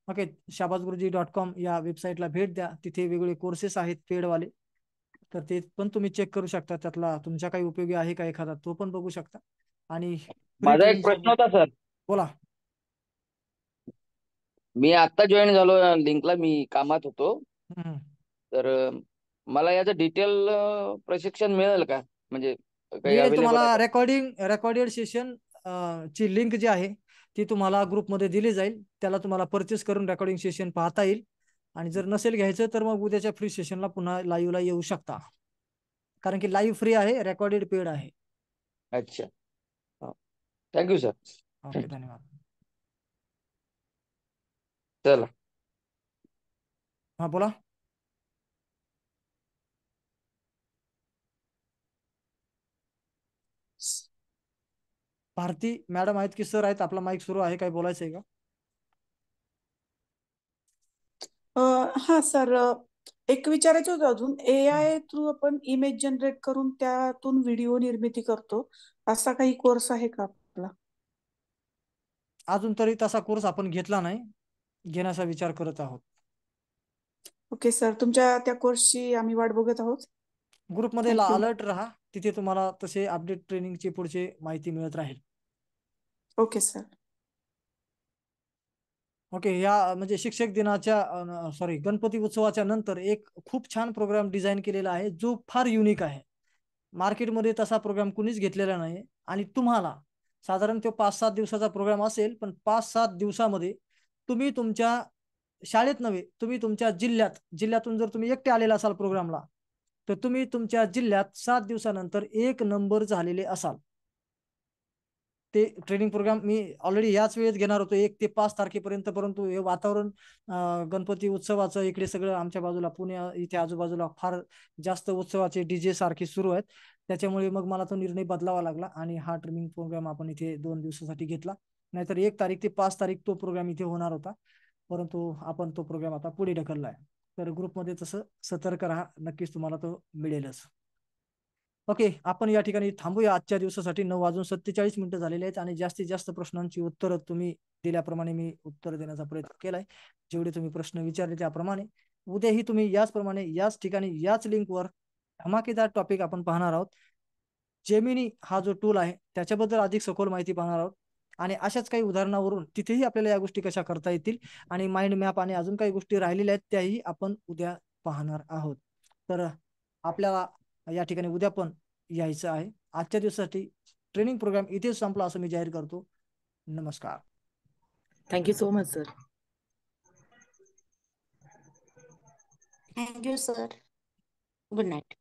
ओके, shahbazguruji.com या वेबसाईटला भेट द्या. तिथे वेगवेगळे कोर्सेस आहेत पेडवाले, तर ते पण तुम्ही चेक करू शकता. त्यातला तुमच्या काही उपयोगी आहे का एखादा, तो पण बघू शकता. आणि माझा एक प्रश्न होता सर. बोला. मी आता जॉईन झालो लिंकला, मी कामात होतो. तर मला याचं डिटेल प्रशिक्षण मिळेल का, म्हणजे काही मिळेल अवेलेबल आहे तुम्हाला. रेकॉर्डेड सेशन ची लिंक जी आहे ती तुम्हाला ग्रुपमध्ये दिली जाईल. त्याला तुम्हाला परचेस करून रेकॉर्डिंग सेशन पाहता येईल. आणि जर नसेल घ्यायचं तर मग उद्याच्या फ्री सेशनला पुन्हा लाईव्हला येऊ शकता, कारण की लाईव्ह फ्री आहे, रेकॉर्डेड पेड आहे. अच्छा, थँक्यू सर. ओके, धन्यवाद. चला. हा, बोला. भारती मॅडम आहेत की सर आहेत? आपला माईक सुरू आहे, काय बोलायचं आहे का? हा सर, एक विचारायचं होतं अजून. AI थ्रू आपण इमेज जनरेट करून त्यातून व्हिडिओ निर्मिती करतो, असा काही कोर्स आहे का आपला? अजून तरी तसा कोर्स आपण घेतला नाही, घेण्याचा विचार करत आहोत. ओके सर, तुमच्या त्या कोर्सची आम्ही वाट बघत आहोत. ग्रुपमध्ये Thank you. अलर्ट राहा, तिथे तुम्हाला तसे अपडेट ट्रेनिंगची पुढची माहिती मिळत राहील. Okay sir. ओके, या म्हणजे शिक्षक दिनाच्या गणपती उत्सवाच्या नंतर एक खूप छान प्रोग्राम डिझाईन केलेला आहे, जो फार युनिक आहे. मार्केटमध्ये तसा प्रोग्राम कुणीच घेतलेला नाही. आणि तुम्हाला साधारण तो 5-7 दिवसाचा प्रोग्राम असेल, पण 5-7 दिवसामध्ये तुम्ही तुमच्या शाळेत नव्हे, तुम्ही तुमच्या जिल्ह्यातून जर तुम्ही एकटे आलेला असाल प्रोग्रामला, तर तुम्ही तुमच्या जिल्ह्यात 7 दिवसानंतर 1 नंबर झालेले असाल. ते ट्रेनिंग प्रोग्राम मी ऑलरेडी याच वेळेत घेणार होतो 1 ते 5 तारखेपर्यंत, परंतु हे वातावरण गणपती उत्सवाचं इकडे सगळं आमच्या बाजूला पुणे इथे आजूबाजूला फार जास्त उत्सवाचे DJ सारखे सुरू आहेत. त्याच्यामुळे मग मला तो निर्णय बदलावा लागला आणि हा ट्रेनिंग प्रोग्राम आपण इथे 2 दिवसासाठी घेतला. नाहीतर 1 तारीख ते 5 तारीख तो प्रोग्राम इथे होणार होता, परंतु आपण तो प्रोग्राम आता पुढे ढकललाय. तर ग्रुपमध्ये तसं सतर्क राहा, नक्कीच तुम्हाला तो मिळेलच. ओके, आपण या ठिकाणी थांबूया आजच्या दिवसासाठी. 9:47 झालेले आहेत आणि जास्तीत जास्त प्रश्नांची उत्तरं तुम्ही दिल्याप्रमाणे मी उत्तर देण्याचा प्रयत्न केलाय. जेवढे तुम्ही प्रश्न विचारले त्याप्रमाणे उद्याही तुम्ही याचप्रमाणे याच ठिकाणी याच लिंकवर धमाकेदार टॉपिक आपण पाहणार आहोत. जेमिनी हा जो टूल आहे त्याच्याबद्दल अधिक सखोल माहिती पाहणार आहोत आणि अशाच काही उदाहरणावरून तिथेही आपल्याला या गोष्टी कशा करता येतील आणि माइंड मॅप आणि अजून काही गोष्टी राहिलेल्या आहेत त्याही आपण उद्या पाहणार आहोत. तर आपल्याला या ठिकाणी उद्या पण यायचं आहे. आजच्या दिवसासाठी ट्रेनिंग प्रोग्राम इथेच संपला असं मी जाहीर करतो. नमस्कार. Thank you so much sir. Thank you sir. Good night.